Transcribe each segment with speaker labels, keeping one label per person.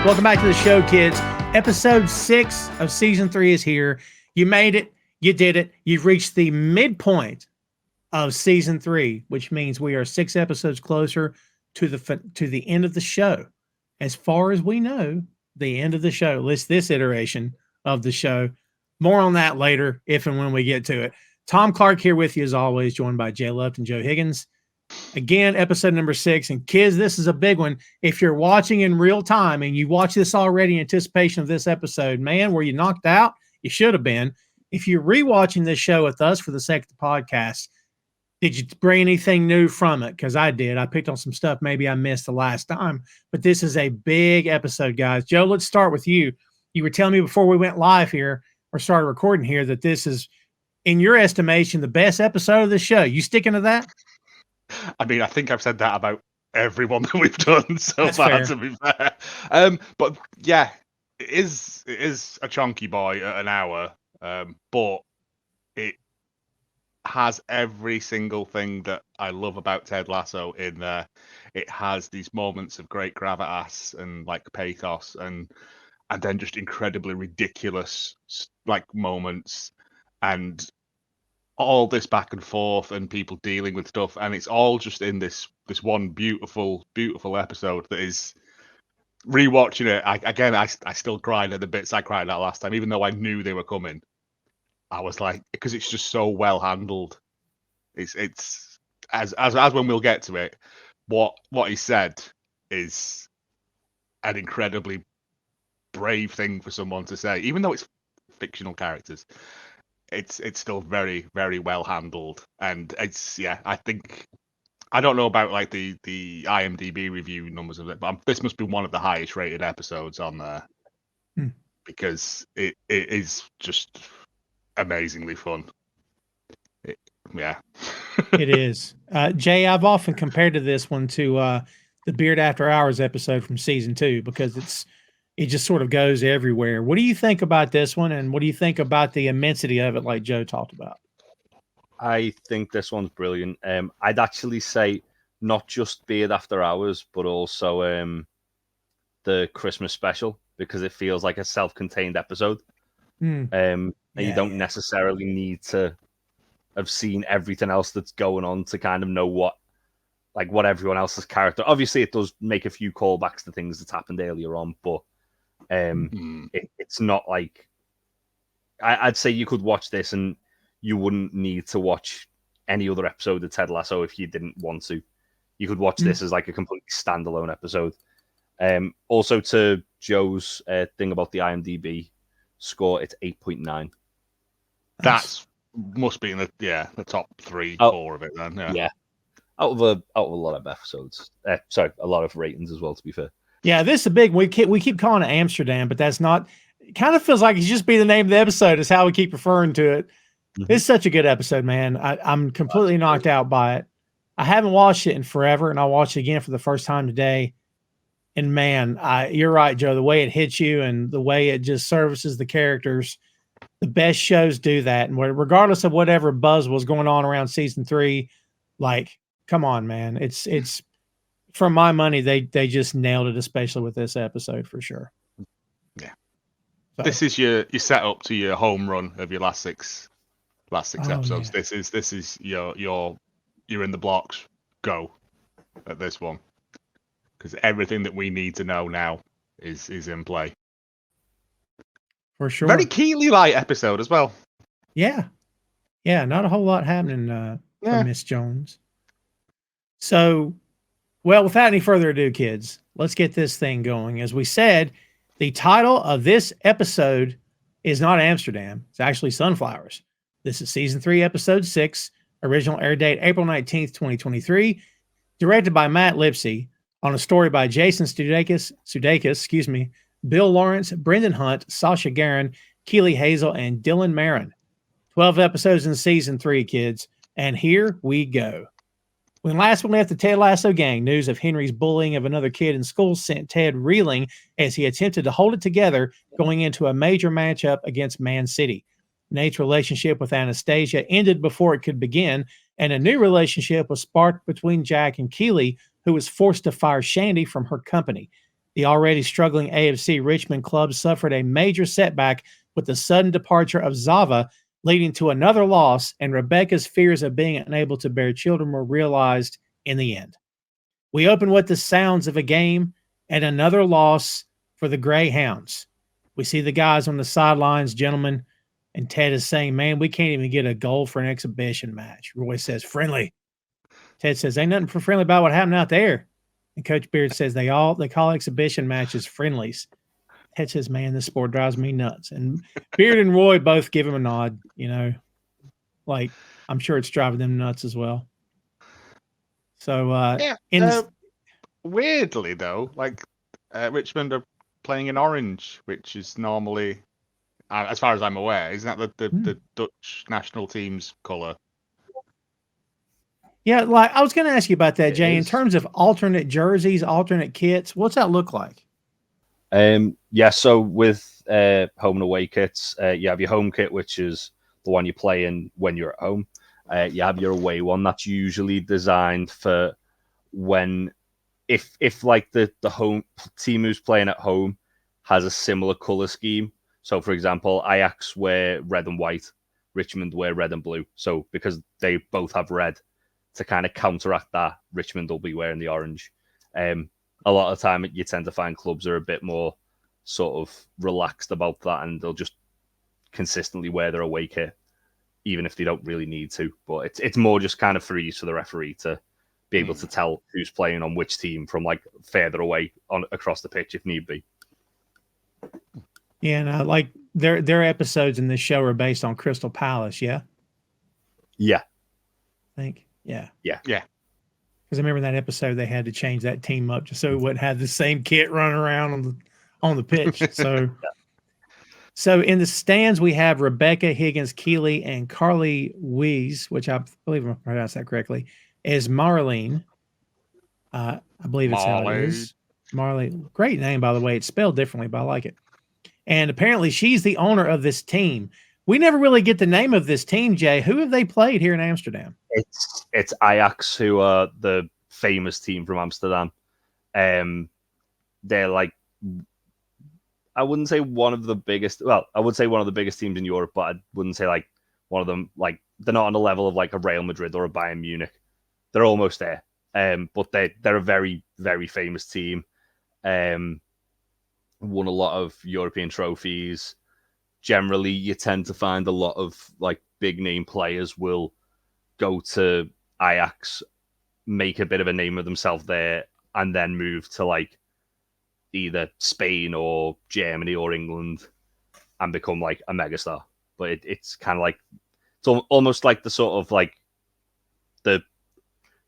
Speaker 1: Welcome back to the show, kids. Episode 6 of season 3 is here. You made it. You did it. You've reached the midpoint of season 3, which means we are 6 episodes closer to the end of the show. As far as we know, the end of the show, this iteration of the show. More on that later, if and when we get to it. Tom Clark here with you as always, joined by Jay Luft and Joe Higgens. Again, episode number 6. And kids, this is a big one. If you're watching in real time and you watch this already in anticipation of this episode, man, were you knocked out? You should have been. If you're rewatching this show with us for the sake of the podcast, did you bring anything new from it? Because I did. I picked on some stuff maybe I missed the last time. But this is a big episode, guys. Joe, let's start with you. You were telling me before we went live here or started recording here that this is, in your estimation, the best episode of the show. You sticking to that?
Speaker 2: I mean, I think I've said that about everyone that we've done so
Speaker 1: That's
Speaker 2: far,
Speaker 1: fair.
Speaker 2: to be fair. But yeah, it is a chunky boy at an hour, but it has every single thing that I love about Ted Lasso in there. It has these moments of great gravitas and like pathos, and then just incredibly ridiculous like moments, and all this back and forth and people dealing with stuff, and it's all just in this one beautiful episode that is, rewatching it I still cried at the bits I cried at last time, even though I knew they were coming. I was like, because it's just so well handled. It's as when we'll get to it, what he said is an incredibly brave thing for someone to say, even though it's fictional characters. It's still very, very well handled, and it's I think, I don't know about like the IMDb review numbers of it, but this must be one of the highest rated episodes on there because it is just amazingly fun. It
Speaker 1: is. Jay, I've often compared to this one to the Beard After Hours episode from season 2 because it just sort of goes everywhere. What do you think about this one, and what do you think about the immensity of it, like Joe talked about?
Speaker 3: I think this one's brilliant. I'd actually say not just Beard After Hours, but also the Christmas special, because it feels like a self-contained episode. And you don't necessarily need to have seen everything else that's going on to kind of know what everyone else's character. Obviously, it does make a few callbacks to things that's happened earlier on, but it's not like, I'd say you could watch this and you wouldn't need to watch any other episode of Ted Lasso if you didn't want to. You could watch this as like a completely standalone episode. Also, to Joe's thing about the IMDb score, it's 8.9.
Speaker 2: That's must be in the top 3-4 of it then. Yeah.
Speaker 3: Out of a lot of episodes. Sorry, a lot of ratings as well, to be fair.
Speaker 1: Yeah, this is a big. We keep calling it Amsterdam, but that's not. It kind of feels like it's just be the name of the episode. Is how we keep referring to it. It's such a good episode, man. I'm completely knocked out by it. I haven't watched it in forever, and I watched it again for the first time today. And man, you're right, Joe. The way it hits you and the way it just services the characters, the best shows do that. And regardless of whatever buzz was going on around season 3, like, come on, man. It's for my money, they just nailed it, especially with this episode for sure.
Speaker 2: Yeah.
Speaker 1: So.
Speaker 2: This is your set up to your home run of your last six episodes.
Speaker 1: Yeah.
Speaker 2: This is you're in the blocks. Go at this one. Because everything that we need to know now is in play.
Speaker 1: For sure.
Speaker 2: Very Keeley light episode as well.
Speaker 1: Yeah. Yeah, not a whole lot happening for Miss Jones. So, well, without any further ado, kids, let's get this thing going. As we said, the title of this episode is not Amsterdam. It's actually Sunflowers. This is season 3, episode 6, original air date April 19th, 2023, directed by Matt Lipsey, on a story by Jason Sudeikis, Bill Lawrence, Brendan Hunt, Sasha Garron, Keeley Hazell, and Dylan Marron. 12 episodes in season 3, kids. And here we go. When last we left the Ted Lasso gang, news of Henry's bullying of another kid in school sent Ted reeling as he attempted to hold it together going into a major matchup against Man City. Nate's relationship with Anastasia ended before it could begin, and a new relationship was sparked between Jack and Keeley, who was forced to fire Shandy from her company. The already struggling AFC Richmond club suffered a major setback with the sudden departure of Zava, leading to another loss, and Rebecca's fears of being unable to bear children were realized in the end. We open with the sounds of a game and another loss for the Greyhounds. We see the guys on the sidelines, gentlemen, and Ted is saying, man, we can't even get a goal for an exhibition match. Roy says, friendly. Ted says, ain't nothing for friendly about what happened out there. And Coach Beard says they call exhibition matches friendlies. Ted says, man, this sport drives me nuts. And Beard and Roy both give him a nod, like I'm sure it's driving them nuts as well. So
Speaker 2: weirdly though, like Richmond are playing in orange, which is normally, as far as I'm aware, isn't that the Dutch national team's colour?
Speaker 1: Yeah, like I was going to ask you about that, Jay. In terms of alternate jerseys, alternate kits, what's that look like?
Speaker 3: So with home and away kits, you have your home kit, which is the one you play in when you're at home. You have your away one that's usually designed for when, if like the home team who's playing at home has a similar color scheme. So, for example, Ajax wear red and white, Richmond wear red and blue. So because they both have red, to kind of counteract that, Richmond will be wearing the orange. A lot of the time, you tend to find clubs are a bit more sort of relaxed about that, and they'll just consistently wear their away kit, even if they don't really need to. But it's more just kind of for ease for the referee to be able to tell who's playing on which team from like further away across the pitch if need be.
Speaker 1: Yeah, and like their episodes in this show are based on Crystal Palace, yeah?
Speaker 3: Yeah.
Speaker 1: I think. Yeah.
Speaker 2: Because
Speaker 1: I remember in that episode they had to change that team up just so it wouldn't have the same kit running around on the pitch. So, So in the stands we have Rebecca, Higgins, Keeley, and Carly Weiss, which I believe I pronounced that correctly, as Marlene. I believe it's how it is. Marley, great name by the way. It's spelled differently, but I like it. And apparently she's the owner of this team. We never really get the name of this team, Jay. Who have they played here in Amsterdam?
Speaker 3: It's Ajax, who are the famous team from Amsterdam. They're like, I wouldn't say one of the biggest. Well, I would say one of the biggest teams in Europe, but I wouldn't say like one of them. Like they're not on the level of like a Real Madrid or a Bayern Munich. They're almost there. But they're a very, very famous team. Won a lot of European trophies. Generally, you tend to find a lot of like big name players will go to Ajax, make a bit of a name of themselves there, and then move to like either Spain or Germany or England and become like a megastar. But it's kind of like, it's almost like the sort of like to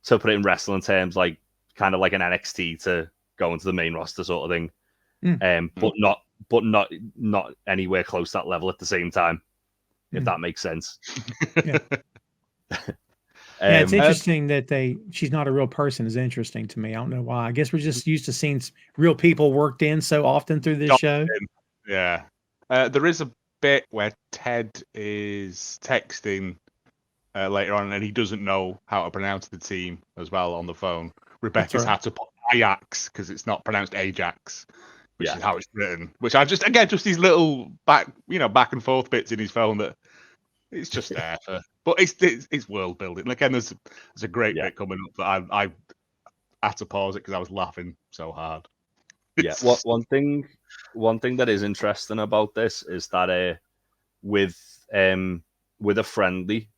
Speaker 3: put it in wrestling terms, like kind of like an NXT to go into the main roster sort of thing. But not anywhere close to that level at the same time, if that makes sense.
Speaker 1: Yeah. It's interesting that she's not a real person is interesting to me. I don't know why. I guess we're just used to seeing real people worked in so often through this show.
Speaker 2: Yeah. There is a bit where Ted is texting later on and he doesn't know how to pronounce the team as well on the phone. Rebecca's had to put Ajax because it's not pronounced Ajax. Which is how it's written. Which I just these little back and forth bits in his phone that it's just there for. But it's world building. Again, there's a great bit coming up that I had to pause it because I was laughing so hard.
Speaker 3: Yeah. One thing that is interesting about this is that with a friendly,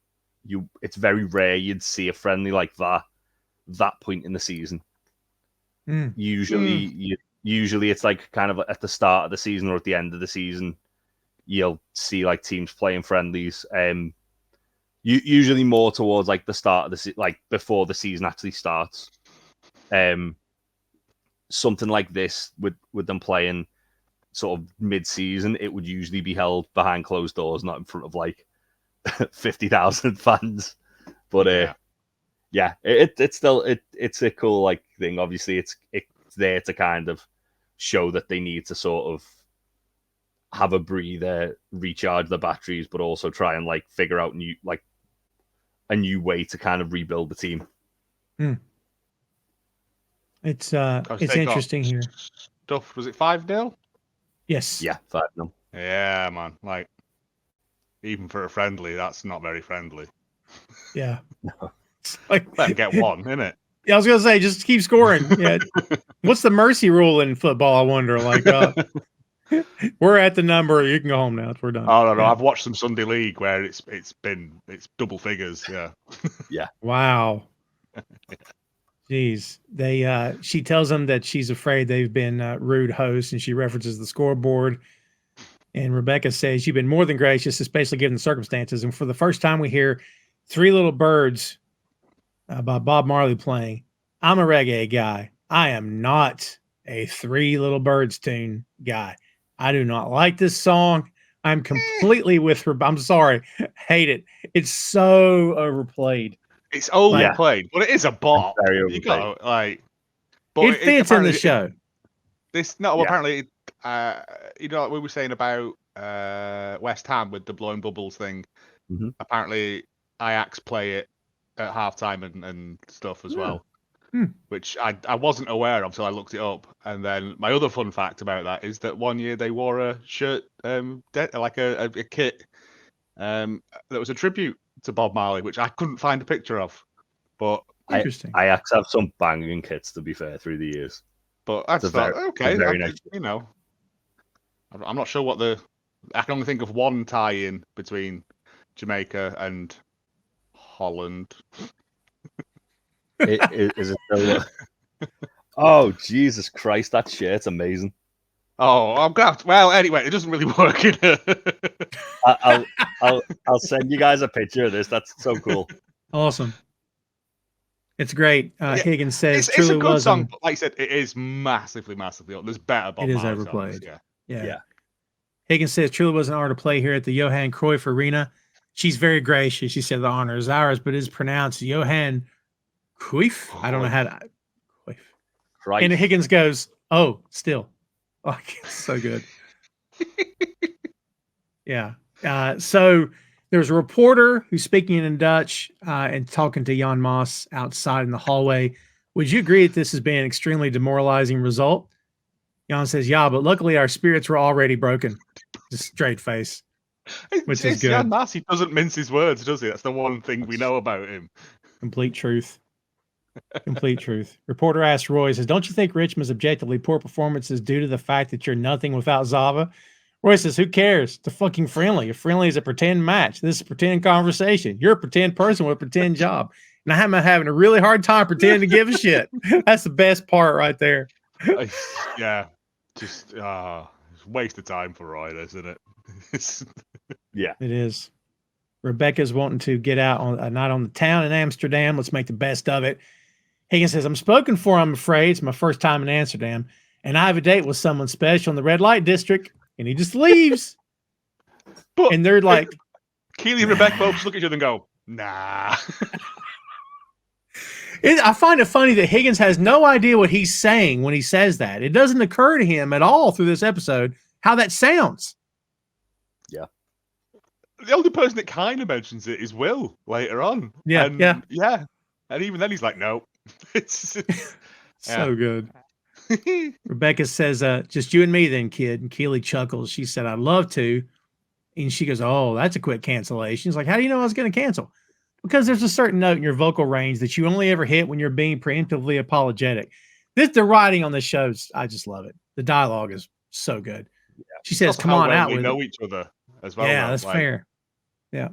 Speaker 3: it's very rare you'd see a friendly like that point in the season. Usually it's like kind of at the start of the season or at the end of the season, you'll see like teams playing friendlies. Usually more towards like the start of like before the season actually starts. Something like this with them playing sort of mid-season, it would usually be held behind closed doors, not in front of like 50,000 fans. But it's still it's a cool like thing. Obviously, it's there to kind of show that they need to sort of have a breather, recharge the batteries, but also try and like figure out a new way to kind of rebuild the team.
Speaker 1: It's interesting here.
Speaker 2: stuff. Was it 5-0?
Speaker 1: Yes.
Speaker 3: Yeah, 5-0.
Speaker 2: Yeah, man. Like, even for a friendly, that's not very friendly.
Speaker 1: Yeah.
Speaker 3: No.
Speaker 1: Like,
Speaker 2: Let them get one, innit?
Speaker 1: Yeah, I was gonna say, just keep scoring. Yeah. What's the mercy rule in football? I wonder. Like, we're at the number. You can go home now. We're done.
Speaker 2: Oh no,
Speaker 1: Yeah.
Speaker 2: I've watched some Sunday League where it's double figures. Yeah.
Speaker 3: Yeah.
Speaker 1: Wow. Jeez. She tells them that she's afraid they've been rude hosts, and she references the scoreboard. And Rebecca says, "You've been more than gracious, especially given the circumstances." And for the first time, we hear Three Little Birds by Bob Marley playing. I'm a reggae guy. I am not a Three Little Birds tune guy. I do not like this song. I'm completely with her. I'm sorry. Hate it. It's so overplayed.
Speaker 2: It's overplayed, but it is a bop.
Speaker 3: Very
Speaker 2: You
Speaker 3: overplayed.
Speaker 2: got like,
Speaker 1: It fits in the show.
Speaker 2: Apparently, like we were saying about West Ham with the blowing bubbles thing.
Speaker 3: Mhm.
Speaker 2: Apparently, Ajax play it at halftime and stuff as well, which I wasn't aware of until I looked it up. And then my other fun fact about that is that one year they wore a shirt, like a kit, that was a tribute to Bob Marley, which I couldn't find a picture of. But
Speaker 1: Interesting.
Speaker 3: Ajax have some banging kits, to be fair, through the years.
Speaker 2: But I
Speaker 3: It's
Speaker 2: thought, okay,
Speaker 3: very nice.
Speaker 2: I'm not sure what I can only think of one tie-in between Jamaica and Holland.
Speaker 3: Is it still? Oh, Jesus Christ, that shirt's amazing.
Speaker 2: Oh, I'm glad. Well, anyway, it doesn't really work in it.
Speaker 3: I'll send you guys a picture of this. That's so cool.
Speaker 1: Awesome. It's great. Higgins says,
Speaker 2: it's
Speaker 1: truly
Speaker 2: a good
Speaker 1: was
Speaker 2: song, but like I said, it is massively on. There's better Bob
Speaker 1: It is
Speaker 2: Marley
Speaker 1: overplayed.
Speaker 2: songs,
Speaker 1: Yeah. Higgins says, truly was an honor to play here at the Johan Cruyff Arena. She's very gracious. She said the honor is ours, but it is pronounced Johan Cruyff. I don't know how to. Cruyff.
Speaker 3: Right.
Speaker 1: And Higgins goes, oh, still. Like, it's so good. Yeah. So there's a reporter who's speaking in Dutch and talking to Jan Moss outside in the hallway. Would you agree that this has been an extremely demoralizing result? Jan says, yeah, but luckily our spirits were already broken. Just straight face, which is good.
Speaker 2: Jan Moss, he doesn't mince his words, does he? That's the one thing we know about him.
Speaker 1: Complete truth. Complete truth. Reporter asks Roy, says, don't you think Richmond's objectively poor performance is due to the fact that you're nothing without Zava? Roy says, who cares? It's a fucking friendly. A friendly is a pretend match. This is a pretend conversation. You're a pretend person with a pretend job. And I'm having a really hard time pretending to give a shit. That's the best part right there.
Speaker 2: Yeah. Just it's a waste of time for Roy, isn't it?
Speaker 3: Yeah.
Speaker 1: It is. Rebecca's wanting to get out on a night on the town in Amsterdam. Let's make the best of it. Higgins says, I'm spoken for, I'm afraid. It's my first time in Amsterdam. And I have a date with someone special in the red light district. And he just leaves.
Speaker 2: But
Speaker 1: and they're like,
Speaker 2: Keeley and Rebecca both look at each other and go, nah.
Speaker 1: I find it funny that Higgins has no idea what he's saying when he says that. It doesn't occur to him at all through this episode how that sounds.
Speaker 3: Yeah.
Speaker 2: The only person that kind of mentions it is Will later on.
Speaker 1: Yeah.
Speaker 2: Yeah. And even then he's like, no. It's
Speaker 1: so good. Rebecca says, just you and me then, kid. And Keeley chuckles. She said, I'd love to. And she goes, oh, that's a quick cancellation. He's like, how do you know I was going to cancel? Because there's a certain note in your vocal range that you only ever hit when you're being preemptively apologetic. The writing on the show, I just love it. The dialogue is so good. Yeah. She says, come on out with
Speaker 2: know
Speaker 1: it.
Speaker 2: each other as well.
Speaker 1: Yeah, that's fair. Yeah.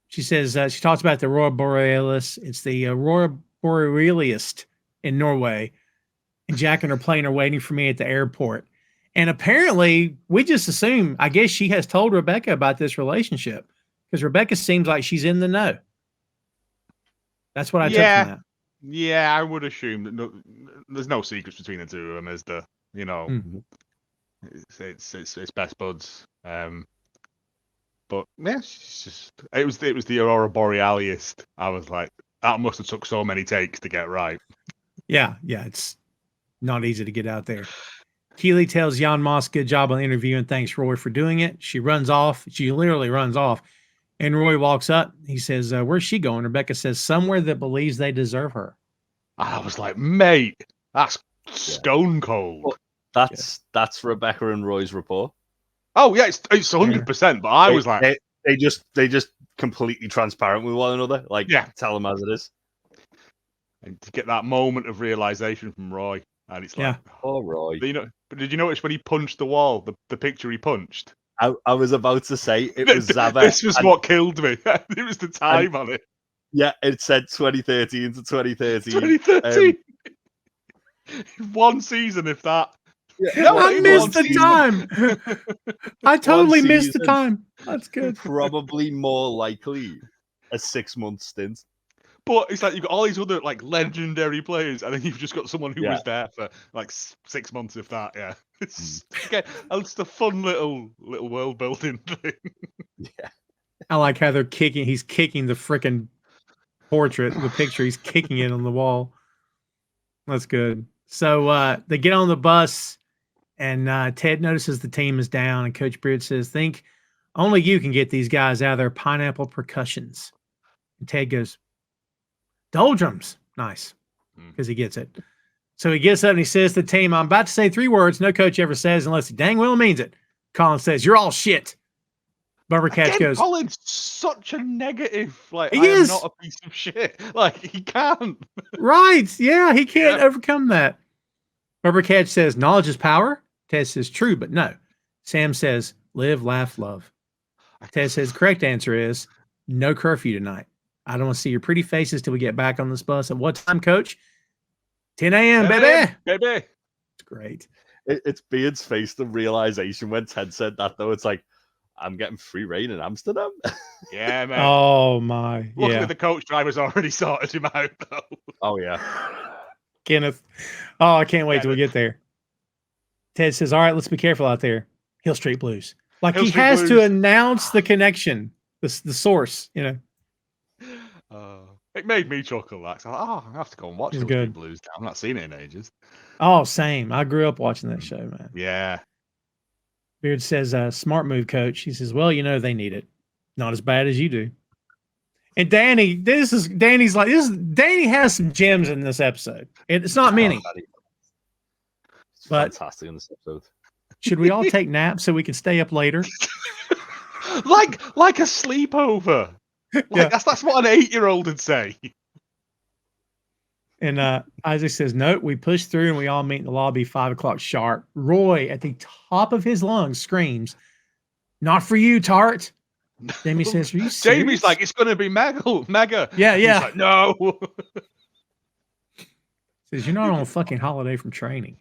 Speaker 1: She says, she talks about the Aurora Borealis. It's the Aurora Borealis in Norway. And Jack and her plane are waiting for me at the airport. And apparently, we just assume, I guess she has told Rebecca about this relationship because Rebecca seems like she's in the know. That's what I took from that.
Speaker 2: Yeah, I would assume that there's no secrets between the two of them, is there? You know, it's best buds. But yeah, she's just it was the Aurora Borealis. I was like, that must have took so many takes to get right.
Speaker 1: Yeah, it's not easy to get out there. Keeley tells Jan Moss, good job on the interview and thanks Roy for doing it. She runs off. She literally runs off. And Roy walks up. He says, where's she going? Rebecca says, somewhere that believes they deserve her.
Speaker 2: I was like, mate, that's stone cold.
Speaker 3: That's Rebecca and Roy's report.
Speaker 2: Oh yeah, it's 100%. But I was like,
Speaker 3: they just completely transparent with one another. Like, tell them as it is.
Speaker 2: And to get that moment of realization from Roy, and it's like,
Speaker 3: oh Roy.
Speaker 2: But did you notice when he punched the wall, the picture he punched?
Speaker 3: I was about to say it was Zava.
Speaker 2: This was what killed me. It was the time on it.
Speaker 3: Yeah, it said 2013 to 2013.
Speaker 2: 2013. One season, if that.
Speaker 1: Yeah, no, I missed the time. I totally missed the time. That's good.
Speaker 3: Probably more likely a 6-month stint.
Speaker 2: But it's like you've got all these other like legendary players, and then you've just got someone who was there for like 6 months, if that. Yeah, it's just a fun little world building thing.
Speaker 3: Yeah,
Speaker 1: I like how they're kicking. He's kicking the freaking portrait, the picture. He's kicking it on the wall. That's good. So they get on the bus. And Ted notices the team is down, and Coach Beard says, think only you can get these guys out of their pineapple percussions. And Ted goes, doldrums. Nice, because he gets it. So he gets up and he says to the team, I'm about to say 3 words no coach ever says unless he dang well means it. Colin says, you're all shit. Bumpercatch goes,
Speaker 2: Colin's such a negative. Like,
Speaker 1: he is
Speaker 2: not a piece of shit. Like, he can't.
Speaker 1: Right, yeah, he can't overcome that. Bumpercatch says, knowledge is power. Ted says, true, but no. Sam says, live, laugh, love. Ted says, correct answer is no curfew tonight. I don't want to see your pretty faces till we get back on this bus. At what time, Coach? 10 a.m., baby.
Speaker 2: Baby.
Speaker 1: It's great.
Speaker 3: It's Beard's face, the realization when Ted said that, though. It's like, I'm getting free reign in Amsterdam.
Speaker 2: Yeah, man.
Speaker 1: Oh, my.
Speaker 2: Luckily, the coach driver's already sorted him out, though.
Speaker 3: Oh, yeah.
Speaker 1: Kenneth. Oh, I can't wait till we get there. Ted says, all right, let's be careful out there. Hill Street Blues. Like Hill he Street has Blues. To announce the connection, the source, you know.
Speaker 2: It made me chuckle. Like, so I have to go and watch Hill Street Blues. I'm not seen it in ages.
Speaker 1: Oh, same. I grew up watching that show, man.
Speaker 2: Yeah.
Speaker 1: Beard says, smart move, Coach. He says, well, you know, they need it. Not as bad as you do. And Danny, Danny has some gems in this episode. It's not many.
Speaker 3: It's fantastic in this episode.
Speaker 1: Should we all take naps so we can stay up later?
Speaker 2: like a sleepover. That's what an 8-year-old would say.
Speaker 1: And Isaac says, nope, we push through and we all meet in the lobby 5 o'clock sharp. Roy, at the top of his lungs, screams, not for you, Tart. Jamie says, are you serious?
Speaker 2: Jamie's like, it's going to be mega.
Speaker 1: Yeah.
Speaker 2: He's like, no.
Speaker 1: Says, you're not on a fucking holiday from training.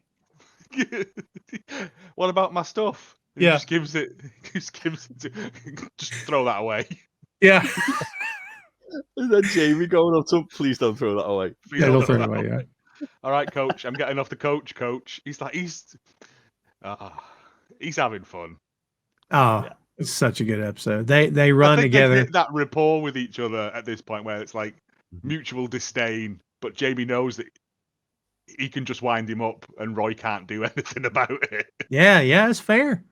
Speaker 2: What about my stuff? He just gives it just throw that away.
Speaker 1: Yeah.
Speaker 3: And then Jamie going up to him, please don't throw that away.
Speaker 1: Don't throw it away, yeah.
Speaker 2: All right, Coach, I'm getting off the coach. He's like, he's having fun.
Speaker 1: Oh, yeah. It's such a good episode. They run together.
Speaker 2: That rapport with each other at this point where it's like mutual disdain, but Jamie knows that he can just wind him up and Roy can't do anything about it.
Speaker 1: Yeah, it's fair.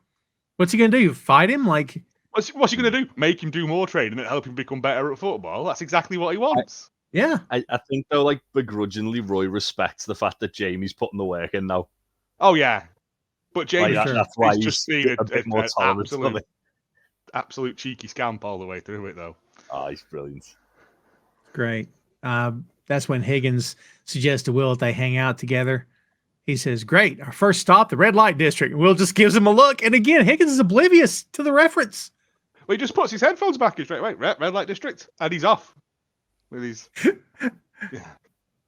Speaker 1: What's he going to do? Fight him? Like,
Speaker 2: what's he going to do? Make him do more training and help him become better at football? That's exactly what he wants.
Speaker 1: I
Speaker 3: think, though, like, begrudgingly, Roy respects the fact that Jamie's putting the work in now.
Speaker 2: Oh, yeah. But Jamie,
Speaker 3: that's why he's
Speaker 2: just being
Speaker 3: a bit more tolerant.
Speaker 2: Absolute cheeky scamp all the way through it, though.
Speaker 3: Oh, he's brilliant.
Speaker 1: Great. That's when Higgins suggests to Will that they hang out together. He says, great, our first stop, the red light district. Will just gives him a look. And again, Higgins is oblivious to the reference.
Speaker 2: Well, he just puts his headphones back straight away. Red light district. And he's off with his... Yeah.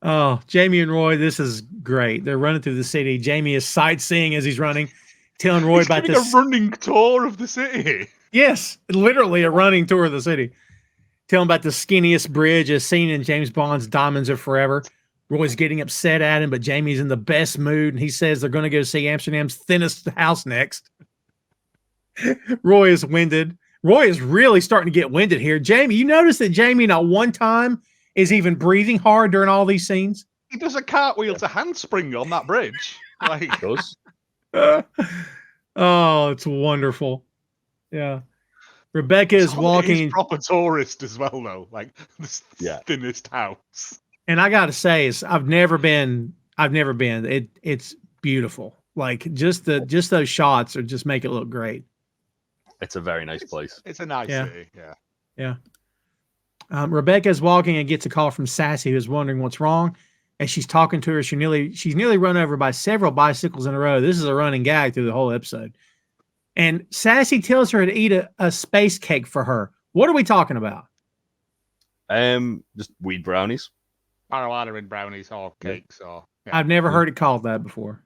Speaker 1: Oh, Jamie and Roy, this is great. They're running through the city. Jamie is sightseeing as he's running, telling Roy about this.
Speaker 2: A running tour of the city.
Speaker 1: Yes, literally a running tour of the city. Tell him about the skinniest bridge as seen in James Bond's Diamonds Are Forever. Roy's getting upset at him, but Jamie's in the best mood, and he says they're going to go see Amsterdam's thinnest house next. Roy is winded. Roy is really starting to get winded here. Jamie, you notice that Jamie not one time is even breathing hard during all these scenes?
Speaker 2: He does a cartwheel to handspring on that bridge. Like,
Speaker 3: he does.
Speaker 1: Oh, it's wonderful. Yeah. Rebecca is walking.
Speaker 2: He's proper tourist as well, though. Like the thinnest house.
Speaker 1: And I got to say, I've never been. It's beautiful. Like just those shots are just make it look great.
Speaker 3: It's a very nice place.
Speaker 2: It's a nice city. Yeah.
Speaker 1: Rebecca's walking and gets a call from Sassy, who's wondering what's wrong. As she's talking to her, she's nearly run over by several bicycles in a row. This is a running gag through the whole episode. And Sassy tells her to eat a space cake for her. What are we talking about?
Speaker 3: Just weed brownies.
Speaker 2: Marijuana and brownies or cakes or. Yeah.
Speaker 1: I've never heard it called that before.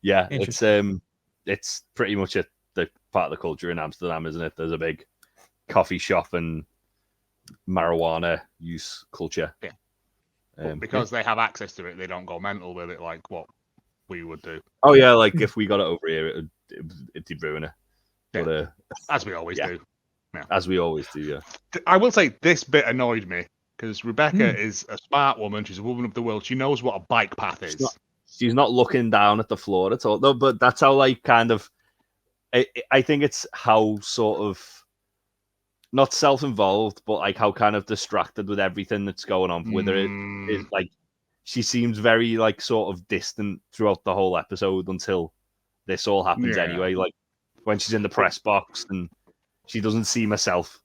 Speaker 3: Yeah. It's pretty much the part of the culture in Amsterdam, isn't it? There's a big coffee shop and marijuana use culture.
Speaker 2: Yeah. Because they have access to it, they don't go mental with it like what we would do.
Speaker 3: Oh yeah, like if we got it over here, it'd ruin it.
Speaker 2: Yeah.
Speaker 3: But,
Speaker 2: as we always do. Yeah.
Speaker 3: As we always do, yeah.
Speaker 2: I will say this bit annoyed me because Rebecca is a smart woman. She's a woman of the world. She knows what a bike path is.
Speaker 3: She's not looking down at the floor at all. No, but that's how like kind of. I think it's how sort of. Not self-involved, but like how kind of distracted with everything that's going on with her. Is like she seems very like sort of distant throughout the whole episode until this all happens anyway. Like when she's in the press box and she doesn't seem herself.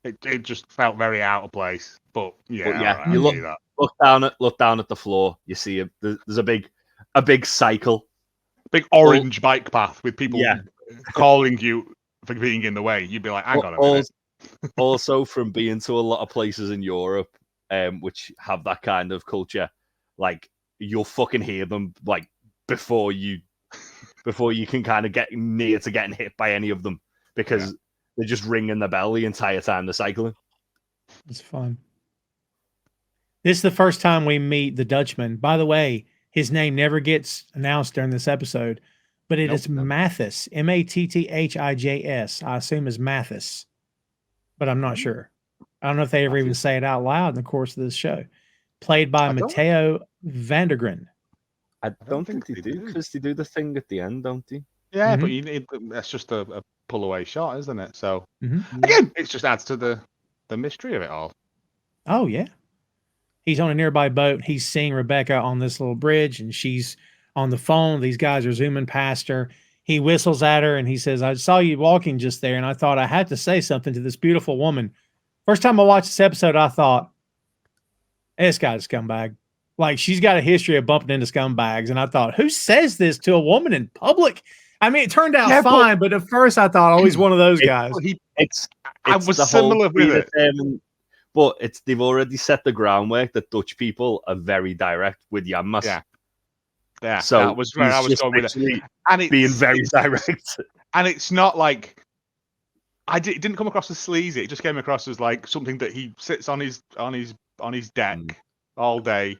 Speaker 2: It just felt very out of place. But yeah, right,
Speaker 3: you look down at the floor. You see there's a big cycle,
Speaker 2: big orange bike path with people calling you for being in the way. You'd be like, hang on a minute.
Speaker 3: Also, from being to a lot of places in Europe, which have that kind of culture, like you'll fucking hear them like before you can kind of get near to getting hit by any of them because they're just ringing the bell the entire time they're cycling.
Speaker 1: It's fun. This is the first time we meet the Dutchman. By the way, his name never gets announced during this episode. But it is Mathis, Matthiijs. I assume is Mathis, but I'm not sure. I don't know if they ever even say it out loud in the course of this show. Played by Matteo Vandergren.
Speaker 3: I don't think they do because they do the thing at the end, don't they?
Speaker 2: Yeah, but that's just a pull away shot, isn't it? So again, it just adds to the mystery of it all.
Speaker 1: Oh yeah, he's on a nearby boat. He's seeing Rebecca on this little bridge, and she's on the phone. These guys are zooming past her. He whistles at her and he says, I saw you walking just there, and I thought I had to say something to this beautiful woman. First time I watched this episode, I thought, hey, this guy's a scumbag. Like, she's got a history of bumping into scumbags. And I thought, who says this to a woman in public? I mean, it turned out fine, but at first I thought, he's one of those guys.
Speaker 2: I was similar with it.
Speaker 3: But they've already set the groundwork that Dutch people are very direct with Janmas.
Speaker 2: Yeah,
Speaker 3: so
Speaker 2: that was where I was going with it. And it's
Speaker 3: being very direct.
Speaker 2: And it's not like it didn't come across as sleazy. It just came across as like something that he sits on his deck all day.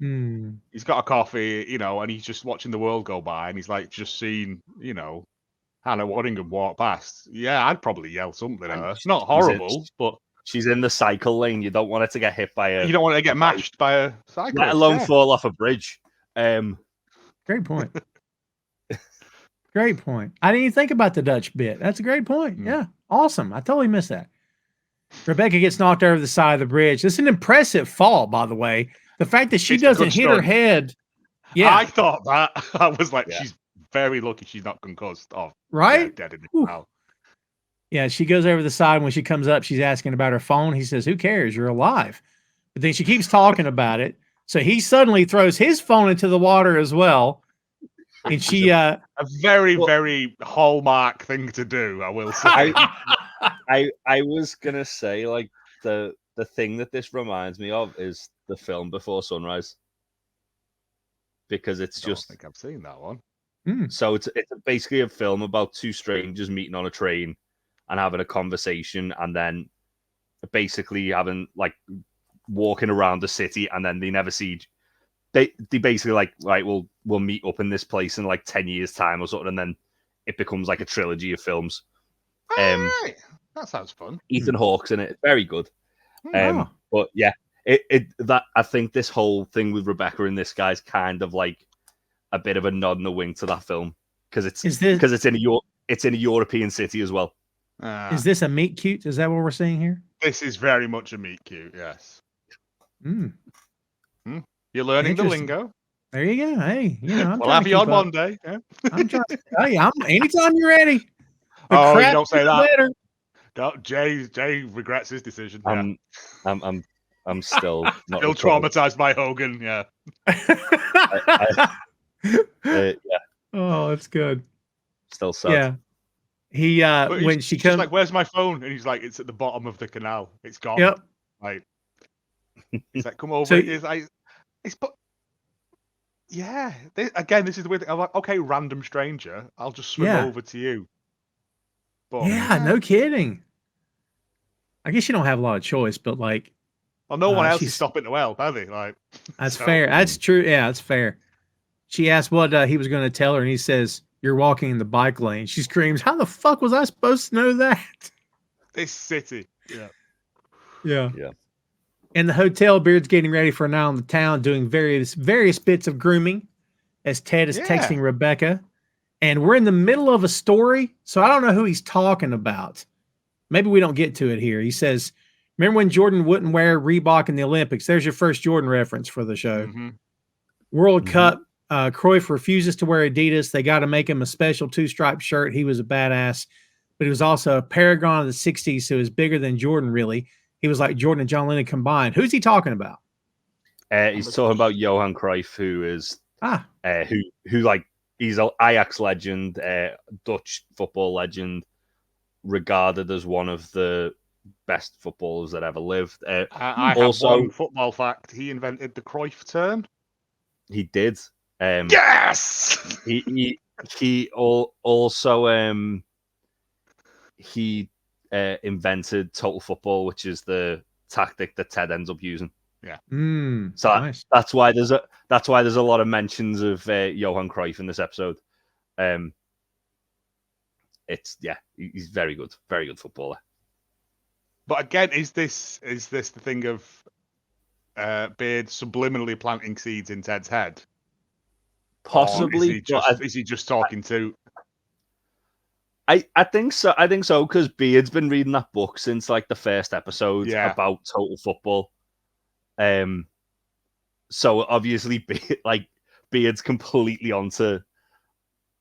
Speaker 2: He's got a coffee, and he's just watching the world go by, and he's like just seeing, Hannah Waddingham walk past. Yeah, I'd probably yell something at her. It's not horrible, but
Speaker 3: she's in the cycle lane. You don't want her to get hit by
Speaker 2: you don't want her to get mashed by a cycle,
Speaker 3: let alone fall off a bridge.
Speaker 1: Great point. Great point. I didn't even think about the Dutch bit. That's a great point. Yeah. Awesome. I totally missed that. Rebecca gets knocked over the side of the bridge. It's an impressive fall, by the way. The fact that she doesn't hit her head. Yeah.
Speaker 2: I thought that. I was like, she's very lucky she's not concussed. Oh,
Speaker 1: right?
Speaker 2: Dead in the mouth.
Speaker 1: Yeah, she goes over the side. When she comes up, she's asking about her phone. He says, who cares? You're alive. But then she keeps talking about it. So he suddenly throws his phone into the water as well. And she
Speaker 2: a very, very Hallmark thing to do, I will say.
Speaker 3: I was gonna say, like, the thing that this reminds me of is the film Before Sunrise. Because it's just
Speaker 2: I think I've seen that one.
Speaker 3: So it's basically a film about two strangers meeting on a train and having a conversation, and then basically having like walking around the city, and then they never see. They basically like, right, we'll meet up in this place in like 10 years time or something, and then it becomes like a trilogy of films.
Speaker 2: Right. That sounds fun.
Speaker 3: Ethan Hawke's in it. It's very good. But yeah, that I think this whole thing with Rebecca and this guy's kind of like a bit of a nod and a wink to that film because it's in a European city as well.
Speaker 1: Is this a meet cute? Is that what we're seeing here?
Speaker 2: This is very much a meet cute. Yes. You're learning the lingo.
Speaker 1: There you go. Hey, I'm
Speaker 2: We'll
Speaker 1: trying
Speaker 2: have
Speaker 1: to
Speaker 2: you
Speaker 1: keep
Speaker 2: on
Speaker 1: up.
Speaker 2: one day. Yeah.
Speaker 1: I'm trying. Hey, anytime you're ready. The
Speaker 2: Oh, you
Speaker 1: crap
Speaker 2: don't say
Speaker 1: the
Speaker 2: that.
Speaker 1: better.
Speaker 2: Jay regrets his decision. Yeah.
Speaker 3: I'm still not
Speaker 2: Still
Speaker 3: recovered.
Speaker 2: traumatized by Hogan. Yeah.
Speaker 3: Yeah,
Speaker 1: Oh, that's good.
Speaker 3: still sad.
Speaker 1: Yeah. He
Speaker 2: But
Speaker 1: when
Speaker 2: he's
Speaker 1: she
Speaker 2: just
Speaker 1: comes.
Speaker 2: like, "Where's my phone?" And he's like, "It's at the bottom of the canal. It's gone."
Speaker 1: Yep.
Speaker 2: Like, he's like, "Come over."
Speaker 1: So-
Speaker 2: It's like, but yeah. This is the weird thing. I'm like, okay, random stranger. I'll just swim
Speaker 1: Yeah.
Speaker 2: over to you. But
Speaker 1: Yeah, no kidding. I guess you don't have a lot of choice, but like,
Speaker 2: well, no one else is
Speaker 1: she's
Speaker 2: stopping to help, are they? Like,
Speaker 1: that's
Speaker 2: so-
Speaker 1: fair. That's true. Yeah, that's fair. She asked what he was going to tell her, and he says, "You're walking in the bike lane." She screams, "How the fuck was I supposed to know that?"
Speaker 2: This city. Yeah.
Speaker 1: Yeah.
Speaker 3: Yeah.
Speaker 1: In the hotel, Beard's getting ready for a night on the town, doing various bits of grooming as Ted is
Speaker 2: Yeah.
Speaker 1: texting Rebecca. And we're in the middle of a story, so I don't know who he's talking about. Maybe we don't get to it here. He says, "Remember when Jordan wouldn't wear Reebok in the Olympics?" There's your first Jordan reference for the show.
Speaker 2: Mm-hmm.
Speaker 1: World
Speaker 3: Mhm.
Speaker 1: Cup, Cruyff refuses to wear Adidas. They got to make him a special 2-stripe shirt. He was a badass, but he was also a paragon of the 60s, so he was bigger than Jordan, really. He was like Jordan and John Lennon combined. Who's he talking about?
Speaker 3: He's talking about Johan Cruyff, who is who like he's an Ajax legend, Dutch football legend, regarded as one of the best footballers that ever lived.
Speaker 2: I
Speaker 3: also-
Speaker 2: have one football fact. He invented the Cruyff turn.
Speaker 3: He did.
Speaker 2: Yes.
Speaker 3: He also invented total football, which is the tactic that Ted ends up using. So
Speaker 1: nice.
Speaker 3: that's why there's a lot of mentions of Johan Cruyff in this episode. He's very good footballer.
Speaker 2: But again, is this the thing of Beard subliminally planting seeds in Ted's head?
Speaker 3: Possibly,
Speaker 2: Or is he just talking to?
Speaker 3: I think so. I think so because Beard's been reading that book since like the first episode about total football. So obviously, Beard's completely onto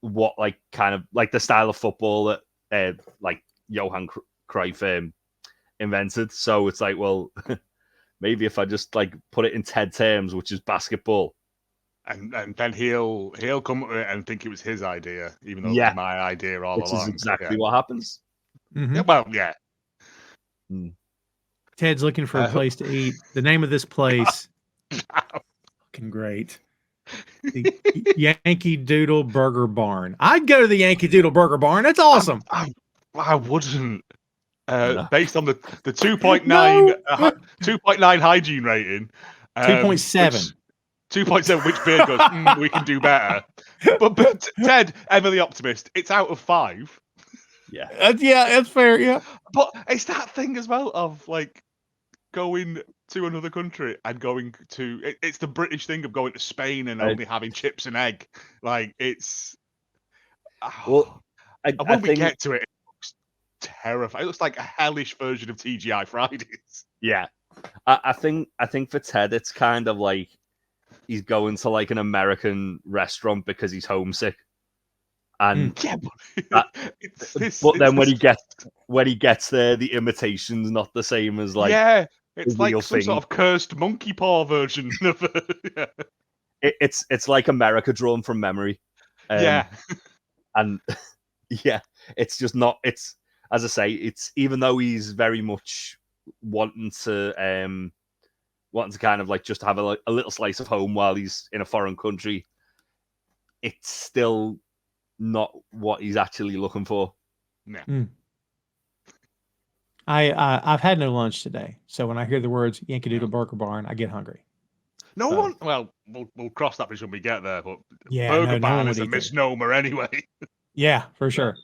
Speaker 3: what like kind of like the style of football that like Johan Cruyff invented. So it's like, well, maybe if I just like put it in Ted terms, which is basketball,
Speaker 2: and then he'll come up with it and think it was his idea, even though it was my idea all along.
Speaker 3: Which is exactly what happens.
Speaker 1: Mm-hmm.
Speaker 2: Yeah, well, yeah.
Speaker 1: Ted's looking for a place to eat. The name of this place, fucking great. The Yankee Doodle Burger Barn. I'd go to the Yankee Doodle Burger Barn. That's awesome.
Speaker 2: I wouldn't.
Speaker 3: No.
Speaker 2: Based on the 2.9
Speaker 1: No.
Speaker 2: 2.9 hygiene rating,
Speaker 1: 2.7.
Speaker 2: 2.7, which Beard goes, we can do better. But Ted, ever the optimist, it's out of 5.
Speaker 3: Yeah.
Speaker 1: That's fair. Yeah.
Speaker 2: But it's that thing as well of like going to another country and going to it's the British thing of going to Spain and only having chips and egg. Like it's
Speaker 3: Well,
Speaker 2: when we get to it, it looks terrifying. It looks like a hellish version of TGI Fridays.
Speaker 3: Yeah. I think for Ted it's kind of like he's going to like an American restaurant because he's homesick. And but then when he gets there, the imitation's not the same as like
Speaker 2: it's like some sort of cursed monkey paw version of it.
Speaker 3: It's like America drawn from memory. And it's just not. It's as I say, it's even though he's very much wanting to kind of like just have a little slice of home while he's in a foreign country. It's still not what he's actually looking for.
Speaker 2: Yeah.
Speaker 1: I've had no lunch today, so when I hear the words Yankee Doodle Burger Barn, I get hungry.
Speaker 2: No one. Well, we'll cross that bridge when we get there. But
Speaker 1: yeah,
Speaker 2: Burger Barn is a misnomer anyway.
Speaker 1: Yeah, for sure.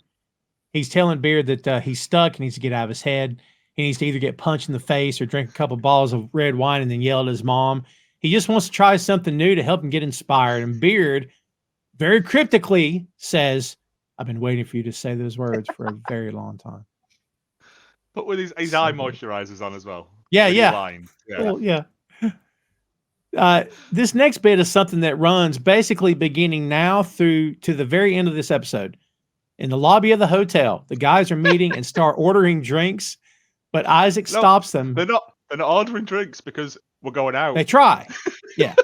Speaker 1: He's telling Beard that he's stuck. He needs to get out of his head. He needs to either get punched in the face or drink a couple bottles of red wine and then yell at his mom. He just wants to try something new to help him get inspired. And Beard very cryptically says, "I've been waiting for you to say those words for a very long time."
Speaker 2: But with his eye moisturizers on as well.
Speaker 1: Yeah.
Speaker 2: Line.
Speaker 1: Well, yeah. This next bit is something that runs basically beginning now through to the very end of this episode. In the lobby of the hotel, the guys are meeting and start ordering drinks, but Isaac stops them.
Speaker 2: They're not ordering drinks because we're going out.
Speaker 1: They try. Yeah.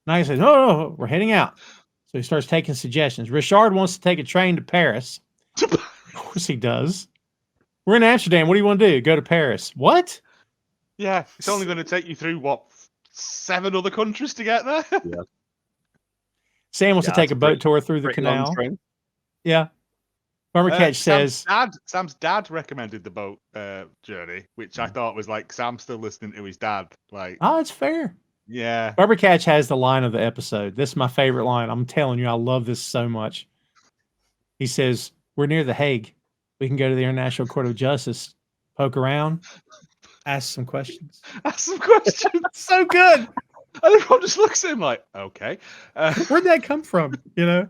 Speaker 1: Now he says, no, we're heading out. So he starts taking suggestions. Richard wants to take a train to Paris. Of course he does. We're in Amsterdam. What do you want to do? Go to Paris. What?
Speaker 2: Yeah, it's only going to take you through, 7 other countries to get there?
Speaker 3: Yeah.
Speaker 1: Sam wants to take a boat tour through the canal. Yeah. Farmer Catch says...
Speaker 2: Sam's dad recommended the boat journey, which I thought was like Sam's still listening to his dad. Like,
Speaker 1: oh, it's fair.
Speaker 2: Yeah.
Speaker 1: Farmer Catch has the line of the episode. This is my favorite line. I'm telling you, I love this so much. He says, we're near The Hague. We can go to the International Court of Justice, poke around, ask some questions. So good.
Speaker 2: And everyone just looks at him like, okay.
Speaker 1: Where'd that come from? You know?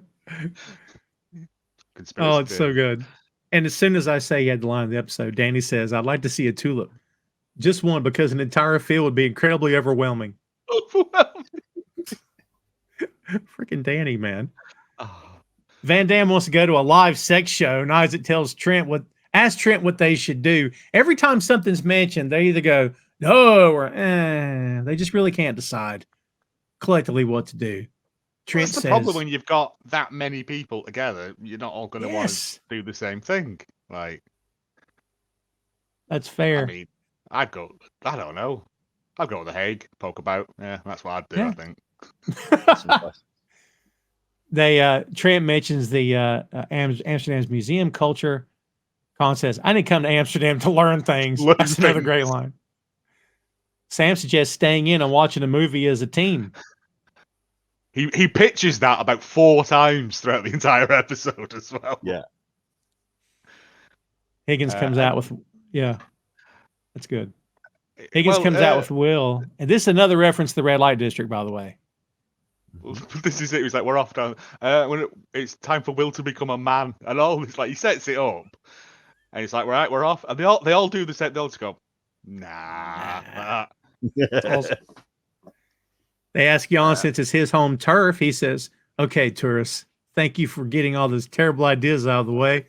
Speaker 2: Conspiracy
Speaker 1: it's so good. And as soon as I say he had the line of the episode, Danny says, I'd like to see a tulip. Just one, because an entire field would be incredibly overwhelming. Freaking Danny, man.
Speaker 2: Oh.
Speaker 1: Van Damme wants to go to a live sex show, and Isaac tells asks Trent what they should do. Every time something's mentioned, they either go, no, or they just really can't decide collectively what to do. Trent
Speaker 2: That's the
Speaker 1: says,
Speaker 2: problem when you've got that many people together. You're not all going to want to do the same thing. Like,
Speaker 1: that's fair.
Speaker 2: I mean, I don't know. I'd go to The Hague, poke about. Yeah, that's what I'd do, I think.
Speaker 1: Trent mentions the Amsterdam's museum culture. Colin says, I didn't come to Amsterdam to learn things. That's another great line. Sam suggests staying in and watching a movie as a team.
Speaker 2: He pitches that about 4 times throughout the entire episode as well.
Speaker 3: Yeah.
Speaker 1: Higgins comes out with, that's good. Higgins comes out with Will. And this is another reference to the red light district, by the way.
Speaker 2: This is it. He's like, we're off down. When it's time for Will to become a man. And all this, like, he sets it up. And he's like, right, we're off. And they all do the same. They'll just go, nah.
Speaker 1: They ask Jan, since it's his home turf, he says, okay, tourists, thank you for getting all those terrible ideas out of the way.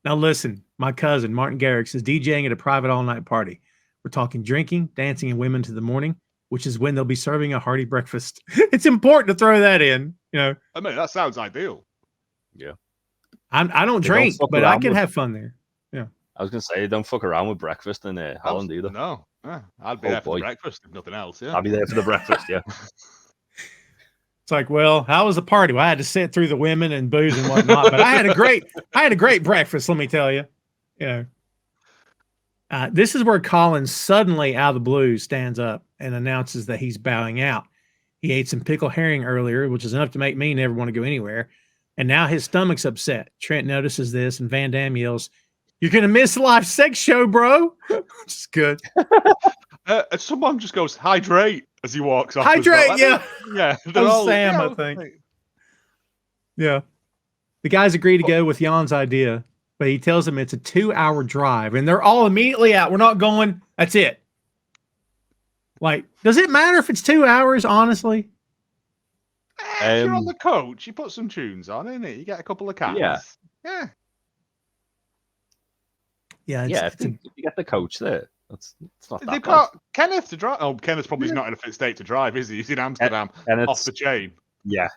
Speaker 1: Now listen, my cousin, Martin Garrix, is DJing at a private all-night party. We're talking drinking, dancing, and women to the morning, which is when they'll be serving a hearty breakfast. It's important to throw that in, you know.
Speaker 2: I mean, that sounds ideal.
Speaker 3: Yeah.
Speaker 1: I don't drink, but I can have fun there. Yeah.
Speaker 3: I was going to say, don't fuck around with breakfast in Holland either.
Speaker 2: No. I'd be there for breakfast, if nothing else. Yeah.
Speaker 3: I'll be there for the breakfast, yeah.
Speaker 1: It's like, well, how was the party? Well, I had to sit through the women and booze and whatnot, but I had a great breakfast, let me tell you. You know. This is where Colin suddenly, out of the blue, stands up and announces that he's bowing out. He ate some pickled herring earlier, which is enough to make me never want to go anywhere. And now his stomach's upset. Trent notices this, and Van Damme yells, "You're going to miss a live sex show, bro." Which is good.
Speaker 2: Someone just goes, hydrate, as he walks off.
Speaker 1: Hydrate,
Speaker 2: well.
Speaker 1: yeah.
Speaker 2: Yeah.
Speaker 1: They're all Sam, I think. Yeah. The guys agree to go with Jan's idea, but he tells them it's a 2-hour drive, and they're all immediately out. We're not going. That's it. Like, does it matter if it's 2 hours, honestly?
Speaker 2: If you're on the coach, you put some tunes on, innit? You get a couple of cats.
Speaker 3: Yeah.
Speaker 1: Yeah.
Speaker 3: If you get the coach there, it's not that
Speaker 2: They've
Speaker 3: bad.
Speaker 2: got Kenneth to drive. Oh, Kenneth's probably not in a fit state to drive, is he? He's in Amsterdam, off the chain.
Speaker 3: Yeah.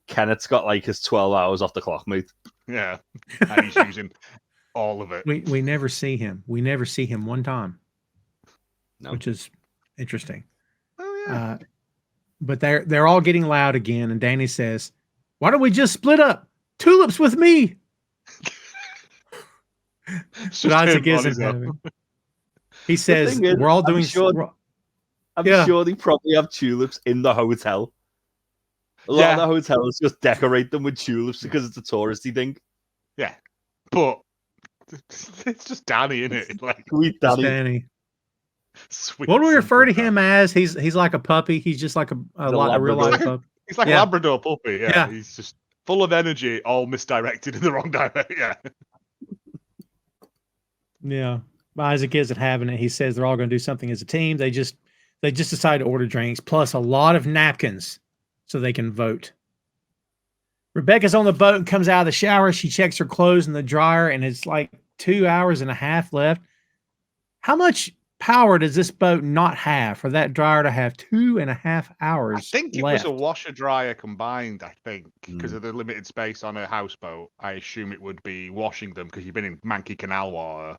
Speaker 3: Kenneth's got like his 12 hours off the clock, mate.
Speaker 2: Yeah. And he's using all of it.
Speaker 1: We never see him. We never see him one time.
Speaker 3: No.
Speaker 1: Which is interesting.
Speaker 2: Oh, yeah.
Speaker 1: But they're all getting loud again, and Danny says, "Why don't we just split up? Tulips with me." But Isaac isn't having it. He says, "We're all doing."
Speaker 3: I'm sure they probably have tulips in the hotel. A lot of the hotels just decorate them with tulips because it's a touristy thing.
Speaker 2: Yeah, but it's just Danny, isn't it? Like
Speaker 3: sweet
Speaker 1: Danny. Sweet. What do we refer to him as? He's like a puppy. He's just like a real life puppy.
Speaker 2: He's like a Labrador puppy. Yeah, he's just full of energy, all misdirected in the wrong direction. Yeah.
Speaker 1: Yeah. Isaac isn't having it. He says they're all going to do something as a team. They They just decide to order drinks, plus a lot of napkins so they can vote. Rebecca's on the boat and comes out of the shower. She checks her clothes in the dryer, and it's like 2 hours and a half left. How much power does this boat not have for that dryer to have 2.5 hours?
Speaker 2: I think it
Speaker 1: left?
Speaker 2: was a washer dryer combined, I think, because of the limited space on a houseboat. I assume it would be washing them because you've been in manky canal water.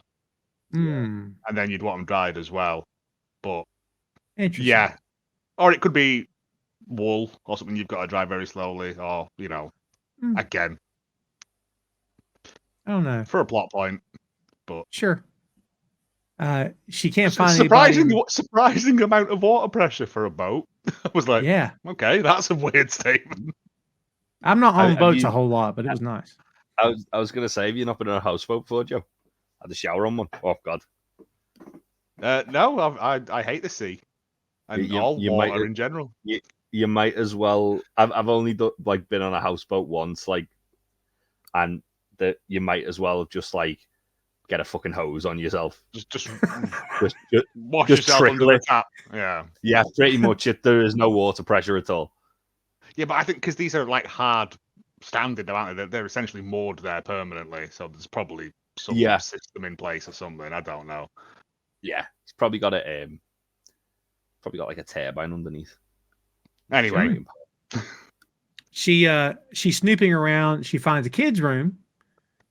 Speaker 2: And then you'd want them dried as well. But
Speaker 1: Interesting.
Speaker 2: yeah. Or it could be wool or something you've got to dry very slowly, or, again.
Speaker 1: I don't know.
Speaker 2: For a plot point. But
Speaker 1: sure. She can't find anybody.
Speaker 2: Surprising amount of water pressure for a boat. I was like,
Speaker 1: yeah,
Speaker 2: okay, that's a weird statement.
Speaker 1: I'm not on boats a whole lot, but it was nice.
Speaker 3: I was gonna say, have you not been on a houseboat before, Joe? Had a shower on one. Oh God.
Speaker 2: No, I hate the sea and all water in general.
Speaker 3: You might as well. I've only been on a houseboat once, and that you might as well just get a fucking hose on yourself.
Speaker 2: Just
Speaker 3: wash
Speaker 2: yourself under the tap. Yeah,
Speaker 3: pretty much. There is no water pressure at all.
Speaker 2: Yeah, but I think because these are hard standard, aren't they? They're essentially moored there permanently, so there's probably some system in place or something. I don't know.
Speaker 3: Yeah, it's probably got a a turbine underneath.
Speaker 2: Anyway,
Speaker 1: she's snooping around. She finds a kid's room,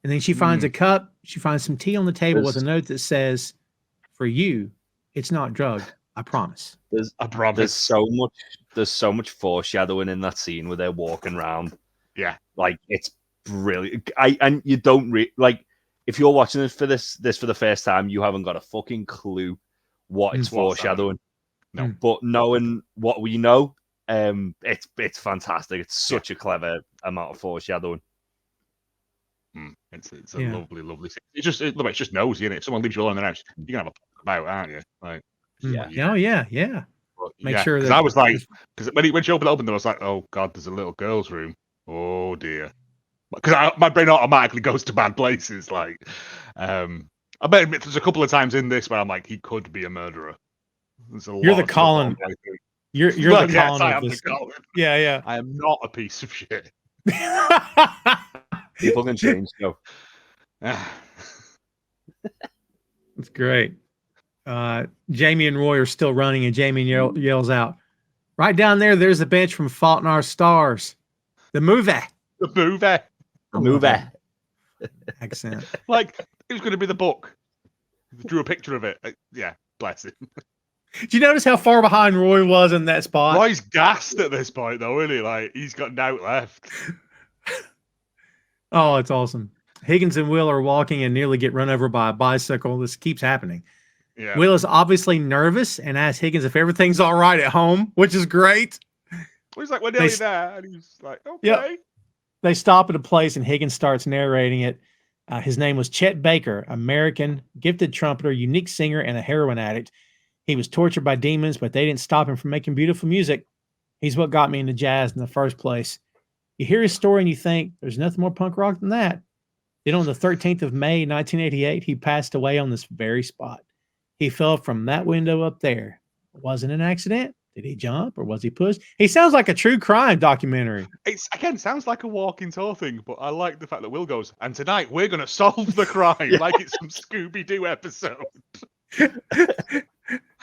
Speaker 1: and then she finds a cup. She finds some tea on the table with a note that says, "For you, it's not drugged. I promise."
Speaker 3: There's so much foreshadowing in that scene where they're walking around.
Speaker 2: Yeah,
Speaker 3: it's brilliant. And you don't if you're watching this for the first time, you haven't got a fucking clue what it's foreshadowing.
Speaker 2: No,
Speaker 3: but knowing what we know, it's fantastic. It's such a clever amount of foreshadowing.
Speaker 2: It's a lovely scene. It's just nosy, isn't it? If someone leaves you alone in the house, you're gonna have a about, aren't you?
Speaker 1: Yeah.
Speaker 2: But,
Speaker 1: Make sure that
Speaker 2: I was like, because when she opened them, I was like, oh God, there's a little girl's room. Oh dear. Because my brain automatically goes to bad places. I bet there's a couple of times in this where I'm like, he could be a murderer.
Speaker 1: You're the Colin. You're the Colin of this. Yeah.
Speaker 2: I am not a piece of shit.
Speaker 3: People can change, though.
Speaker 1: That's great. Jamie and Roy are still running, and Jamie yells out, "Right down there, there's the bench from Fault in Our Stars. The movie.
Speaker 3: The movie.
Speaker 1: Accent.
Speaker 2: It was going to be the book. He drew a picture of it. Yeah, bless him.
Speaker 1: Do you notice how far behind Roy was in that spot?
Speaker 2: Roy's gassed at this point, though, isn't he? He's got doubt left.
Speaker 1: Oh, it's awesome. Higgins and Will are walking and nearly get run over by a bicycle. This keeps happening.
Speaker 2: Yeah.
Speaker 1: Will is obviously nervous and asks Higgins if everything's all right at home, which is great.
Speaker 2: He's like, we're nearly there. And he's like, okay.
Speaker 1: Yep. They stop at a place and Higgins starts narrating it. His name was Chet Baker, American, gifted trumpeter, unique singer, and a heroin addict. He was tortured by demons, but they didn't stop him from making beautiful music. He's what got me into jazz in the first place. You hear his story and you think, there's nothing more punk rock than that. Then on the 13th of May, 1988, he passed away on this very spot. He fell from that window up there. It wasn't an accident. Did he jump or was he pushed? He sounds like a true crime documentary.
Speaker 2: Sounds like a walking tour thing, but I like the fact that Will goes, and tonight we're going to solve the crime like it's some Scooby-Doo episode.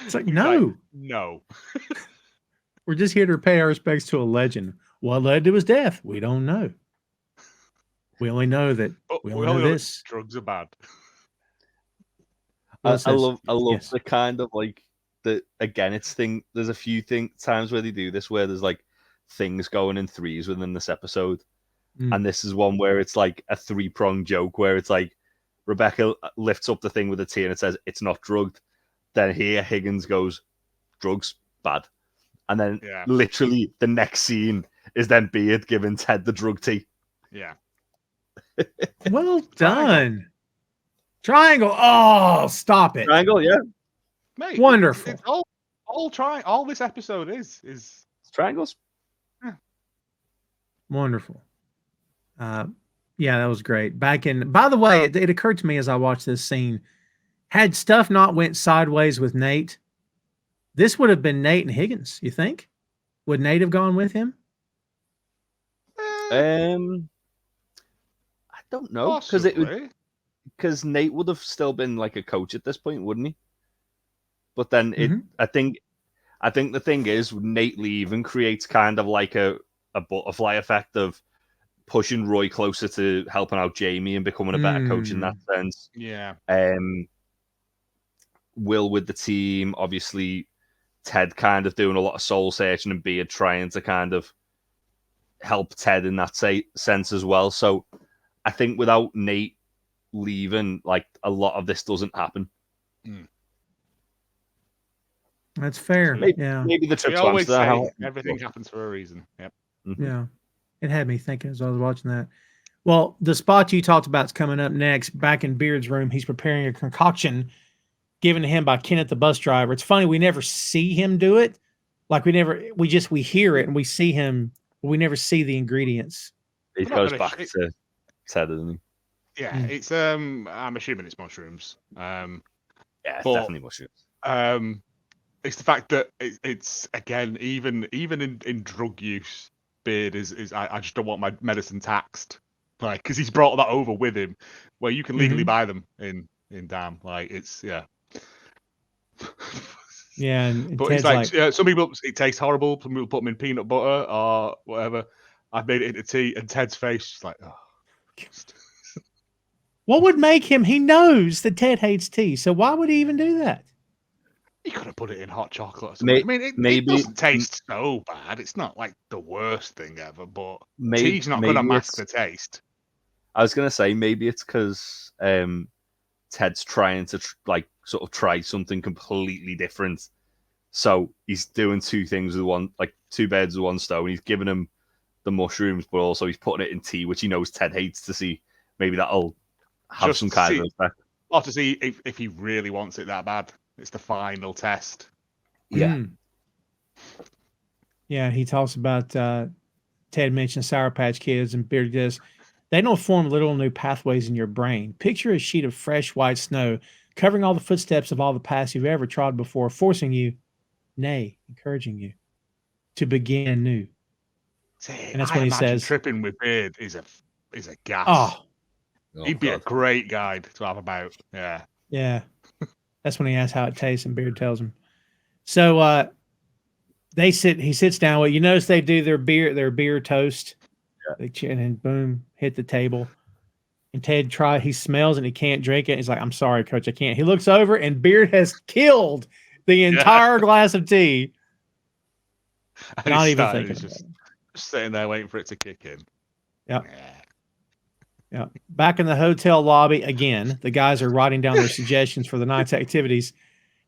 Speaker 1: It's like, no.
Speaker 2: No.
Speaker 1: We're just here to pay our respects to a legend. What led to his death? We don't know. We only know that we only know this.
Speaker 2: Drugs are bad.
Speaker 3: I love the kind of it's thing. There's a few times where they do this where there's things going in threes within this episode. And this is one where it's a 3-pronged joke where it's Rebecca lifts up the thing with a tea and it says it's not drugged. Then here Higgins goes, drugs, bad. And then literally the next scene is then Beard giving Ted the drug tea.
Speaker 2: Yeah.
Speaker 1: Well done. Triangle. Oh, stop it.
Speaker 3: Triangle, yeah.
Speaker 2: Mate,
Speaker 1: wonderful.
Speaker 2: It's all this episode is
Speaker 3: triangles.
Speaker 2: Yeah.
Speaker 1: Wonderful. Yeah, that was great. By the way, it occurred to me as I watched this scene, had stuff not went sideways with Nate, This would have been Nate and Higgins, you think? Would Nate have gone with him?
Speaker 3: I don't know, because Nate would have still been like a coach at this point, wouldn't he? But then I think the thing is, Nate leaving creates kind of like a butterfly effect of pushing Roy closer to helping out Jamie and becoming a better coach in that sense.
Speaker 2: Yeah.
Speaker 3: Will with the team, obviously Ted kind of doing a lot of soul searching and Beard trying to kind of help Ted in that sense as well. So I think without Nate leaving, like, a lot of this doesn't happen.
Speaker 1: That's fair.
Speaker 3: Maybe the trip to
Speaker 2: Amsterdam. Everything happens for a reason. Yep.
Speaker 1: Yeah. It had me thinking as I was watching that. Well, the spot you talked about is coming up next. Back in Beard's room, he's preparing a concoction given to him by Kenneth, the bus driver. It's funny, we never see him do it. Like we hear it and we see him, but we never see the ingredients.
Speaker 3: He goes back to Ted, doesn't he?
Speaker 2: Yeah, it's I'm assuming it's mushrooms.
Speaker 3: It's definitely mushrooms.
Speaker 2: It's the fact that it's again, even in drug use, Beard is I just don't want my medicine taxed, like, because he's brought that over with him, where you can legally buy them in Dam. Like, it's
Speaker 1: yeah.
Speaker 2: But Ted's it's like some people, it tastes horrible. Some people put them in peanut butter or whatever. I've made it into tea, and Ted's face is like, oh.
Speaker 1: What would make him? He knows that Ted hates tea, so why would he even do that?
Speaker 2: He could have put it in hot chocolate or something. It doesn't taste so bad. It's not like the worst thing ever, but tea's not going to mask the taste.
Speaker 3: I was going to say, maybe it's because Ted's trying to sort of try something completely different. So he's doing two things with two birds with one stone. He's giving him the mushrooms, but also he's putting it in tea, which he knows Ted hates, to see maybe that'll have some kind of effect.
Speaker 2: Or to see if he really wants it that bad. It's the final test.
Speaker 3: Yeah.
Speaker 1: Yeah, he talks about Ted mentioned Sour Patch Kids, and Beard does. They don't form little new pathways in your brain. Picture a sheet of fresh white snow covering all the footsteps of all the paths you've ever trod before, forcing you, nay, encouraging you, to begin anew. And that's when he says,
Speaker 2: tripping with Beard is a gas.
Speaker 1: Oh,
Speaker 2: he'd be a great guide to have about. Yeah.
Speaker 1: Yeah. That's when he asks how it tastes, and Beard tells him. So he sits down. Well, you notice they do their beer toast. Yeah. And then boom, hit the table. And Ted he smells and he can't drink it. He's like, I'm sorry, Coach, I can't. He looks over and Beard has killed the entire glass of tea. Not even thinking about it.
Speaker 2: Just sitting there waiting for it to kick in.
Speaker 1: Yep. Yeah. Back in the hotel lobby again, the guys are writing down their suggestions for the night's activities.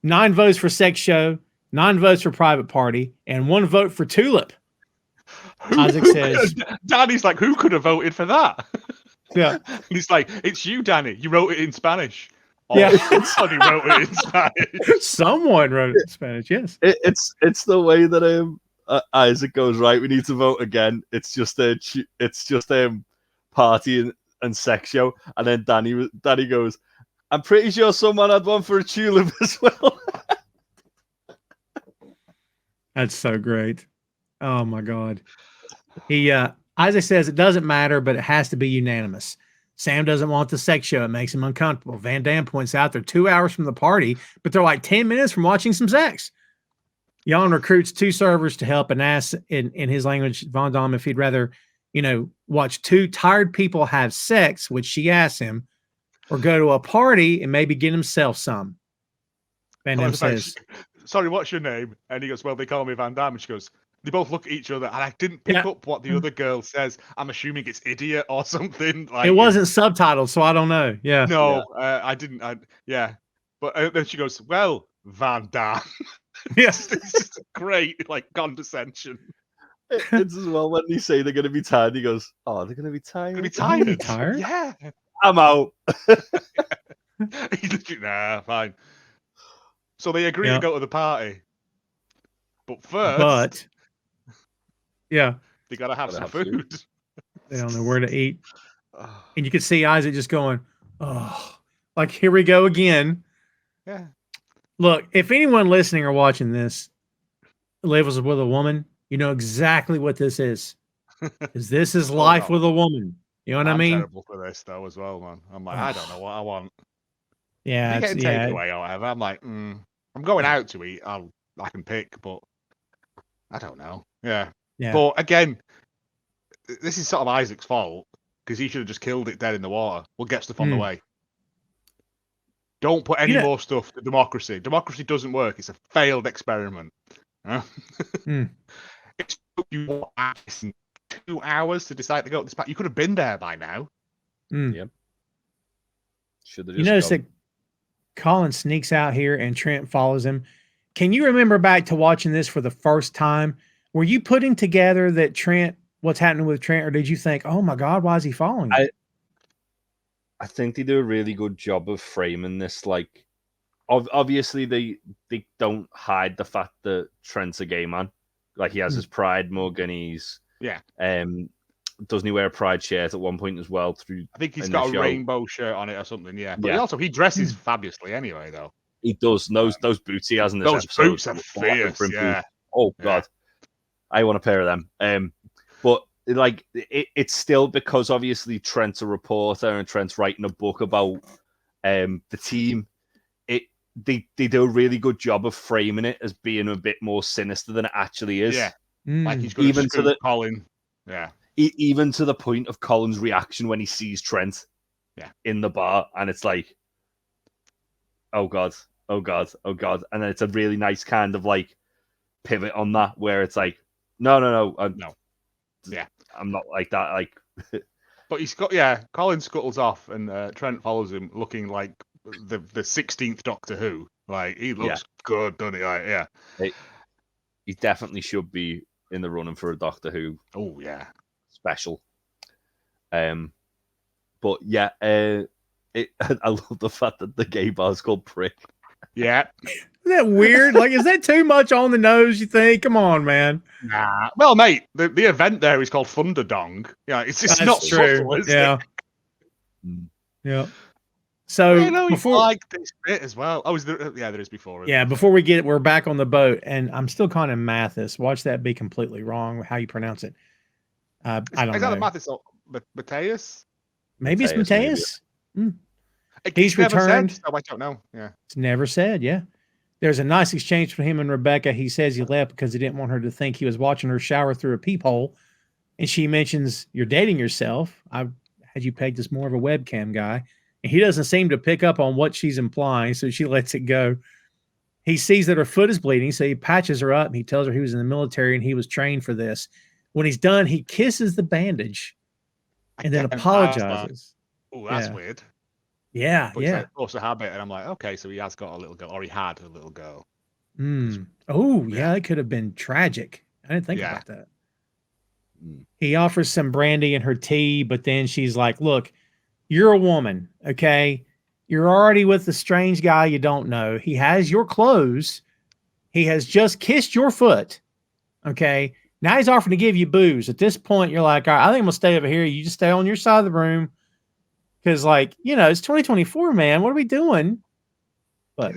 Speaker 1: 9 votes for sex show, 9 votes for private party, and 1 vote for tulip. Isaac says,
Speaker 2: Danny's like, who could have voted for that?
Speaker 1: Yeah.
Speaker 2: He's like, it's you, Danny. You wrote it in Spanish. Oh, yeah. Somebody wrote it in Spanish.
Speaker 1: Someone wrote it in Spanish, yes.
Speaker 3: It's the way that Isaac goes, right, we need to vote again. It's just party and sex show, and then Danny goes, I'm pretty sure someone had one for a tulip as well.
Speaker 1: That's so great. Oh my God. Isaac says it doesn't matter, but it has to be unanimous. Sam doesn't want the sex show. It makes him uncomfortable. Van Dam points out they're 2 hours from the party, but they're like 10 minutes from watching some sex. Jan recruits 2 servers to help and asks in his language, Van Dam, if he'd rather watch 2 tired people have sex, which she asks him, or go to a party and maybe get himself some. Van Damme says,
Speaker 2: sorry, what's your name? And he goes, well, they call me Van Damme. And she goes, they both look at each other, and I didn't pick up what the other girl says. I'm assuming it's idiot or something. Like,
Speaker 1: it wasn't subtitled, so I don't know. Yeah.
Speaker 2: No, I didn't. But then she goes, well, Van Damme.
Speaker 1: Yes.
Speaker 2: It's just great, like, condescension.
Speaker 3: It's as well when they say they're going to be tired. He goes, "Oh, they're going to be tired.
Speaker 2: Going to be tired.
Speaker 1: Be tired?
Speaker 2: Yeah,
Speaker 3: I'm out."
Speaker 2: He's literally, nah, fine. So they agree to go to the party, but first, they got to have some food.
Speaker 1: They don't know where to eat, and you can see Isaac just going, "Oh, like here we go again."
Speaker 2: Yeah.
Speaker 1: Look, if anyone listening or watching this lives with a woman, you know exactly what this is. Because this is life with a woman. You know what I mean?
Speaker 2: I'm terrible for this though as well, man. I'm like, I don't know what I want.
Speaker 1: Yeah,
Speaker 2: If you're getting takeaway or whatever, I'm like, I'm going out to eat. I can pick, but I don't know. Yeah. But again, this is sort of Isaac's fault because he should have just killed it dead in the water. We'll get stuff on the way. Don't put any more stuff to democracy. Democracy doesn't work. It's a failed experiment. It took you 2 hours to decide to go to this path. You could have been there by now.
Speaker 3: Yep. Should have.
Speaker 1: You notice that Colin sneaks out here and Trent follows him. Can you remember back to watching this for the first time? Were you putting together that what's happening with Trent, or did you think, oh my God, why is he following you?
Speaker 3: I think they do a really good job of framing this. Like, obviously they don't hide the fact that Trent's a gay man. Like, he has his pride mug and he's doesn't he wear a pride shirt at one point as well? I
Speaker 2: think he's got a rainbow shirt on it or something. Yeah, but he dresses fabulously anyway, though.
Speaker 3: He does. Those boots he has in this episode.
Speaker 2: Those boots are fierce. Yeah.
Speaker 3: Oh God, I want a pair of them. But like, it's still because obviously Trent's a reporter and Trent's writing a book about the team. They do a really good job of framing it as being a bit more sinister than it actually is.
Speaker 2: Yeah, like he's going even to Colin. Yeah,
Speaker 3: even to the point of Colin's reaction when he sees Trent. In the bar, and it's like, oh God, oh God, oh God, and then it's a really nice kind of like pivot on that where it's like, no,
Speaker 2: yeah,
Speaker 3: I'm not like that. Like,
Speaker 2: but he's got Colin scuttles off, and Trent follows him, looking like the 16th Doctor Who. Like, he looks good, doesn't he? Like,
Speaker 3: he definitely should be in the running for a Doctor Who.
Speaker 2: Oh yeah,
Speaker 3: special. But yeah, I love the fact that the gay bar is called Prick.
Speaker 2: Yeah.
Speaker 1: Isn't that weird? Like, is that too much on the nose, you think? Come on, man.
Speaker 2: Nah. Well, mate, the event there is called Thunderdong. Yeah, it's not
Speaker 1: true.
Speaker 2: Subtle, is it?
Speaker 1: Yeah. So
Speaker 2: before like this bit as well. Oh, there is before.
Speaker 1: Before we're back on the boat, and I'm still calling him Mathis. Watch that be completely wrong how you pronounce it. I don't know. Is that
Speaker 2: Mathis or Mateus?
Speaker 1: Maybe it's Mateus. He's
Speaker 2: never
Speaker 1: returned.
Speaker 2: Said, so I don't know. Yeah.
Speaker 1: It's never said. Yeah. There's a nice exchange between him and Rebecca. He says he left because he didn't want her to think he was watching her shower through a peephole. And she mentions, you're dating yourself. I had you pegged as more of a webcam guy. And he doesn't seem to pick up on what she's implying, so she lets it go. He sees that her foot is bleeding, so he patches her up, and he tells her he was in the military and he was trained for this. When he's done, he kisses the bandage and then apologizes.
Speaker 2: Oh, that's weird.
Speaker 1: Yeah,
Speaker 2: but it's like force of habit, and I'm like, okay, so he has got a little girl, or he had a little girl.
Speaker 1: Oh, yeah, it could have been tragic. I didn't think about that. He offers some brandy in her tea, but then she's like, look, you're a woman, okay? You're already with the strange guy you don't know. He has your clothes. He has just kissed your foot, okay? Now he's offering to give you booze. At this point, you're like, all right, I think I'm going to stay over here. You just stay on your side of the room. Because, like, it's 2024, man. What are we doing? But,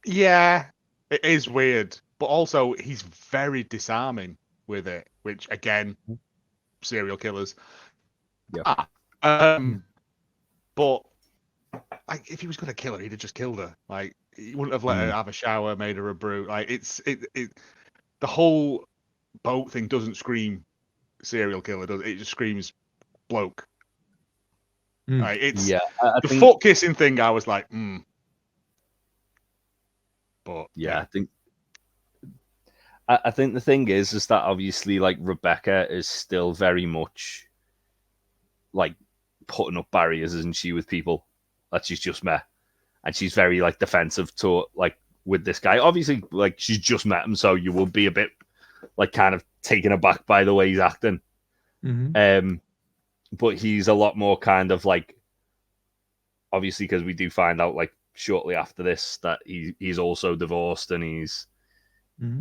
Speaker 2: Yeah, it is weird. But also, he's very disarming with it, which, again, serial killers.
Speaker 3: Yeah.
Speaker 2: But, like, if he was going to kill her, he'd have just killed her. Like, he wouldn't have let her have a shower, made her a brew. Like, the whole boat thing doesn't scream serial killer, does it? It just screams bloke. Right, it's the foot kissing thing. I was like, But
Speaker 3: I think the thing is that obviously, like, Rebecca is still very much like putting up barriers, isn't she, with people that she's just met, and she's very like defensive to like with this guy. Obviously, like, she's just met him, so you will be a bit like kind of taken aback by the way he's acting. But he's a lot more kind of like, obviously, because we do find out like shortly after this that he's also divorced, and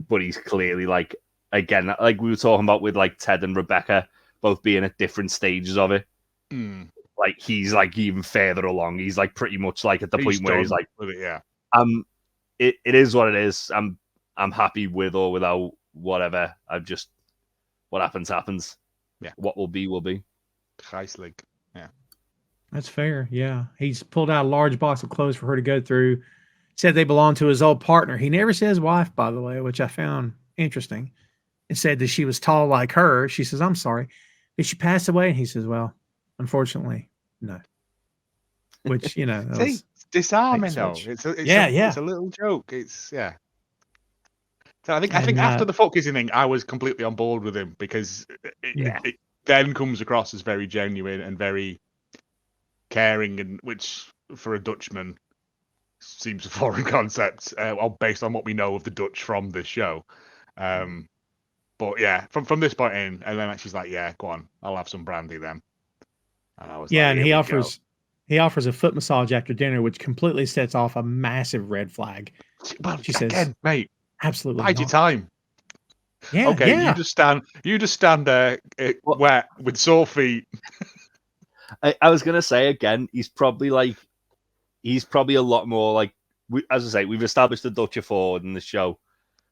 Speaker 3: but he's clearly like, again, like we were talking about with like Ted and Rebecca both being at different stages of it. like he's like even further along. He's like pretty much like at the point where he's like,
Speaker 2: yeah,
Speaker 3: it is what it is. I'm happy with or without whatever. I'm just what happens.
Speaker 2: Yeah,
Speaker 3: what will be will be.
Speaker 2: Preislich. Yeah,
Speaker 1: that's fair. Yeah, he's pulled out a large box of clothes for her to go through. Said they belong to his old partner. He never says wife, by the way, which I found interesting. And said that she was tall like her. She says, "I'm sorry. Did she pass away?" And he says, "Well, unfortunately, no." Which, you know,
Speaker 2: see, disarming though. It's a little joke. It's So I think after the fuck kissing thing, I was completely on board with him because it then comes across as very genuine and very caring, and which for a Dutchman seems a foreign concept, based on what we know of the Dutch from this show. But yeah, from this point in, and then she's like, "Yeah, go on, I'll have some brandy then." And I was like,
Speaker 1: and he offers a foot massage after dinner, which completely sets off a massive red flag.
Speaker 2: Well,
Speaker 1: she says,
Speaker 2: "Mate,
Speaker 1: absolutely,
Speaker 2: bide your time."
Speaker 1: Yeah.
Speaker 2: Okay,
Speaker 1: yeah.
Speaker 2: you just stand there wet with sore feet.
Speaker 3: I was gonna say again, he's probably a lot more like, as I say, we've established the Dutch are forward in the show.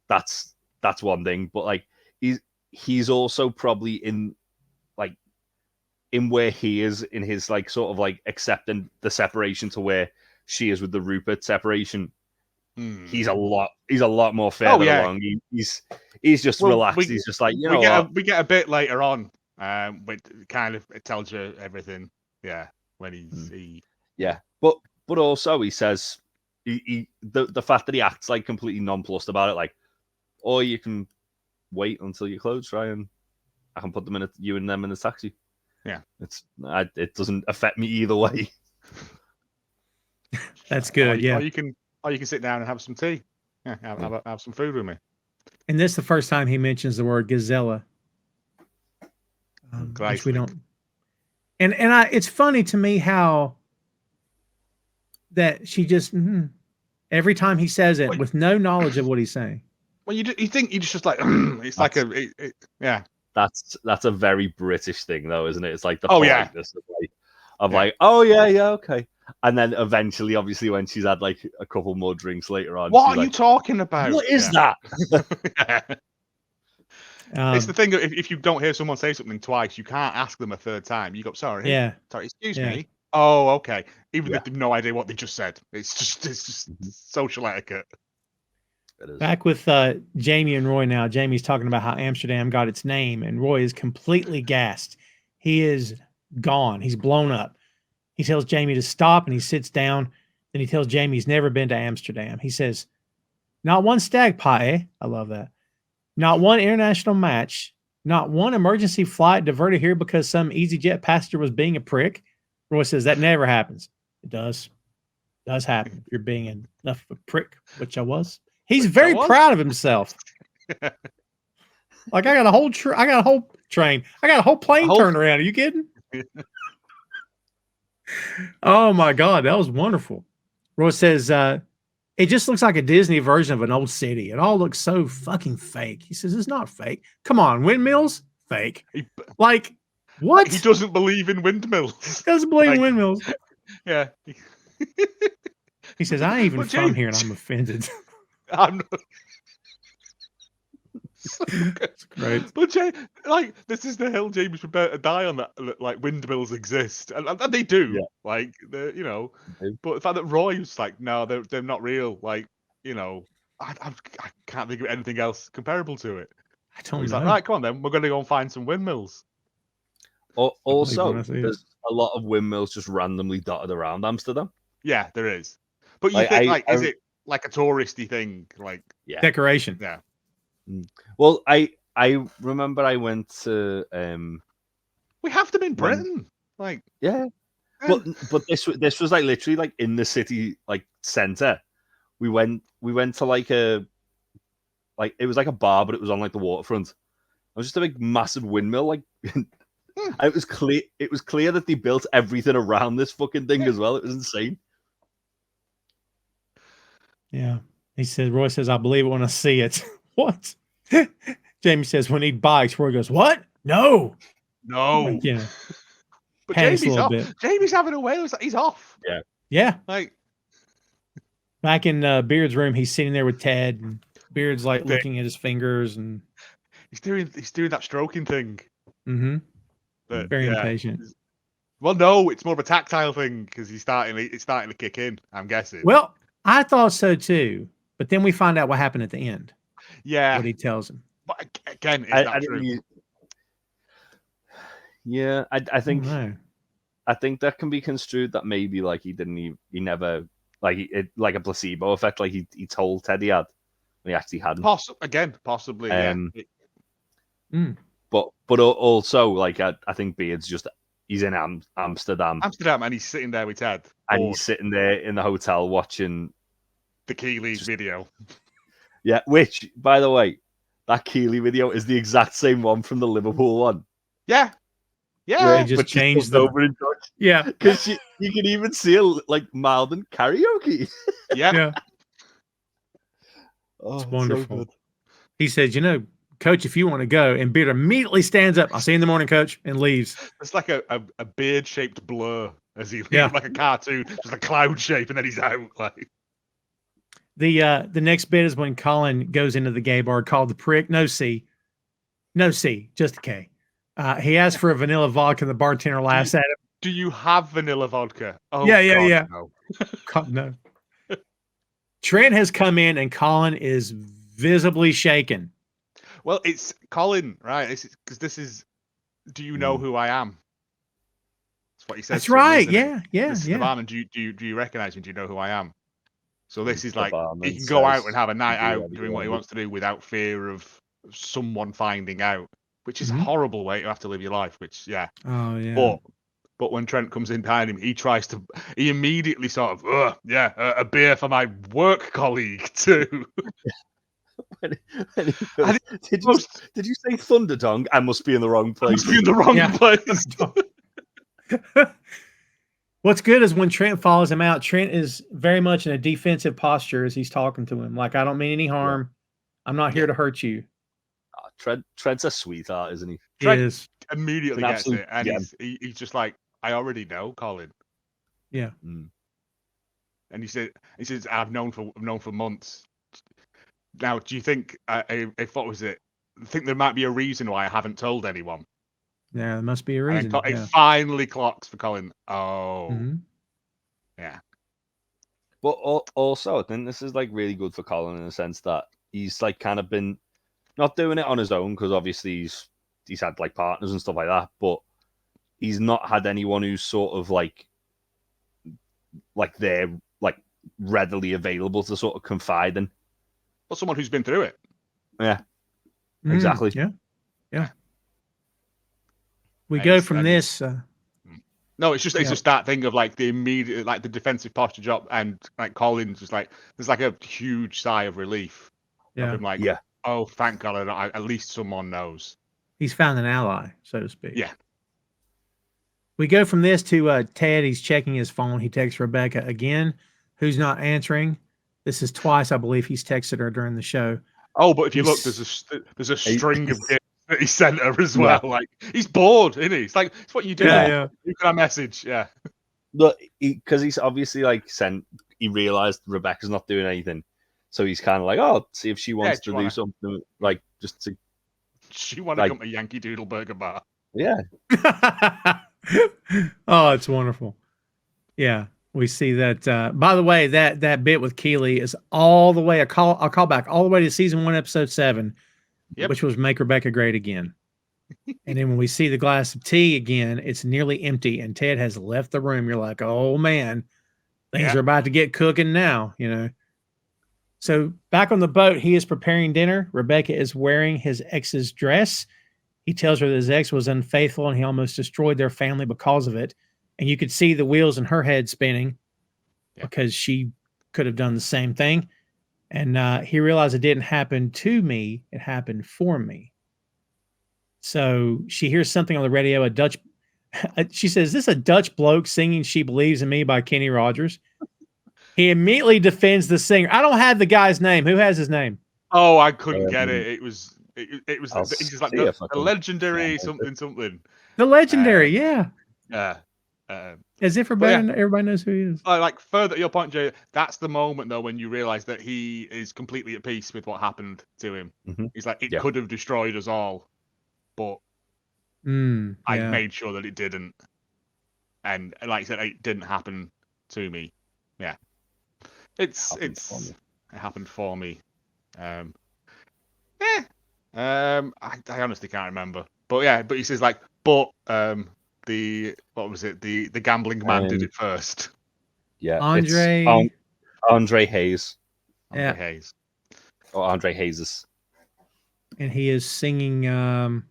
Speaker 3: That's one thing, but like he's also probably in where he is in his like sort of like accepting the separation to where she is with the Rupert separation. He's a lot more further along. He's just relaxed. He's just like,
Speaker 2: we get a bit later on, but kind of it tells you everything. Yeah, when
Speaker 3: but also he says the fact that he acts like completely nonplussed about it, like, or you can wait until your clothes dry and I can put them in you and them in the taxi.
Speaker 2: Yeah,
Speaker 3: it doesn't affect me either way.
Speaker 1: That's good.
Speaker 2: Or you can sit down and have some tea. Yeah, have some food with me.
Speaker 1: And this is the first time he mentions the word gazella, which we don't. And it's funny to me how that she just every time he says it with no knowledge of what he's saying.
Speaker 2: Well, you think you just like it's like yeah.
Speaker 3: That's a very British thing, though, isn't it? It's like the
Speaker 2: politeness
Speaker 3: of okay, and then eventually, obviously, when she's had like a couple more drinks later on,
Speaker 2: what are you talking about?
Speaker 3: What is that?
Speaker 2: It's the thing. If you don't hear someone say something twice, you can't ask them a third time. You go, sorry, excuse me. Oh, okay. Even if they have no idea what they just said, it's just social etiquette.
Speaker 1: Back with Jamie and Roy now. Jamie's talking about how Amsterdam got its name, and Roy is completely gassed. He is gone. He's blown up. He tells Jamie to stop, and he sits down. Then he tells Jamie he's never been to Amsterdam. He says, "Not one stag pie, eh?" I love that. "Not one international match. Not one emergency flight diverted here because some EasyJet passenger was being a prick." Roy says, "That never happens." It does. It does happen if you're being enough of a prick, which I was. He's very proud of himself. Like, I got a whole train. I got a whole plane turned around. Are you kidding? Oh my God, that was wonderful. Roy says, "It just looks like a Disney version of an old city. It all looks so fucking fake." He says, "It's not fake. Come on, windmills? Fake." Like, what?
Speaker 2: He doesn't believe in windmills.
Speaker 1: He doesn't believe in windmills.
Speaker 2: Yeah.
Speaker 1: He says, "I ain't even from here and I'm offended."
Speaker 2: I'm not. So great. But this is the hill James would better die on, that like windmills exist, and they do. Yeah. Like but the fact that Roy was like, no, they're not real. Like, I can't think of anything else comparable to it.
Speaker 1: I don't know.
Speaker 2: He's like, right, come on then, we're gonna go and find some windmills.
Speaker 3: Also, there's a lot of windmills just randomly dotted around Amsterdam.
Speaker 2: Yeah, there is. But you think is it like a touristy thing, like
Speaker 1: decoration?
Speaker 2: Yeah.
Speaker 3: Well, I remember I went to.
Speaker 2: We have them in Britain, but
Speaker 3: this was like literally like in the city like center. We went to like it was like a bar, but it was on like the waterfront. It was just a big massive windmill, like. It was clear that they built everything around this fucking thing as well. It was insane.
Speaker 1: Yeah. Roy says, "I believe it when I see it." What? Jamie says, "We need bikes." Roy goes, "What? No.
Speaker 2: Like, But
Speaker 1: Panics a
Speaker 2: Jamie's
Speaker 1: little
Speaker 2: off.
Speaker 1: bit.
Speaker 2: Jamie's having a whale. He's off.
Speaker 1: Yeah.
Speaker 2: Like
Speaker 1: Back in Beard's room, he's sitting there with Ted, and Beard's like looking at his fingers, and
Speaker 2: he's doing that stroking thing.
Speaker 1: mm-hmm.
Speaker 2: But,
Speaker 1: Very impatient.
Speaker 2: Well, no, it's more of a tactile thing because it's starting to kick in. I'm guessing.
Speaker 1: Well, I thought so too, but then we find out what happened at the end.
Speaker 2: Yeah,
Speaker 1: what he tells him.
Speaker 2: But again, is that true?
Speaker 3: I think that can be construed that maybe like he never like a placebo effect, like he told Ted he had, and he actually hadn't.
Speaker 2: Possibly.
Speaker 3: But also like I think Beard's just he's in Amsterdam,
Speaker 2: and he's sitting there with Ted,
Speaker 3: and he's sitting there in the hotel watching
Speaker 2: the Keeley video.
Speaker 3: Yeah, which by the way, that Keeley video is the exact same one from the Liverpool one.
Speaker 2: Yeah.
Speaker 1: They just changed
Speaker 3: over in Dutch.
Speaker 1: Yeah,
Speaker 3: because you can even see it like Malden karaoke.
Speaker 2: Yeah.
Speaker 1: It's wonderful. So he says, Coach, if you want to go, and Beard immediately stands up. I'll see you in the morning, Coach, and leaves.
Speaker 2: It's like a beard-shaped blur as he leaves, like a cartoon, just a cloud shape, and then he's out. Like
Speaker 1: the next bit is when Colin goes into the gay bar called the Prick. No C, just a K. He asks for a vanilla vodka, and the bartender laughs at him.
Speaker 2: Do you have vanilla vodka? Oh,
Speaker 1: yeah.
Speaker 2: No.
Speaker 1: No. Trent has come in, and Colin is visibly shaken.
Speaker 2: Well, it's Colin, right? Because this is. Do you know who I am? That's what he says.
Speaker 1: That's right. Yeah.
Speaker 2: This is the barman. Do you recognize me? Do you know who I am? So this is like he can go out and have a night out doing what he wants to do without fear of someone finding out, which is a horrible way to have to live your life.
Speaker 1: Oh yeah.
Speaker 2: But when Trent comes in behind him, he immediately sort of, a beer for my work colleague too.
Speaker 3: Did you say Thunderdong? I must be in the wrong place.
Speaker 1: What's good is when Trent follows him out, Trent is very much in a defensive posture as he's talking to him. Like, I don't mean any harm. I'm not here to hurt you.
Speaker 3: Trent's a sweetheart, isn't he?
Speaker 1: Trent is.
Speaker 2: Immediately gets it. And he's just like, I already know, Colin.
Speaker 1: Yeah.
Speaker 2: And he says, I've known for months. Now, do you think, if what was it? I think there might be a reason why I haven't told anyone.
Speaker 1: Yeah, there must be a reason.
Speaker 2: It finally clocks for Colin. Oh, yeah.
Speaker 3: But also, I think this is like really good for Colin in the sense that he's like kind of been not doing it on his own because obviously he's had like partners and stuff like that, but he's not had anyone who's sort of like they're like readily available to sort of confide in.
Speaker 2: But someone who's been through it.
Speaker 3: Yeah. Exactly.
Speaker 1: Yeah. We go from this.
Speaker 2: No, it's just that thing of like the immediate, like the defensive posture drop, and like Colin's just like there's like a huge sigh of relief.
Speaker 1: Yeah.
Speaker 2: Of him like, oh, thank God, at least someone knows.
Speaker 1: He's found an ally, so to speak.
Speaker 2: Yeah.
Speaker 1: We go from this to Ted. He's checking his phone. He texts Rebecca again, who's not answering. This is twice, I believe, he's texted her during the show.
Speaker 2: Oh, but if you look, there's a string of gifts that he sent her as well. Yeah. Like he's bored, isn't he? It's like it's what you do.
Speaker 1: Yeah.
Speaker 2: Who can I message? Yeah.
Speaker 3: Look, because he's obviously like he realized Rebecca's not doing anything, so he's kind of like, oh, see if she wants to do something, like just to.
Speaker 2: She want to come to Yankee Doodle Burger Bar.
Speaker 3: Yeah.
Speaker 1: Oh, it's wonderful. Yeah. We see that. By the way, that bit with Keeley is all the way. I'll call back all the way to season 1, episode 7, which was Make Rebecca Great Again. And then when we see the glass of tea again, it's nearly empty, and Ted has left the room. You're like, oh man, things are about to get cooking now, So back on the boat, he is preparing dinner. Rebecca is wearing his ex's dress. He tells her that his ex was unfaithful, and he almost destroyed their family because of it. And you could see the wheels in her head spinning because she could have done the same thing. And he realized it didn't happen to me. It happened for me. So she hears something on the radio, she says, this is a Dutch bloke singing She Believes in Me by Kenny Rogers. He immediately defends the singer. I don't have the guy's name. Who has his name?
Speaker 2: Oh, I couldn't get it. It was it's just like the legendary something.
Speaker 1: The legendary, yeah. As if everybody knows who he is.
Speaker 2: Like further to your point, Jay, that's the moment though when you realise that he is completely at peace with what happened to him.
Speaker 3: Mm-hmm.
Speaker 2: He's like, it could have destroyed us all, but I made sure that it didn't. And like I said, it didn't happen to me. Yeah, it happened for me. I honestly can't remember, but he says like, what was it? The gambling man did it first.
Speaker 3: Yeah,
Speaker 1: Andre
Speaker 3: Hayes.
Speaker 2: Andre Hayes.
Speaker 3: Or Andre Hayes.
Speaker 1: And he is singing.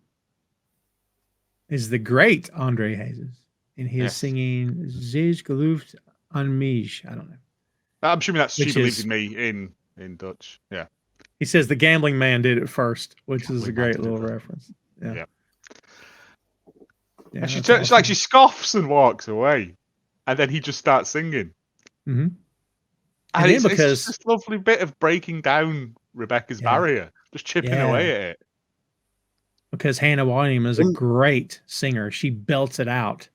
Speaker 1: Is the great Andre Hayes, and he is singing "Zij gelooft aan mij." I don't know.
Speaker 2: I'm assuming that's "She Believes in Me" in Dutch. Yeah.
Speaker 1: He says the gambling man did it first, which is a great little reference. Yeah.
Speaker 2: And she scoffs and walks away, and then he just starts singing.
Speaker 1: Mm-hmm.
Speaker 2: And it's just this lovely bit of breaking down Rebecca's barrier, just chipping away at it.
Speaker 1: Because Hannah Waddingham is a great singer. She belts it out.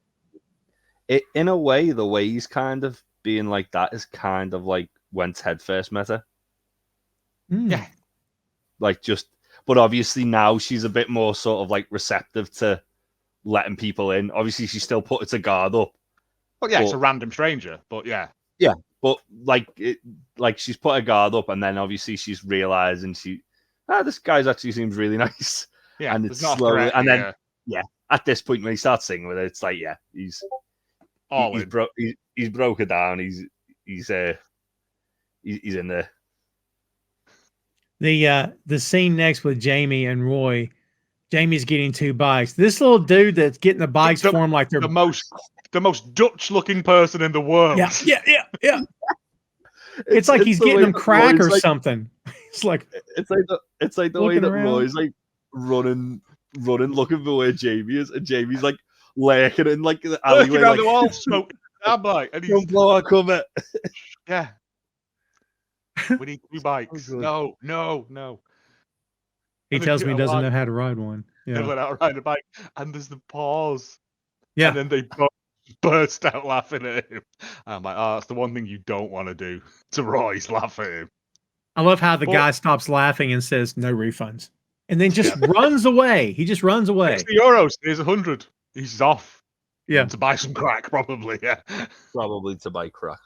Speaker 3: In a way, the way he's kind of being like that is kind of like when Ted first met her.
Speaker 1: Yeah.
Speaker 3: Like but obviously now she's a bit more sort of like receptive to letting people in. Obviously, she still put her guard up.
Speaker 2: Well, yeah, it's a random stranger, but yeah.
Speaker 3: Yeah, but like she's put her guard up, and then obviously she's realizing this guy actually seems really nice.
Speaker 2: Yeah,
Speaker 3: and it's slowly, and then at this point when he starts singing with it, it's like he's broke her down. He's in there.
Speaker 1: The scene next with Jamie and Roy. Jamie's getting 2 bikes. This little dude that's getting the bikes for him like they're
Speaker 2: the most Dutch looking person in the world.
Speaker 1: Yeah. It's like he's getting them crack or something. It's like
Speaker 3: the way that Roy's like running, looking for where Jamie is, and Jamie's like lurking in like the alleyway,
Speaker 2: around the wall, smoking. I'm like, and
Speaker 3: don't blow our cover.
Speaker 2: Yeah. We need 2 bikes. No.
Speaker 1: He tells me he doesn't know how to ride one.
Speaker 2: Yeah. Learn how to ride a bike, and there's the pause.
Speaker 1: Yeah.
Speaker 2: And then they burst out laughing at him. I'm like, that's the one thing you don't want to do to Roy's, laugh at him.
Speaker 1: I love how the guy stops laughing and says, "No refunds," and then just runs away. He just runs away.
Speaker 2: €60. Here's 100. He's off.
Speaker 1: Yeah.
Speaker 2: To buy some crack, probably. Yeah.
Speaker 3: Probably to buy crack.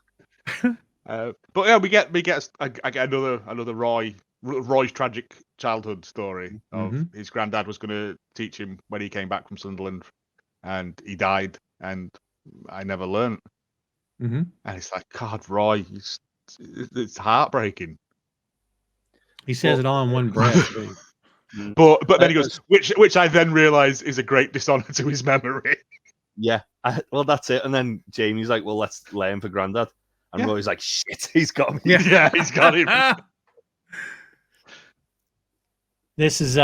Speaker 2: But yeah, we get I get another Roy's tragic childhood story of his granddad was going to teach him when he came back from Sunderland, and he died, and I never learnt. And it's like, God, Roy, it's heartbreaking.
Speaker 1: He says it all in one breath.
Speaker 2: But then he goes, which I then realise is a great dishonour to his memory.
Speaker 3: Yeah, well, that's it. And then Jamie's like, well, let's lay him for granddad. And Roy's like, shit, he's got me.
Speaker 2: Yeah, he's got him.
Speaker 1: This is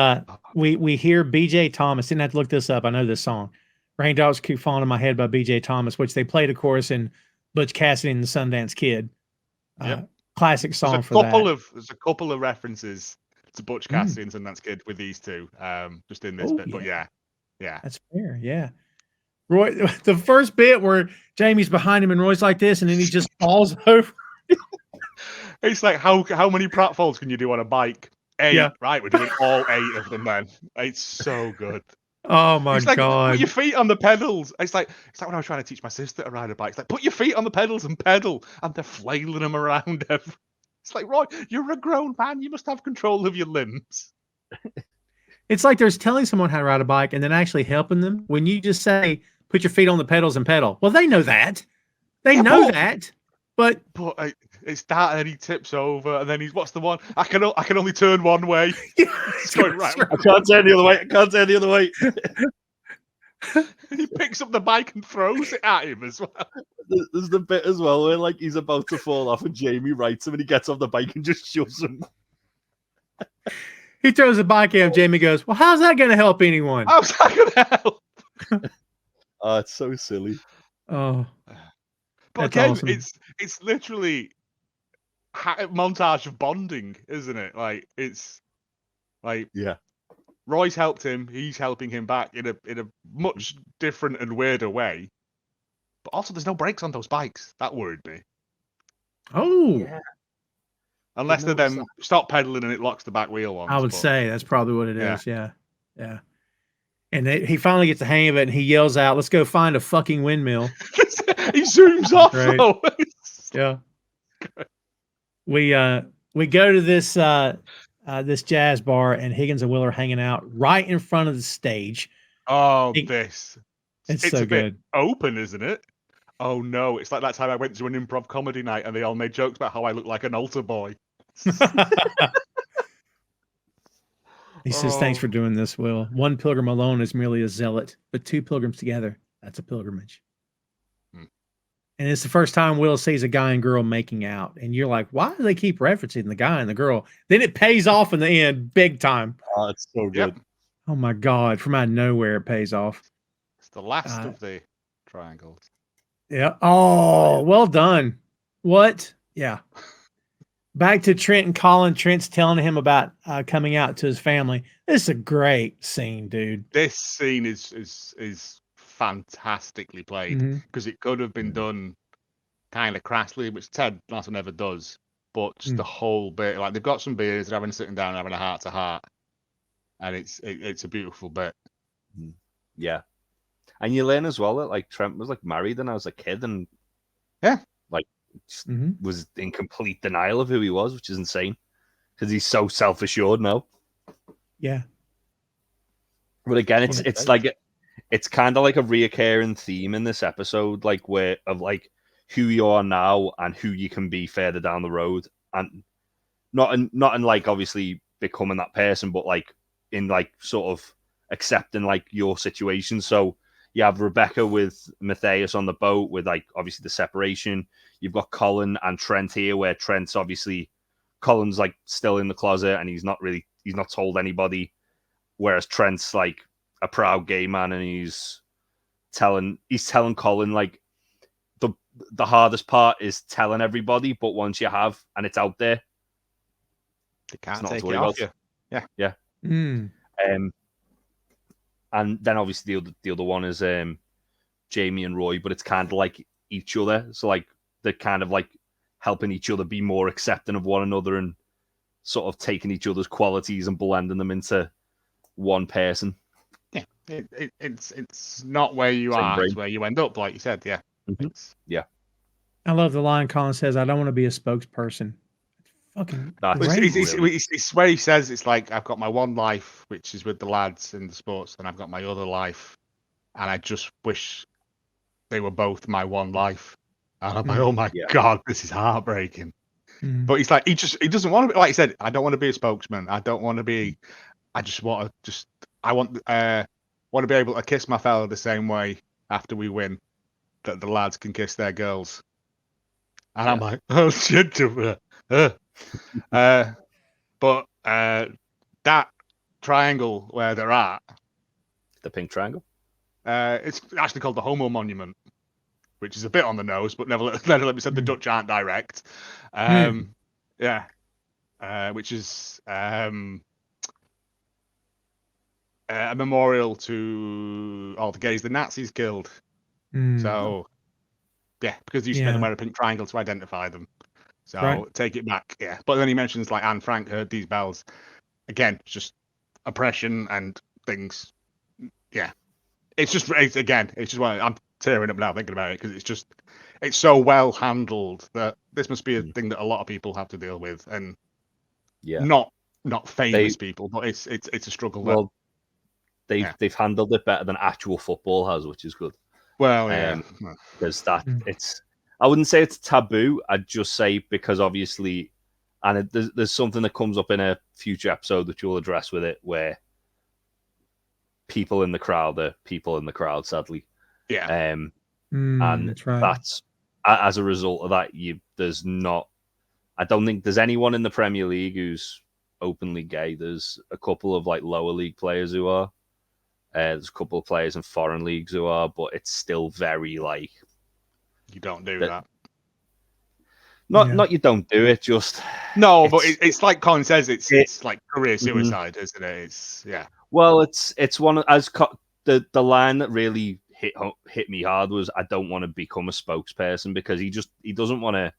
Speaker 1: we hear BJ Thomas. Didn't have to look this up. I know this song. Raindrops Keep Falling on My Head by BJ Thomas, which they played, of course, in Butch Cassidy and the Sundance Kid. Classic song
Speaker 2: there's a couple of references to Butch Cassidy and Sundance Kid with these two, just in this bit. But yeah.
Speaker 1: That's fair. Yeah. Roy, the first bit where Jamie's behind him and Roy's like this, and then he just falls over.
Speaker 2: It's like, how many pratfalls can you do on a bike? 8. Yeah. Right, we're doing all 8 of them then. It's so good.
Speaker 1: Oh my God.
Speaker 2: Put your feet on the pedals. It's like when I was trying to teach my sister to ride a bike. It's like, put your feet on the pedals and pedal. And they're flailing them around. It's like, Roy, you're a grown man. You must have control of your limbs.
Speaker 1: It's like there's telling someone how to ride a bike and then actually helping them. When you just say, put your feet on the pedals and pedal. Well, they know that. They know that. But
Speaker 2: it's that, and then he tips over, and then what's the one? I can only turn one way. It's going right.
Speaker 3: I can't turn the other way.
Speaker 2: And he picks up the bike and throws it at him as well.
Speaker 3: There's the bit as well where like he's about to fall off, and Jamie rights him, and he gets off the bike and just shoves him.
Speaker 1: He throws the bike at him. Jamie goes, "Well, how's that going to help anyone?
Speaker 2: How's that going to help?"
Speaker 3: Oh, it's so silly.
Speaker 1: Oh.
Speaker 2: But again, awesome. It's literally a montage of bonding, isn't it? Like it's like Roy's helped him, he's helping him back in a much different and weirder way. But also, there's no brakes on those bikes. That worried me.
Speaker 1: Oh,
Speaker 3: Yeah.
Speaker 2: Unless they then stop pedaling and it locks the back wheel once.
Speaker 1: I would say that's probably what it is. Yeah. And he finally gets the hang of it, and he yells out, "Let's go find a fucking windmill."
Speaker 2: He zooms off.
Speaker 1: Right.
Speaker 2: Though.
Speaker 1: Yeah. We go to this jazz bar, and Higgins and Will are hanging out right in front of the stage.
Speaker 2: Oh,
Speaker 1: It's so
Speaker 2: a bit
Speaker 1: good.
Speaker 2: open, isn't it? Oh no, it's like that time I went to an improv comedy night and they all made jokes about how I look like an altar boy.
Speaker 1: He says, "Thanks for doing this, Will. One pilgrim alone is merely a zealot, but two pilgrims together, that's a pilgrimage." And it's the first time Will sees a guy and girl making out. And you're like, why do they keep referencing the guy and the girl? Then it pays off in the end, big time.
Speaker 3: Oh, it's so good.
Speaker 2: Yep.
Speaker 1: Oh my God. From out of nowhere, it pays off.
Speaker 2: It's the last of the triangles.
Speaker 1: Yeah. Oh, well done. What? Yeah. Back to Trent and Colin. Trent's telling him about coming out to his family. This is a great scene, dude.
Speaker 2: This scene is fantastically played because it could have been done kind of crassly, which Ted Lasso never does. But just the whole bit, like they've got some beers, they're sitting down, having a heart to heart, and it's a beautiful bit.
Speaker 3: Yeah, and you learn as well that like Trent was like married and I was a kid, and like was in complete denial of who he was, which is insane because he's so self-assured now.
Speaker 1: Yeah,
Speaker 3: but again, it's like. It's kind of like a reoccurring theme in this episode, like of who you are now and who you can be further down the road, and not in like obviously becoming that person, but like in like sort of accepting like your situation. So you have Rebecca with Matthias on the boat with like obviously the separation. You've got Colin and Trent here, where Trent's obviously Colin's like still in the closet and he's not told anybody, whereas Trent's like a proud gay man, and he's telling Colin like the hardest part is telling everybody, but once you have and it's out there,
Speaker 2: they can't take it off you.
Speaker 3: Yeah. And then obviously the other one is Jamie and Roy, but it's kind of like each other, so like they're kind of like helping each other be more accepting of one another and sort of taking each other's qualities and blending them into one person.
Speaker 2: It's not where you are, it's where you end up, like you said. Yeah.
Speaker 3: Yeah.
Speaker 1: I love the line Colin says, "I don't want to be a spokesperson." Fucking
Speaker 2: it's where he says it's like, I've got my one life, which is with the lads in the sports, and I've got my other life, and I just wish they were both my one life. And I'm like, oh my God, this is heartbreaking. But he's like, he doesn't want to be, like he said, I don't want to be a spokesman. I don't want to be, I want to be able to kiss my fella the same way after we win that the lads can kiss their girls. And I'm like, oh shit. But that triangle where they're at,
Speaker 3: the pink triangle,
Speaker 2: it's actually called the Homo Monument, which is a bit on the nose, but nevertheless, we said the Dutch aren't direct. Which is a memorial to all the gays the Nazis killed. So, because you used to wear a pink triangle to identify them. So take it back, But then he mentions like Anne Frank heard these bells. Again, just oppression and things. Yeah, it's just why I'm tearing up now thinking about it, because it's so well handled that this must be a thing that a lot of people have to deal with, and not famous people, but it's a struggle.
Speaker 3: Well, they've handled it better than actual football has, which is good.
Speaker 2: Well,
Speaker 3: because it's, I wouldn't say it's taboo. I'd just say because obviously, and there's something that comes up in a future episode that you'll address with it, where people in the crowd are people in the crowd, sadly. And that's as a result of that. I don't think there's anyone in the Premier League who's openly gay. There's a couple of like lower league players who are. There's a couple of players in foreign leagues who are, but it's still very like,
Speaker 2: you don't do that.
Speaker 3: Not you don't do it. Just
Speaker 2: but it's like Colin says. It's like career suicide, isn't it? It's
Speaker 3: Well, it's one of, the line that really hit me hard was I don't want to become a spokesperson, because he doesn't want to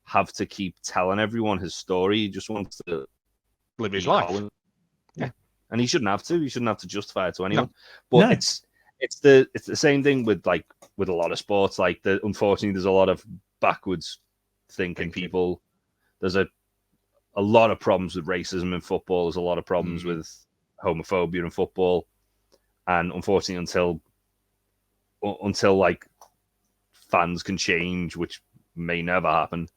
Speaker 3: have to keep telling everyone his story. He just wants to
Speaker 2: live his life.
Speaker 3: Yeah, and he shouldn't have to. He shouldn't have to justify it to anyone.
Speaker 2: No.
Speaker 3: But
Speaker 1: No.
Speaker 3: it's the same thing with a lot of sports. Like, unfortunately, there's a lot of backwards thinking people. There's a lot of problems with racism in football. There's a lot of problems with homophobia in football, and unfortunately, until like fans can change, which may never happen,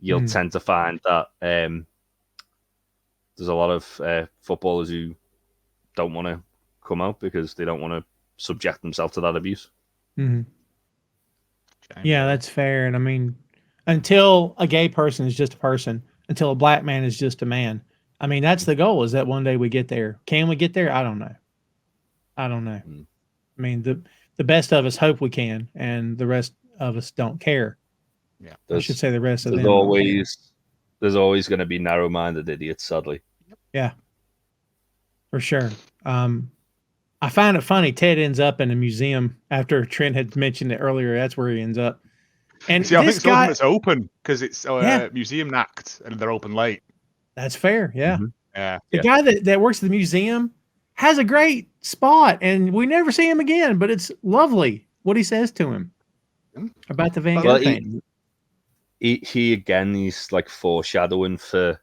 Speaker 3: you'll tend to find that there's a lot of footballers who don't want to come out because they don't want to subject themselves to that abuse.
Speaker 1: Mm-hmm. Yeah, that's fair. And I mean, until a gay person is just a person, until a black man is just a man. I mean, that's the goal, is that one day we get there. Can we get there? I don't know. I mean, the best of us hope we can, and the rest of us don't care.
Speaker 2: Yeah,
Speaker 1: I should say the rest of them.
Speaker 3: There's always going to be narrow-minded idiots, sadly.
Speaker 1: Yeah, for sure. I find it funny. Ted ends up in a museum after Trent had mentioned it earlier. That's where he ends up. And
Speaker 2: see, I think
Speaker 1: this guy,
Speaker 2: it's open because it's museum act and they're open late.
Speaker 1: That's fair. Yeah.
Speaker 3: Mm-hmm.
Speaker 2: Yeah.
Speaker 1: The guy that works at the museum has a great spot, and we never see him again, but it's lovely what he says to him about the Van Gogh thing.
Speaker 3: He's like foreshadowing for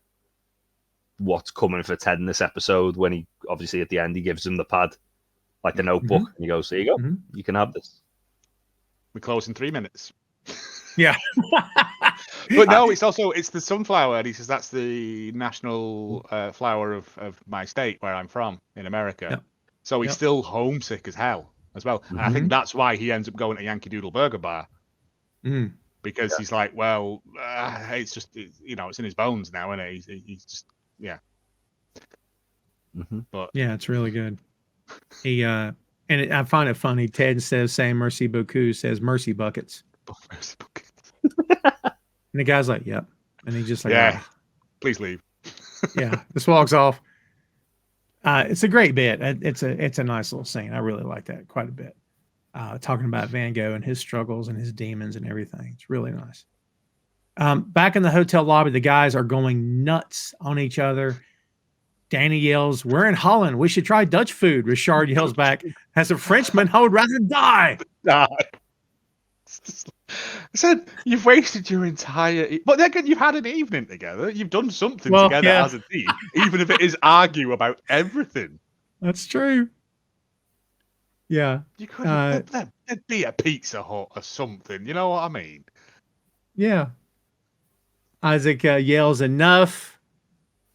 Speaker 3: what's coming for Ted in this episode, when he obviously at the end he gives him the pad, like the notebook, and he goes, "There you go, you can have this."
Speaker 2: We close in 3 minutes.
Speaker 1: Yeah.
Speaker 2: But no, it's the sunflower, and he says that's the national flower of my state where I'm from in America.
Speaker 1: Yep.
Speaker 2: So he's still homesick as hell as well. And I think that's why he ends up going to Yankee Doodle Burger Bar. Because he's like, well, it's just, it's in his bones now, isn't it? He's just, But
Speaker 1: yeah, it's really good. He I find it funny. Ted says, "Saying merci beaucoup," says mercy buckets. And the guy's like, "Yep," and he's just like,
Speaker 2: "Yeah, please leave."
Speaker 1: Yeah, just walks off. It's a great bit. It's a nice little scene. I really like that quite a bit. Talking about Van Gogh and his struggles and his demons and everything. It's really nice. Back in the hotel lobby, the guys are going nuts on each other. Danny yells, "We're in Holland. We should try Dutch food." Richard yells back, "As a Frenchman, I would rather die."
Speaker 2: I said, you've wasted your entire... But then again, you've had an evening together. You've done something together as a team, even if it is argue about everything.
Speaker 1: That's true. Yeah.
Speaker 2: You could there'd be a Pizza Hut or something. You know what I mean?
Speaker 1: Yeah. Isaac yells, "Enough."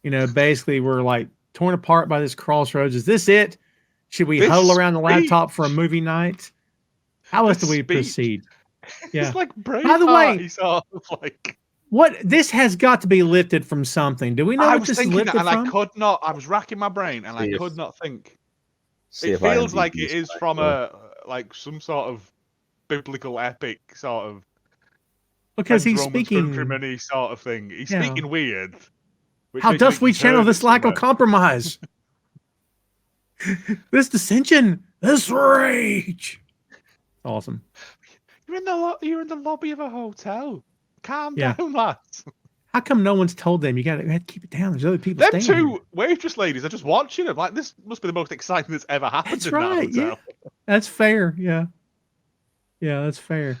Speaker 1: Basically, we're like torn apart by this crossroads. Is this it? Should we huddle around the laptop for a movie night? How else do we proceed? Yeah.
Speaker 2: It's like Braveheart.
Speaker 1: By the way,
Speaker 2: he's sort of like...
Speaker 1: What this has got to be lifted from something. Do we know what this is lifted from?
Speaker 2: I could not. I was racking my brain and I could not think. It feels like it is from some sort of biblical epic sort of.
Speaker 1: Because he's speaking
Speaker 2: sort of thing. He's speaking weird.
Speaker 1: How doth we channel this lack of compromise? This dissension, this rage. Awesome.
Speaker 2: You're in the lobby of a hotel. Calm down, lads.
Speaker 1: How come no one's told them? You have to keep it down. There's other people.
Speaker 2: Them two waitress ladies are just watching them. Like, this must be the most exciting that's ever happened.
Speaker 1: That's
Speaker 2: in
Speaker 1: right.
Speaker 2: That hotel.
Speaker 1: Yeah, that's fair. Yeah, that's fair.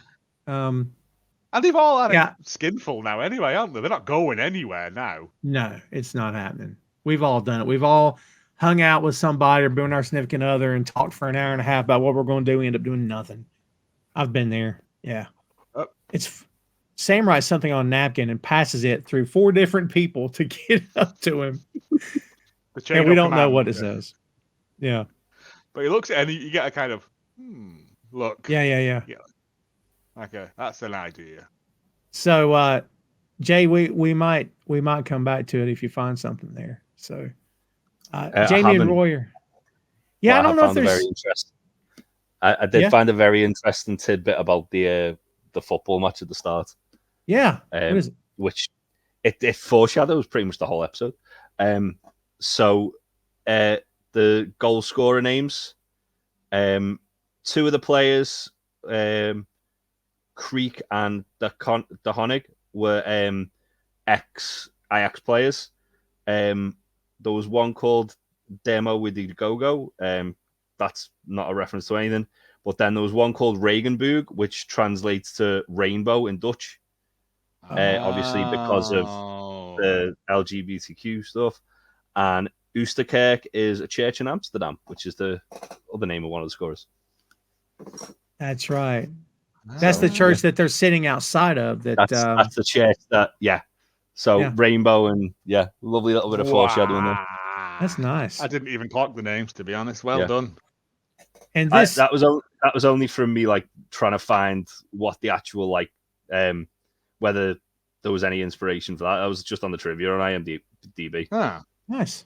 Speaker 2: And they've all had a skinful now, anyway, aren't they? They're not going anywhere now.
Speaker 1: No, it's not happening. We've all done it. We've all hung out with somebody or been our significant other and talked for an hour and a half about what we're going to do. We end up doing nothing. I've been there. Yeah. Sam writes something on a napkin and passes it through 4 different people to get up to him. And we don't know what it says. Yeah.
Speaker 2: But he looks at it and you get a kind of, look.
Speaker 1: Yeah.
Speaker 2: Okay, that's an idea.
Speaker 1: So, Jay, we might come back to it if you find something there. So, Jamie and Roy are. Yeah, I don't know if there's.
Speaker 3: Very interesting. I did find a very interesting tidbit about the football match at the start.
Speaker 1: Yeah, what is it?
Speaker 3: Which it foreshadows pretty much the whole episode. So the goal scorer names, two of the players, Creek and the Honig, were ex-Ajax players. There was one called Demo with the Go-Go. That's not a reference to anything. But then there was one called Regenboog, which translates to rainbow in Dutch. Obviously because of the LGBTQ stuff. And Oosterkerk is a church in Amsterdam, which is the other name of one of the scorers.
Speaker 1: That's right. That's the church that they're sitting outside of. That's
Speaker 3: the church that, So rainbow and lovely little bit of foreshadowing there.
Speaker 1: That's nice.
Speaker 2: I didn't even clock the names, to be honest. Well done.
Speaker 1: And this
Speaker 3: that was only from me like trying to find what the actual whether there was any inspiration for that. I was just on the trivia on IMDb.
Speaker 2: Ah,
Speaker 1: nice.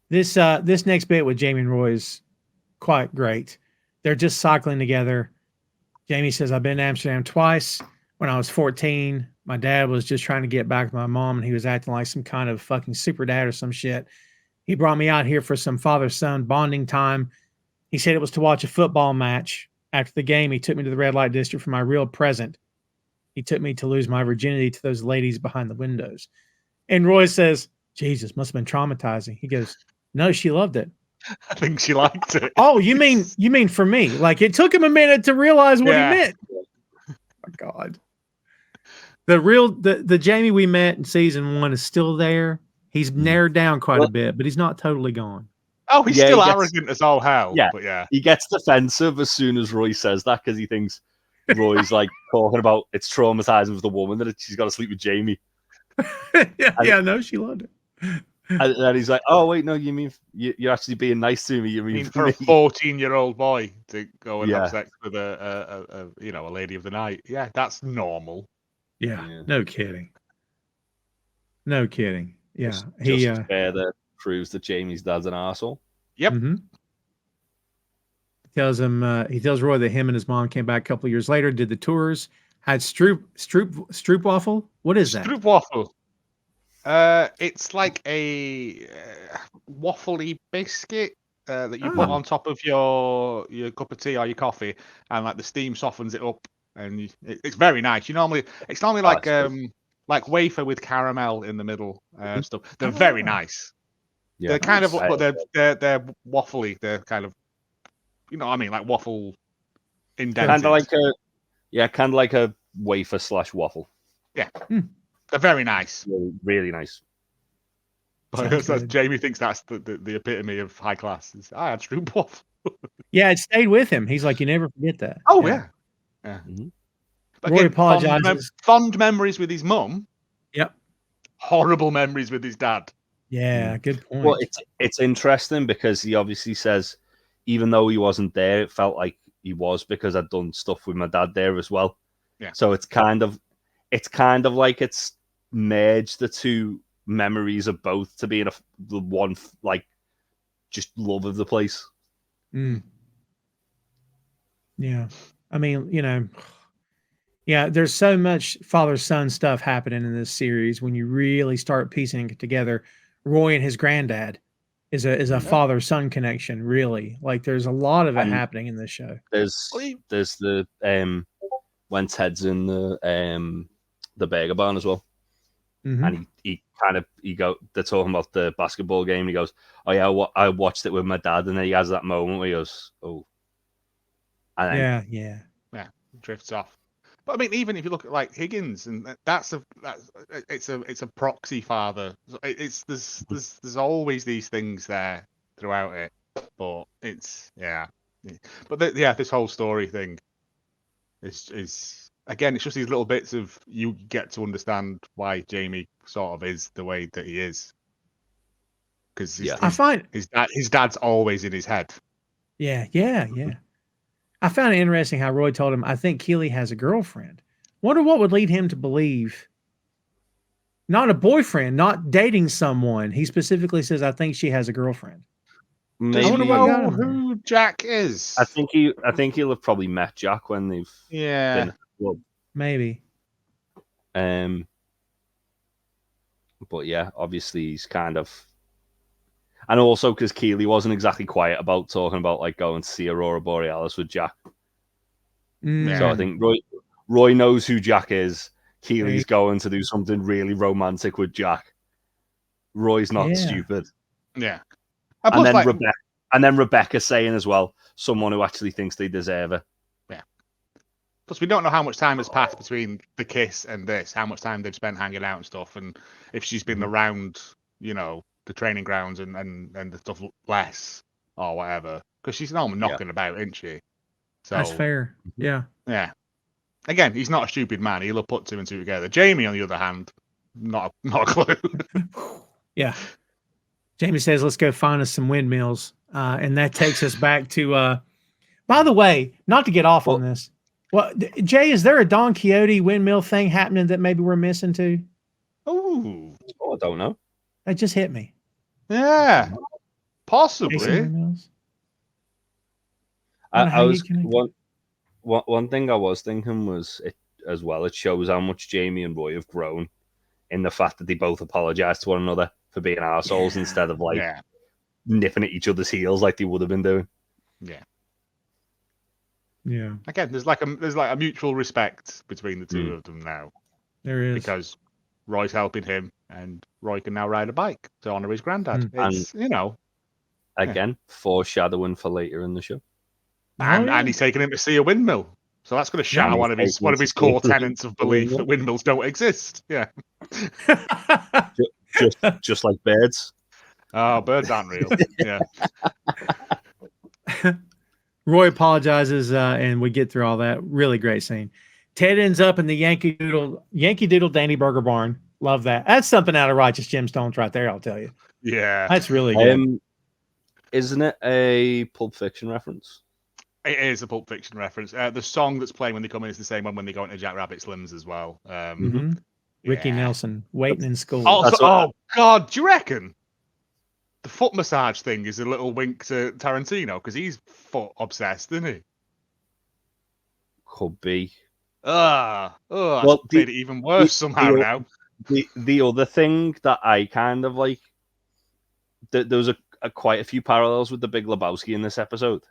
Speaker 1: This next bit with Jamie and Roy is quite great. They're just cycling together. Jamie says, I've been to Amsterdam twice. When I was 14, my dad was just trying to get back with my mom, and he was acting like some kind of fucking super dad or some shit. He brought me out here for some father-son bonding time. He said it was to watch a football match. After the game, he took me to the red light district for my real present. He took me to lose my virginity to those ladies behind the windows. And Roy says, Jesus, must have been traumatizing. He goes, no, she loved it.
Speaker 2: I think she liked it.
Speaker 1: Oh, you mean for me? Like it took him a minute to realize what he meant. Oh my God. The Jamie we met in season 1 is still there. He's narrowed down quite a bit, but he's not totally gone.
Speaker 2: Oh, he's still arrogant as all hell.
Speaker 3: Yeah,
Speaker 2: but yeah.
Speaker 3: He gets defensive as soon as Roy says that because he thinks Roy's like talking about it's traumatizing for the woman that she's got to sleep with Jamie.
Speaker 1: No, she loved it.
Speaker 3: And then he's like, "Oh wait, no, you mean you're actually being nice to me? You mean
Speaker 2: for a 14-year-old boy to go and have sex with a lady of the night? Yeah, that's normal.
Speaker 1: Yeah. No kidding. No kidding. Yeah,
Speaker 3: just fair that proves that Jamie's dad's an arsehole.
Speaker 2: Yep.
Speaker 1: Mm-hmm. He tells Roy that him and his mom came back a couple of years later, did the tours, had stroop waffle. What is that?
Speaker 2: Stroop waffle. It's like a waffly biscuit that you put on top of your cup of tea or your coffee, and like the steam softens it up, and it's very nice. It's normally like wafer with caramel in the middle stuff. They're very nice. Yeah, they're kind of, but they're waffly. They're kind of, like waffle indented.
Speaker 3: Kind of like a wafer / waffle.
Speaker 2: Yeah. They're very nice.
Speaker 3: Really, really nice.
Speaker 2: But Jamie thinks that's the epitome of high class. I had stroop waffle.
Speaker 1: Yeah, it stayed with him. He's like, you never forget that.
Speaker 2: Oh, yeah.
Speaker 3: Mm-hmm.
Speaker 2: But
Speaker 1: Roy apologizes.
Speaker 2: Fond memories with his mum.
Speaker 1: Yep.
Speaker 2: Horrible memories with his dad.
Speaker 1: Yeah, good point.
Speaker 3: Well, it's interesting because he obviously says, even though he wasn't there, it felt like he was because I'd done stuff with my dad there as well.
Speaker 2: Yeah.
Speaker 3: So it's kind of like it's merged the two memories of both to be in the one like just love of the place.
Speaker 1: Yeah, I mean, there's so much father-son stuff happening in this series. When you really start piecing it together, Roy and his granddad is a father-son connection. Really, like there's a lot of it happening in this show.
Speaker 3: There's the when Ted's in the burger barn as well.
Speaker 1: Mm-hmm.
Speaker 3: And they're talking about the basketball game. And he goes, "Oh yeah, I watched it with my dad." And then he has that moment where he goes, "Oh," and then,
Speaker 2: yeah, drifts off. But I mean, even if you look at like Higgins, and it's a proxy father. There's always these things there throughout it. But it's But this whole story thing is. Again, it's just these little bits of you get to understand why Jamie sort of is the way that he is. Because
Speaker 1: I find
Speaker 2: his dad's always in his head.
Speaker 1: Yeah. I found it interesting how Roy told him, I think Keeley has a girlfriend. Wonder what would lead him to believe not a boyfriend, not dating someone. He specifically says, I think she has a girlfriend.
Speaker 2: Maybe. I wonder know who Jack is.
Speaker 3: I think he'll have probably met Jack when they've been. Well,
Speaker 1: maybe.
Speaker 3: But yeah, obviously he's kind of And also because Keeley wasn't exactly quiet about talking about like going to see Aurora Borealis with Jack. So I think Roy knows who Jack is. Keeley's going to do something really romantic with Jack. Roy's not stupid.
Speaker 2: Yeah.
Speaker 3: And then Rebecca saying as well, someone who actually thinks they deserve it.
Speaker 2: Yeah. Plus, we don't know how much time has passed between the kiss and this, how much time they've spent hanging out and stuff, and if she's been around, you know, the training grounds and the stuff less or whatever. Because she's normally knocking about, isn't she? So
Speaker 1: that's fair. Yeah.
Speaker 2: Yeah. Again, he's not a stupid man. He'll have put two and two together. Jamie, on the other hand, not a clue.
Speaker 1: Yeah. Jamie says, let's go find us some windmills. And that takes us back to, by the way, not to get off on this. Well, Jay, is there a Don Quixote windmill thing happening that maybe we're missing too?
Speaker 3: Oh, I don't know.
Speaker 1: That just hit me.
Speaker 2: Yeah. Possibly.
Speaker 3: I was one thing I was thinking was it as well. It shows how much Jamie and Roy have grown in the fact that they both apologize to one another for being assholes instead of like nipping at each other's heels like they would have been doing.
Speaker 2: Yeah.
Speaker 1: Yeah.
Speaker 2: Again, there's like a mutual respect between the two of them now.
Speaker 1: There is,
Speaker 2: because Roy's helping him, and Roy can now ride a bike to honor his granddad. It's, you know,
Speaker 3: again foreshadowing for later in the show.
Speaker 2: And he's taking him to see a windmill. So that's going to shatter one of his core tenets of belief that windmills don't exist. Yeah.
Speaker 3: just like birds.
Speaker 2: Oh, birds aren't real. Yeah.
Speaker 1: Roy apologizes, and we get through all that. Really great scene. Ted ends up in the Yankee Doodle Dandy Burger Barn. Love that. That's something out of Righteous Gemstones right there, I'll tell you.
Speaker 2: Yeah.
Speaker 1: That's really good.
Speaker 3: Isn't it a Pulp Fiction reference?
Speaker 2: It is a Pulp Fiction reference. The song that's playing when they come in is the same one when they go into Jack Rabbit Slims as well.
Speaker 1: Ricky Nelson, Waiting in School.
Speaker 2: Oh, God, do you reckon the foot massage thing is a little wink to Tarantino? Because he's foot obsessed, isn't he?
Speaker 3: Could be.
Speaker 2: Well, made it even worse somehow now.
Speaker 3: The other thing that I kind of like, there was quite a few parallels with the Big Lebowski in this episode.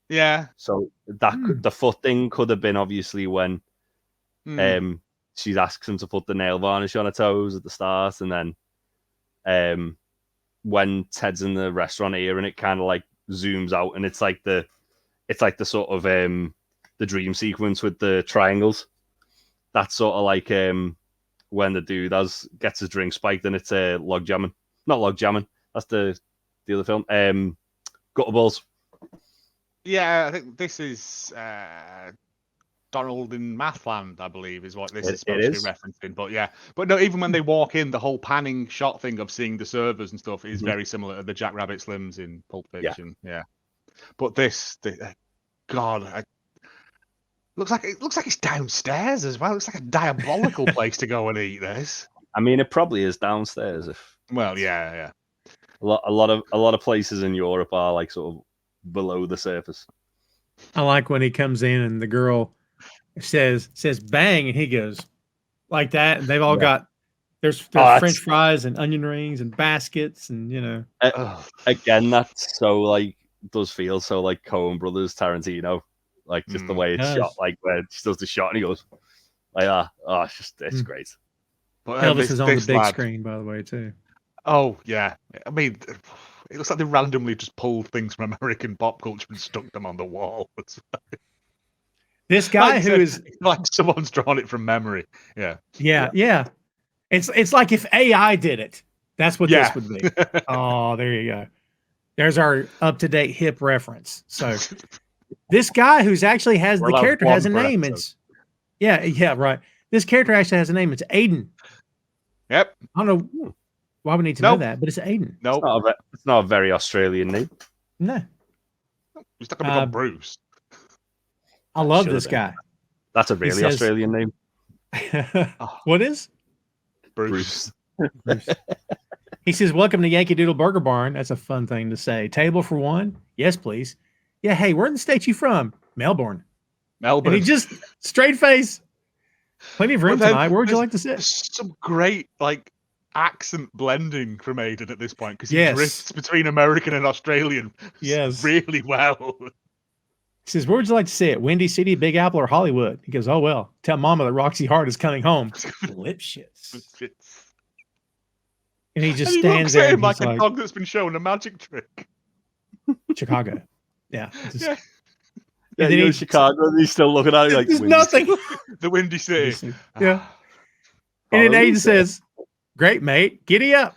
Speaker 2: Yeah.
Speaker 3: So the foot thing could have been obviously when she asks him to put the nail varnish on her toes at the start, and then when Ted's in the restaurant here, and it kind of like zooms out, and it's like the sort of the dream sequence with the triangles. That's sort of like when the dude gets his drink spiked, and it's log jamming. Not log jamming. That's the other film. Gutter Balls.
Speaker 2: Yeah, I think this is Donald in Mathland, I believe, is what this is supposed to be referencing. But no, even when they walk in, the whole panning shot thing of seeing the servers and stuff is very similar to the Jack Rabbit Slims in Pulp Fiction. Yeah. But God, looks like it's downstairs as well. It's like a diabolical place to go and eat this.
Speaker 3: I mean, it probably is downstairs.
Speaker 2: Yeah.
Speaker 3: A lot of places in Europe are like sort of below the surface.
Speaker 1: I like when he comes in and the girl says bang, and he goes like that, and they've all got there's French fries and onion rings and baskets, and you know.
Speaker 3: Again, that's so like does feel so like Coen Brothers Tarantino, like just the way it's shot, like where she does the shot and he goes like that. Oh, it's great.
Speaker 1: But Elvis is on the big screen, by the way, too.
Speaker 2: Oh yeah, I mean, it looks like they randomly just pulled things from American pop culture and stuck them on the wall.
Speaker 1: This guy who is
Speaker 2: like someone's drawn it from memory. Yeah.
Speaker 1: It's like if AI did it. That's what this would be. Oh, there you go. There's our up-to-date hip reference. So this guy who's actually has the character has a name. It's right. This character actually has a name. It's Aiden.
Speaker 2: Yep.
Speaker 1: I don't know why we need to know that, but it's Aiden.
Speaker 2: No,
Speaker 3: it's not a very Australian name.
Speaker 1: No.
Speaker 2: He's not going to become Bruce.
Speaker 1: I love this guy.
Speaker 3: That's a really Australian name.
Speaker 1: What is?
Speaker 2: Bruce.
Speaker 1: He says, welcome to Yankee Doodle Burger Barn. That's a fun thing to say. Table for one? Yes, please. Yeah, hey, where in the state you from? Melbourne. And he just, straight face. Plenty of room tonight. Where would you like to sit?
Speaker 2: Some great, like, accent blending from Aidan at this point because he
Speaker 1: Yes.
Speaker 2: drifts between American and Australian
Speaker 1: Yes.
Speaker 2: really well.
Speaker 1: He says, "Where would you like to see it? Windy City, Big Apple, or Hollywood?" He goes, "Oh, well, tell Mama that Roxy Hart is coming home." Lip shits. And he just
Speaker 2: And he
Speaker 1: stands
Speaker 2: looks at
Speaker 1: there
Speaker 2: him
Speaker 1: and
Speaker 2: like
Speaker 1: he's
Speaker 2: a
Speaker 1: like,
Speaker 2: dog that's been shown a magic trick.
Speaker 1: Chicago. Yeah. Just-
Speaker 2: Yeah.
Speaker 3: Yeah,
Speaker 1: then
Speaker 3: you're in
Speaker 1: he-
Speaker 3: Chicago, and he's still looking at you like,
Speaker 1: There's
Speaker 3: Windy
Speaker 1: nothing.
Speaker 2: The Windy City.
Speaker 1: Yeah. And then
Speaker 3: Follow
Speaker 1: Aiden
Speaker 3: me,
Speaker 1: says, "Great, mate. Giddy up."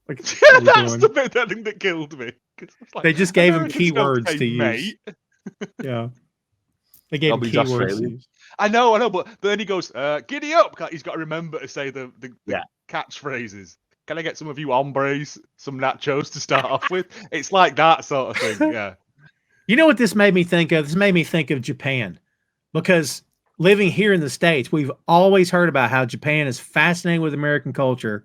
Speaker 1: Like, what are you
Speaker 2: That's
Speaker 1: doing?
Speaker 2: the bit that thing that killed me. 'Cause I was like,
Speaker 1: They just gave him
Speaker 2: Americans don't
Speaker 1: keywords
Speaker 2: say
Speaker 1: to use.
Speaker 2: mate.
Speaker 1: Yeah. They gave him
Speaker 3: Probably
Speaker 1: keywords to
Speaker 3: Australian.
Speaker 1: use.
Speaker 2: I know, but then he goes, giddy up. He's got to remember to say the
Speaker 3: Yeah.
Speaker 2: catchphrases. Can I get some of you hombres, some nachos to start off with? It's like that sort of thing, yeah.
Speaker 1: You know what this made me think of? This made me think of Japan, because living here in the States, we've always heard about how Japan is fascinated with American culture,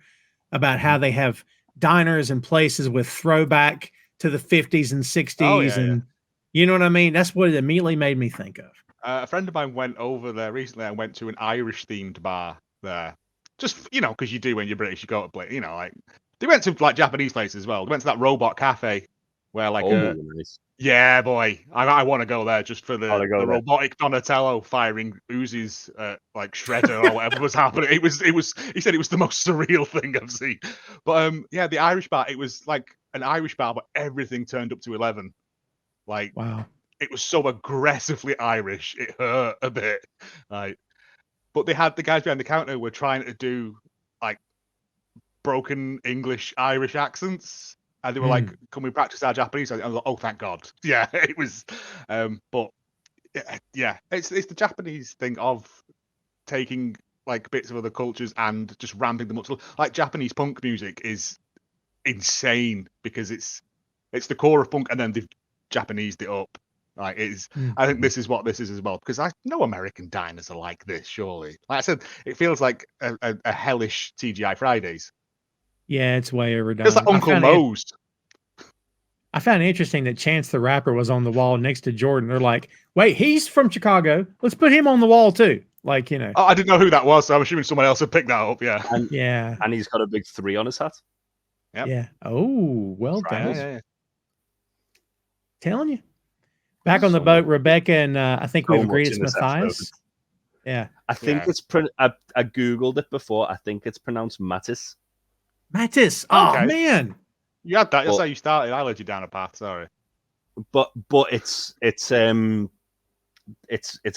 Speaker 1: about how they have diners and places with throwback to the 50s and 60s.
Speaker 2: Oh, yeah,
Speaker 1: and you know what I mean? That's what it immediately made me think of.
Speaker 2: A friend of mine went over there recently. I went to an Irish-themed bar there. Just, because you do when you're British, you go to play, like... They went to, like, Japanese places as well. They went to that robot cafe where, like,
Speaker 3: nice.
Speaker 2: yeah, boy, I want to go there just for the
Speaker 3: there.
Speaker 2: robotic Donatello firing Uzis, like Shredder or whatever was happening. It was. He said it was the most surreal thing I've seen. But yeah, the Irish bar. It was like an Irish bar, but everything turned up to 11. Like,
Speaker 1: Wow.
Speaker 2: it was so aggressively Irish. It hurt a bit. Like, but they had the guys behind the counter were trying to do like broken English Irish accents. And they were like, "Can we practice our Japanese?" I was like, "Oh, thank God!" Yeah, it was. But yeah, it's the Japanese thing of taking like bits of other cultures and just ramping them up. Like Japanese punk music is insane because it's the core of punk, and then they've Japanesed it up. Like it is. I think this is what this is as well, because I know American diners are like this. Surely, like I said, it feels like a hellish TGI Fridays.
Speaker 1: Yeah, it's way overdone.
Speaker 2: It's like Uncle Moe's.
Speaker 1: I found it interesting that Chance the Rapper was on the wall next to Jordan. They're like, "Wait, he's from Chicago. Let's put him on the wall too." Like,
Speaker 2: Oh, I didn't know who that was, so I'm assuming someone else had picked that up. Yeah.
Speaker 1: Yeah.
Speaker 3: And he's got a big 3 on his hat.
Speaker 2: Yep.
Speaker 1: Yeah. Oh, well done.
Speaker 2: Yeah.
Speaker 1: Telling you. Back on the boat, Rebecca and I think we've
Speaker 3: So
Speaker 1: agreed
Speaker 3: much
Speaker 1: it's
Speaker 3: in this
Speaker 1: Matthias.
Speaker 3: episode.
Speaker 1: Yeah.
Speaker 3: I think it's I googled it before. I think it's pronounced Mattis.
Speaker 1: Mattis. Oh
Speaker 2: Okay.
Speaker 1: man.
Speaker 2: You had that. That's
Speaker 3: But-
Speaker 2: how you started. I led you down a path. Sorry.
Speaker 3: But it's a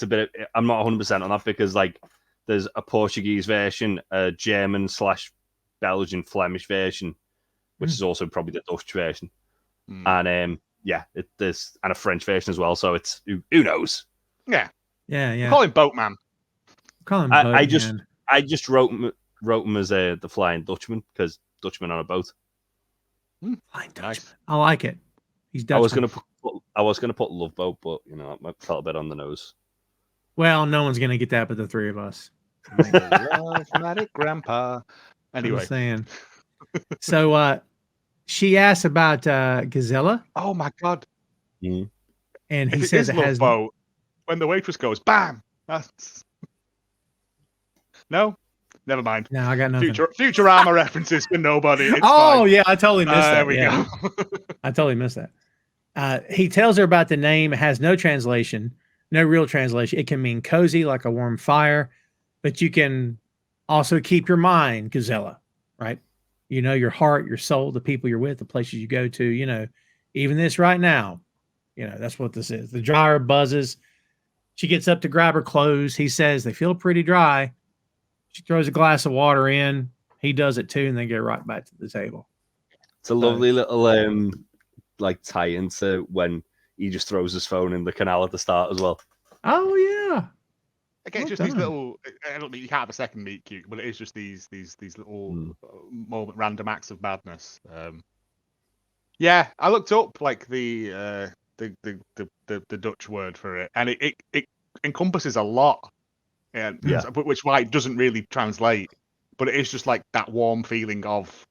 Speaker 3: bit. I'm not 100% on that because like there's a Portuguese version, a German / Belgian Flemish version, which is also probably the Dutch version, and there's a French version as well. So it's who knows.
Speaker 2: Yeah.
Speaker 1: Yeah.
Speaker 2: Call him Boatman.
Speaker 1: Call him
Speaker 3: I
Speaker 1: Boatman.
Speaker 3: just wrote him as the Flying Dutchman because Dutchman on a boat.
Speaker 1: Flying Dutchman.
Speaker 2: Nice.
Speaker 1: I like it. He's Dutchman.
Speaker 3: I was gonna put Love Boat, but I felt a bit on the nose.
Speaker 1: Well, no one's gonna get that but the three of us.
Speaker 2: Dramatic Grandpa. Anyway.
Speaker 1: I'm saying. So she asks about Gazella,
Speaker 2: Oh my God.
Speaker 1: and
Speaker 2: If
Speaker 1: he
Speaker 2: it
Speaker 1: says
Speaker 2: is
Speaker 1: it
Speaker 2: Love
Speaker 1: has
Speaker 2: Boat, when the waitress goes, bam. That's... No? Never mind.
Speaker 1: No, I got nothing.
Speaker 2: Futurama references for nobody. It's
Speaker 1: Oh
Speaker 2: fine.
Speaker 1: yeah, I totally missed that.
Speaker 2: There we
Speaker 1: Yeah.
Speaker 2: go.
Speaker 1: I totally missed that. He tells her about the name. It has no translation, no real translation. It can mean cozy, like a warm fire, but you can also keep your mind, Gazella, right? Your heart, your soul, the people you're with, the places you go to, even this right now, that's what this is. The dryer buzzes. She gets up to grab her clothes. He says they feel pretty dry. She throws a glass of water in. He does it too, and they get right back to the table.
Speaker 3: It's a lovely little like tie into when he just throws his phone in the canal at the start as well.
Speaker 1: Oh yeah.
Speaker 2: Again,
Speaker 1: Well
Speaker 2: just these
Speaker 1: done.
Speaker 2: little. I don't mean you can't have a second meet cute, but it is just these little random acts of madness. Yeah, I looked up like the Dutch word for it, and it encompasses a lot.
Speaker 3: Yeah.
Speaker 2: Which why it doesn't really translate, but it is just like that warm feeling of,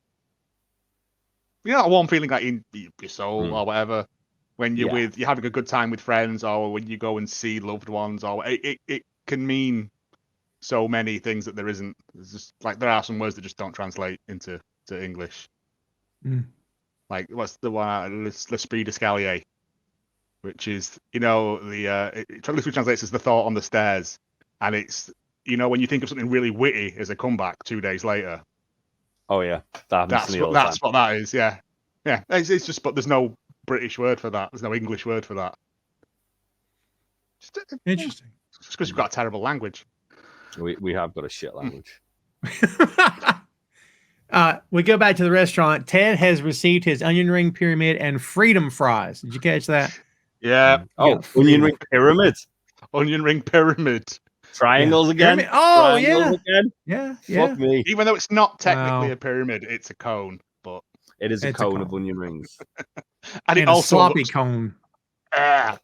Speaker 2: that warm feeling like in your soul or whatever. When you're you're having a good time with friends, or when you go and see loved ones, or it can mean so many things that there isn't. There's just like there are some words that just don't translate into English. Like what's the one? L'esprit d'escalier, which is it literally translates as the thought on the stairs, and it's when you think of something really witty as a comeback 2 days later.
Speaker 3: Oh yeah, that's
Speaker 2: what that is. Yeah. It's just, but there's no British word for that. There's no English word for that.
Speaker 1: Interesting.
Speaker 2: Just because we've got a terrible language.
Speaker 3: We have got a shit language.
Speaker 1: We go back to the restaurant. Ted has received his onion ring pyramid and freedom fries. Did you catch that?
Speaker 2: Yeah.
Speaker 3: Oh, onion ring pyramid.
Speaker 2: Onion ring pyramid.
Speaker 3: Triangles again.
Speaker 1: Pyramid. Oh,
Speaker 3: Triangles again.
Speaker 1: Yeah.
Speaker 3: Fuck me.
Speaker 2: Even though it's not technically a pyramid, it's a cone. But
Speaker 3: it is a cone of onion rings.
Speaker 1: And it also sloppy cone.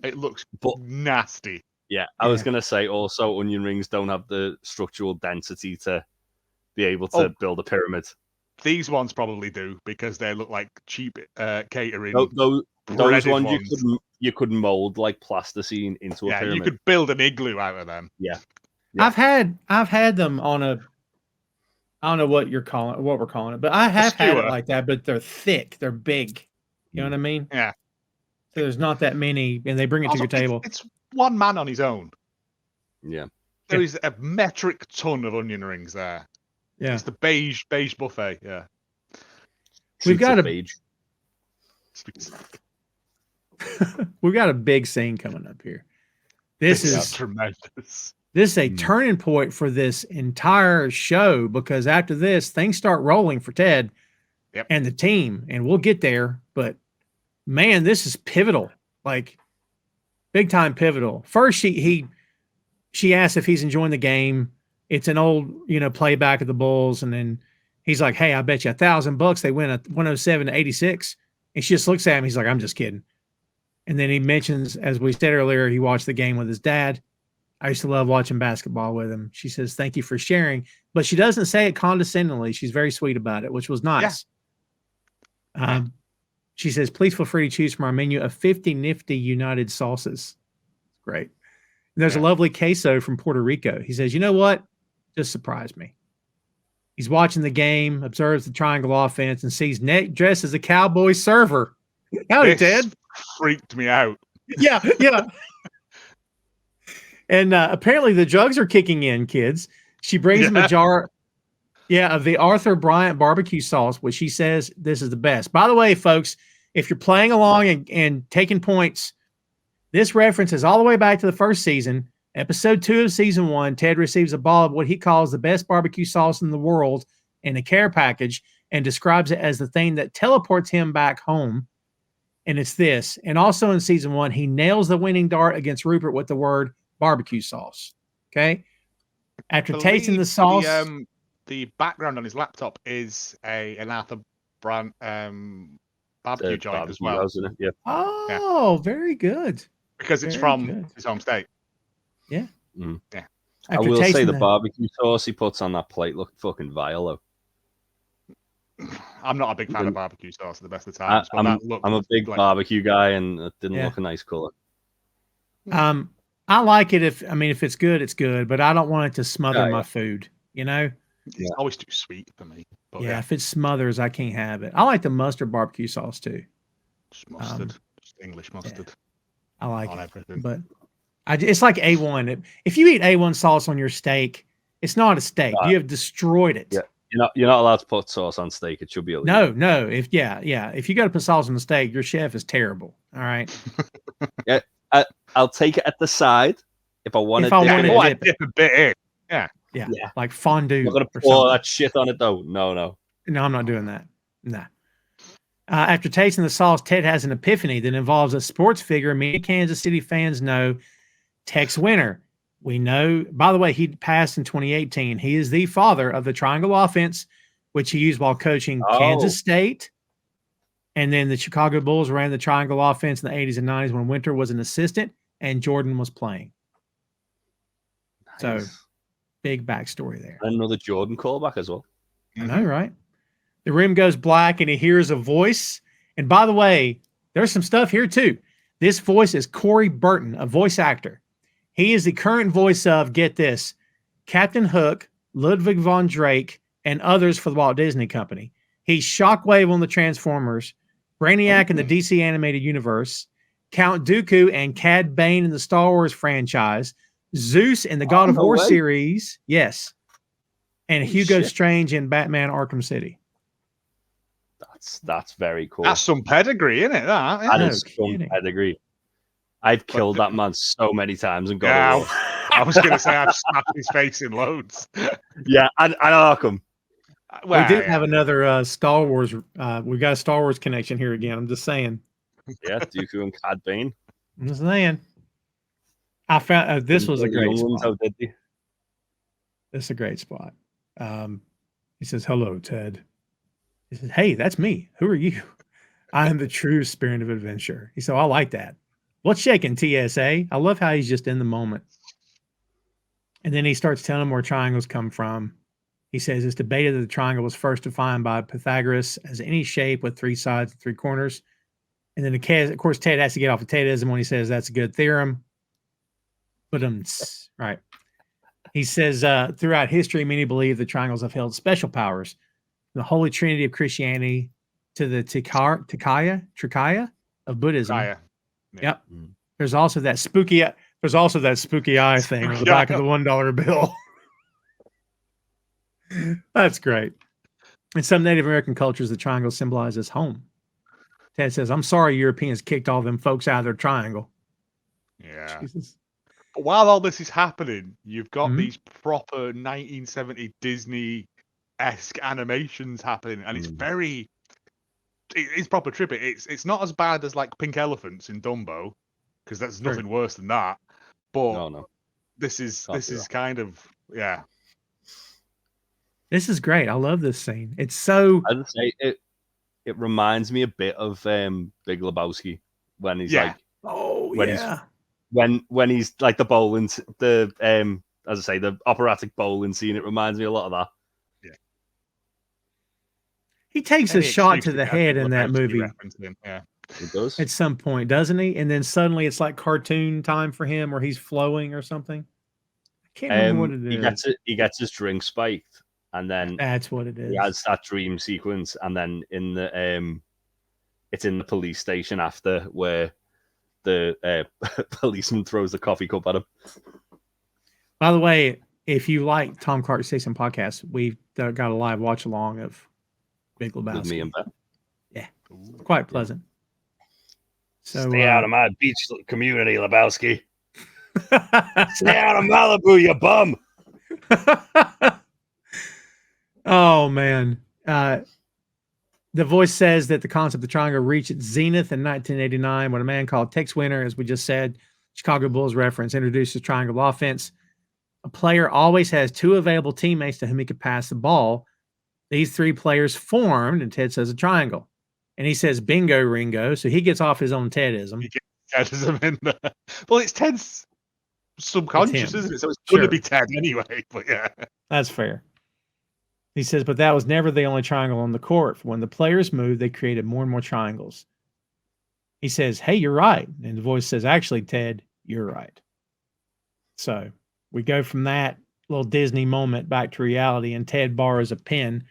Speaker 2: It looks nasty.
Speaker 3: Yeah, I was going to say also onion rings don't have the structural density to be able to build a pyramid.
Speaker 2: These ones probably do because they look like cheap catering.
Speaker 3: Those ones you could mold like plasticine into a pyramid.
Speaker 2: Yeah, you could build an igloo out of them.
Speaker 3: Yeah.
Speaker 1: I've had them on a, I don't know what we're calling it, but I have had it like that, but they're thick, they're big. You know what I mean?
Speaker 2: Yeah.
Speaker 1: So there's not that many, and they bring it to your table.
Speaker 2: It's one man on his own.
Speaker 3: Yeah.
Speaker 2: There is a metric ton of onion rings there.
Speaker 1: Yeah.
Speaker 2: It's the beige buffet. Yeah.
Speaker 1: We've got we've got a big scene coming up here. This is
Speaker 2: tremendous.
Speaker 1: This is a turning point for this entire show because after this, things start rolling for Ted and the team, and we'll get there. But man, this is pivotal, like big time pivotal. First, she asks if he's enjoying the game. It's an old, playback of the Bulls, and then he's like, "Hey, I bet you $1,000 they win at 107-86." And she just looks at him. He's like, "I'm just kidding." And then he mentions, as we said earlier, he watched the game with his dad. I used to love watching basketball with him. She says, "Thank you for sharing," but she doesn't say it condescendingly. She's very sweet about it, which was nice. Yeah. She says, "Please feel free to choose from our menu of 50 nifty United sauces." Great. And there's a lovely queso from Puerto Rico. He says, "You know what? Just surprised me." He's watching the game, observes the triangle offense, and sees Nate dressed as a cowboy server. Howdy, Ted.
Speaker 2: Freaked me out.
Speaker 1: Yeah. And apparently the drugs are kicking in, kids. She brings him a jar of the Arthur Bryant barbecue sauce, which she says this is the best. By the way, folks, if you're playing along and taking points, this reference is all the way back to the first season. Episode 2 of season 1, Ted receives a ball of what he calls the best barbecue sauce in the world in a care package and describes it as the thing that teleports him back home. And it's this. And also in season 1, he nails the winning dart against Rupert with the word barbecue sauce. Okay. After tasting the sauce,
Speaker 2: the background on his laptop is an Arthur Brand barbecue joint as well.
Speaker 3: Yeah.
Speaker 1: Oh, very good.
Speaker 2: Because it's from his home state.
Speaker 1: Yeah.
Speaker 3: Mm. Yeah. I will say the barbecue sauce he puts on that plate looked fucking vile though.
Speaker 2: I'm not a big fan of barbecue sauce at the best of times.
Speaker 3: I'm a big barbecue guy, and it didn't look a nice color.
Speaker 1: I like it if it's good, it's good, but I don't want it to smother my food.
Speaker 2: It's always too sweet for me. But
Speaker 1: if it smothers, I can't have it. I like the mustard barbecue sauce too.
Speaker 2: Just mustard, just English mustard.
Speaker 1: I like it, everything. But it's like A1. If you eat A1 sauce on your steak, it's not a steak. You have destroyed it.
Speaker 3: Yeah. You're not allowed to put sauce on steak. It should be illegal.
Speaker 1: No. If you got to put sauce on the steak, your chef is terrible. All right.
Speaker 3: Yeah, I'll take it at the side if I want to
Speaker 2: dip a bit in.
Speaker 1: Yeah. Like fondue.
Speaker 3: I'm gonna pour that shit on it though. No,
Speaker 1: I'm not doing that. Nah. After tasting the sauce, Ted has an epiphany that involves a sports figure many Kansas City fans know, Tex Winter. We know, by the way, he passed in 2018. He is the father of the triangle offense, which he used while coaching Kansas State. And then the Chicago Bulls ran the triangle offense in the 80s and 90s when Winter was an assistant and Jordan was playing. Nice. So, big backstory there.
Speaker 3: And another Jordan callback as well.
Speaker 1: I know, right? The room goes black and he hears a voice. And by the way, there's some stuff here too. This voice is Corey Burton, a voice actor. He is the current voice of, get this, Captain Hook, Ludwig von Drake, and others for the Walt Disney Company. He's Shockwave on the Transformers, Brainiac in the DC animated universe, Count Dooku and Cad Bane in the Star Wars franchise, Zeus in the God of War series, yes, and Hugo Strange in Batman Arkham City.
Speaker 3: That's very cool.
Speaker 2: That's some pedigree, isn't it?
Speaker 3: That is some pedigree. I've killed that man so many times and got it.
Speaker 2: I was going to say I've smacked his face in loads.
Speaker 3: Yeah, and Arkham.
Speaker 1: Well, we did have another Star Wars. We got a Star Wars connection here again. I'm just saying.
Speaker 3: Yeah, Dooku and Cad Bane.
Speaker 1: I'm just saying. I found this was a great spot. This is a great spot. He says, "Hello, Ted." He says, "Hey, that's me. Who are you?" "I am the true spirit of adventure." He said, "I like that. What's shaking, TSA?" I love how he's just in the moment. And then he starts telling him where triangles come from. He says it's debated that the triangle was first defined by Pythagoras as any shape with three sides and three corners. And then, of course, Ted has to get off of Tedism when he says that's a good theorem. But right. He says throughout history, many believe the triangles have held special powers. The Holy Trinity of Christianity to the Trikaya of Buddhism.
Speaker 2: Yeah.
Speaker 1: Yep. There's also that spooky eye thing on the back of the $1 bill. That's great. In some Native American cultures, the triangle symbolizes home. Ted says, "I'm sorry Europeans kicked all them folks out of their triangle."
Speaker 2: Yeah.
Speaker 1: Jesus.
Speaker 2: But while all this is happening, you've got these proper 1970 Disney-esque animations happening, and it's proper trippy. It's not as bad as like Pink Elephants in Dumbo, because there's nothing worse than that. But this is kind of
Speaker 1: This is great. I love this scene. It's so.
Speaker 3: I'd say it reminds me a bit of Big Lebowski when he's like, when he's like the bowling, as I say, the operatic bowling scene. It reminds me a lot of that.
Speaker 2: Yeah.
Speaker 1: He takes a shot to the head in that movie.
Speaker 2: Yeah.
Speaker 3: It does
Speaker 1: at some point, doesn't he? And then suddenly it's like cartoon time for him, where he's flowing or something. I can't remember what it is.
Speaker 3: He gets his drink spiked. And then
Speaker 1: that's what it is.
Speaker 3: He has that dream sequence, and then in the it's in the police station after where the policeman throws the coffee cup at him.
Speaker 1: By the way, if you like Tom Clark's Jason Podcast, we've got a live watch along of Big Lebowski.
Speaker 3: With me and Ben.
Speaker 1: Yeah, quite pleasant. So
Speaker 3: stay out of my beach community, Lebowski. Stay out of Malibu, you bum.
Speaker 1: Oh, man. The voice says that the concept of the triangle reached its zenith in 1989 when a man called Tex Winter, as we just said, Chicago Bulls reference, introduced the triangle offense. A player always has two available teammates to whom he could pass the ball. These three players formed, and Ted says, a triangle. And he says, bingo, Ringo. So he gets off his own Tedism.
Speaker 2: He gets Tedism in there. Well, it's Ted's subconscious, isn't it? So it's going to be Ted anyway. But yeah.
Speaker 1: That's fair. He says, but that was never the only triangle on the court. When the players moved, they created more and more triangles. He says, hey, you're right. And the voice says, actually, Ted, you're right. So we go from that little Disney moment back to reality, and Ted borrows a pen.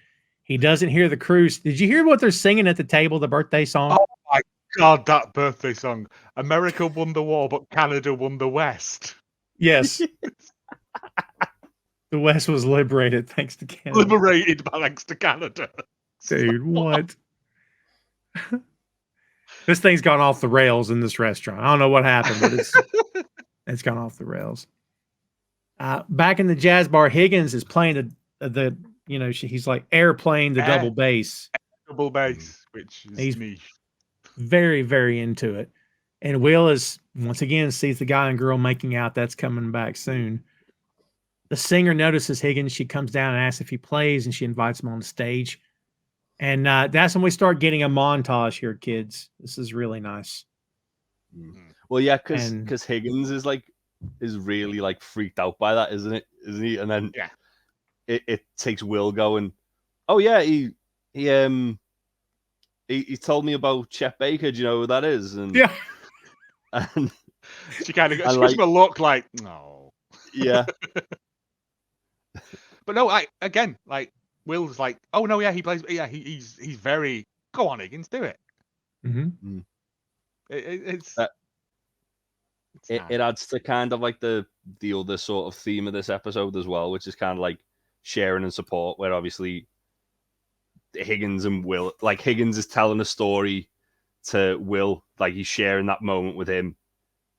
Speaker 1: He doesn't hear the crew. Did you hear what they're singing at the table, the birthday song?
Speaker 2: Oh, my God, that birthday song. America won the war, but Canada won the West.
Speaker 1: Yes. The West was liberated thanks to Canada.
Speaker 2: Liberated thanks to Canada.
Speaker 1: Dude, what? This thing's gone off the rails in this restaurant. I don't know what happened, but it's gone off the rails. Back in the jazz bar, Higgins is playing the he's like airplaying the double bass.
Speaker 2: Double bass, which is me.
Speaker 1: Very, very into it. And Will is, once again, sees the guy and girl making out. That's coming back soon. The singer notices Higgins. She comes down and asks if he plays, and she invites him on the stage. And that's when we start getting a montage here, kids. This is really nice.
Speaker 3: Well, yeah, because Higgins is really like freaked out by that, isn't he? And then it takes Will going, oh yeah, he told me about Chet Baker. Do you know who that is? And
Speaker 1: yeah,
Speaker 2: she kind of gives him a look like, no.
Speaker 3: Yeah.
Speaker 2: But no, Will's like, oh no, yeah, he plays. Yeah, he's very. Go on, Higgins, do it.
Speaker 1: Mm-hmm.
Speaker 3: It adds to kind of like the other sort of theme of this episode as well, which is kind of like sharing and support, where obviously Higgins and Will, like Higgins is telling a story to Will, like he's sharing that moment with him,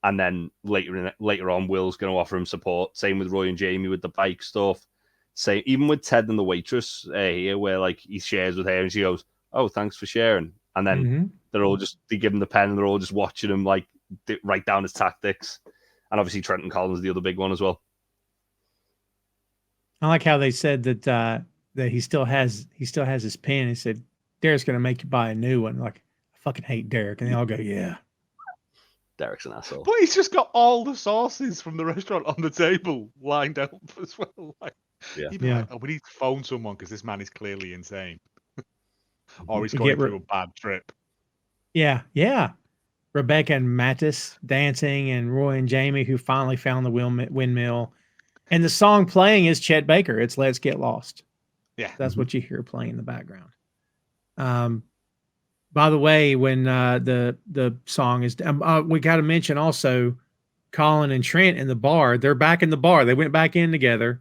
Speaker 3: and then later on, Will's going to offer him support. Same with Roy and Jamie with the bike stuff. Same even with Ted and the waitress here, where like he shares with her and she goes, "Oh, thanks for sharing," and then they give him the pen and they're all just watching him like write down his tactics. And obviously Trenton Collins, the other big one as well.
Speaker 1: I like how they said that he still has his pen. He said, "Derek's going to make you buy a new one." Like, I fucking hate Derek, and they all go, "Yeah."
Speaker 3: Derek's an asshole.
Speaker 2: But he's just got all the sauces from the restaurant on the table lined up as well. Like, he'd be like, "Oh, we need to phone someone because this man is clearly insane, or he's going through a bad trip."
Speaker 1: Yeah. Rebecca and Mattis dancing, and Roy and Jamie, who finally found the windmill. And the song playing is Chet Baker. It's "Let's Get Lost."
Speaker 2: Yeah.
Speaker 1: That's what you hear playing in the background. By the way, when the song is, we got to mention also Colin and Trent in the bar. They're back in the bar. They went back in together.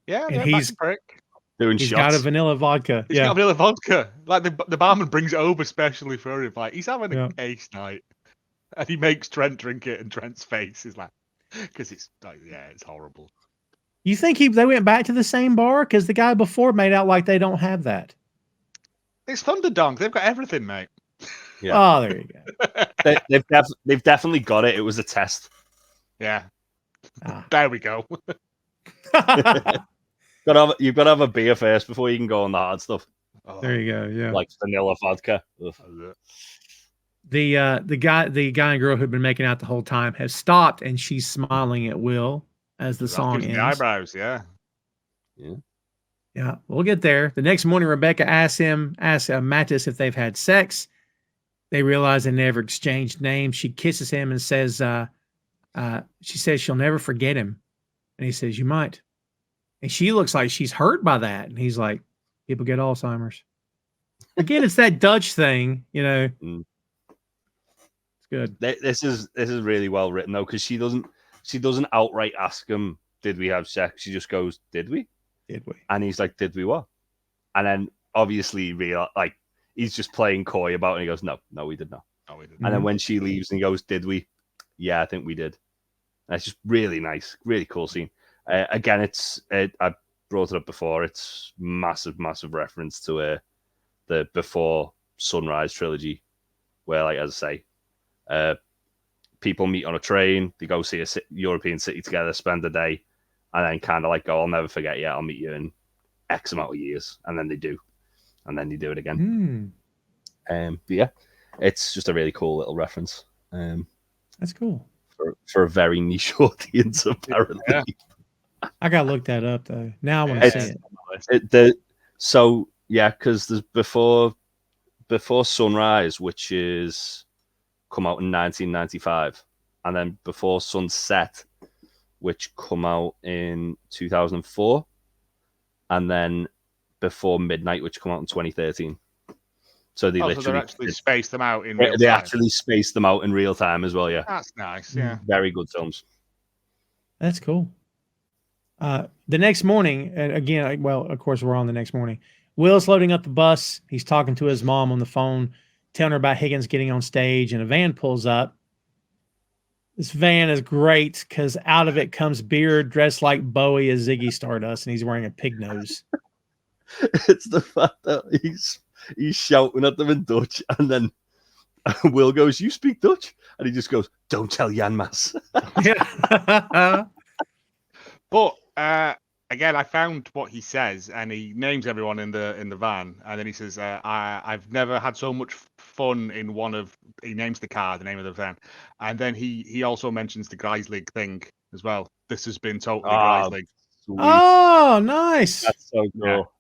Speaker 2: Yeah,
Speaker 1: and he's
Speaker 3: doing
Speaker 1: he's
Speaker 3: shots.
Speaker 1: got a vanilla vodka.
Speaker 2: He's got a vanilla vodka. Like the barman brings it over specially for him. Like he's having a ace night, and he makes Trent drink it, and Trent's face is like, because it's like, it's horrible.
Speaker 1: You think they went back to the same bar? Because the guy before made out like they don't have that.
Speaker 2: It's Thunderdonk. They've got everything, mate.
Speaker 1: Yeah. Oh, there you
Speaker 3: go. They've definitely got it. It was a test.
Speaker 2: Yeah. There we go.
Speaker 3: You've got to have a beer first before you can go on the hard stuff.
Speaker 1: There you go. Yeah.
Speaker 3: Like vanilla vodka.
Speaker 1: The guy and girl who've been making out the whole time have stopped, and she's smiling at Will as the song ends.
Speaker 2: The eyebrows, yeah.
Speaker 1: Yeah, we'll get there. The next morning, Rebecca asks Mattis if they've had sex. They realize they never exchanged names. She kisses him and says, she says she'll never forget him. And he says, "You might." And she looks like she's hurt by that. And he's like, "People get Alzheimer's." Again, it's that Dutch thing, you know. It's good.
Speaker 3: This is really well written though, because she doesn't outright ask him, "Did we have sex?" She just goes, "Did we?"
Speaker 1: Did we?
Speaker 3: And he's like, "Did we what?" And then obviously he's just playing coy about it. And he goes, No, we did not.
Speaker 2: No, we didn't.
Speaker 3: And then when she leaves and he goes, "Did we?" "Yeah, I think we did." And it's just really nice, really cool scene. Again, I brought it up before. It's massive reference to the Before Sunrise trilogy, where, like, as I say, people meet on a train, they go see a European city together, spend the day, and then kind of like go, "I'll never forget you, I'll meet you in X amount of years," and then they do, and then they do it again. But yeah, it's just a really cool little reference.
Speaker 1: That's cool
Speaker 3: for a very niche audience, apparently.
Speaker 2: Yeah.
Speaker 1: I gotta look that up though. Now I want to see
Speaker 3: it. So yeah, because there's Before Sunrise, which is come out in 1995, and then Before Sunset, which come out in 2004, and then Before Midnight, which come out in 2013. So they literally
Speaker 2: actually spaced them out in real time.
Speaker 3: They actually spaced them out in real time as well, yeah.
Speaker 2: That's nice, yeah.
Speaker 3: Very good films.
Speaker 1: That's cool. The next morning, and again, well, of course, we're on the next morning. Will's loading up the bus. He's talking to his mom on the phone, telling her about Higgins getting on stage, and a van pulls up. This van is great because out of it comes Beard dressed like Bowie as Ziggy Stardust, and he's wearing a pig nose.
Speaker 3: It's the fact that he's shouting at them in Dutch, and then Will goes, "You speak Dutch?" And he just goes, "Don't tell Jan Mas."
Speaker 1: Yeah.
Speaker 2: But again, I found what he says, and he names everyone in the van, and then he says, "I've never had so much fun in one of." He names the car, the name of the van, and then he also mentions the Greislig thing as well. This has been totally Greislig.
Speaker 1: Oh, nice!
Speaker 3: That's so cool.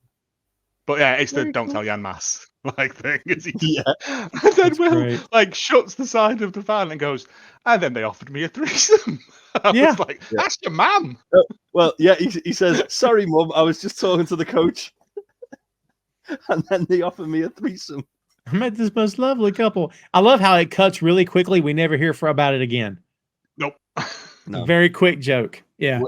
Speaker 2: But yeah, it's the
Speaker 1: Very
Speaker 2: don't
Speaker 1: cool.
Speaker 2: tell Jan Mass like thing. Is he?
Speaker 3: Yeah.
Speaker 2: And then
Speaker 1: That's
Speaker 2: Will
Speaker 1: great.
Speaker 2: like shuts the side of the van and goes, and then they offered me a threesome. I
Speaker 1: Yeah.
Speaker 2: was like, that's your mum.
Speaker 3: Well, yeah, he says, sorry, Mum, I was just talking to the coach. And then they offered me a threesome.
Speaker 1: I met this most lovely couple. I love how it cuts really quickly. We never hear about it again.
Speaker 2: Nope.
Speaker 3: No.
Speaker 1: Very quick joke. Yeah.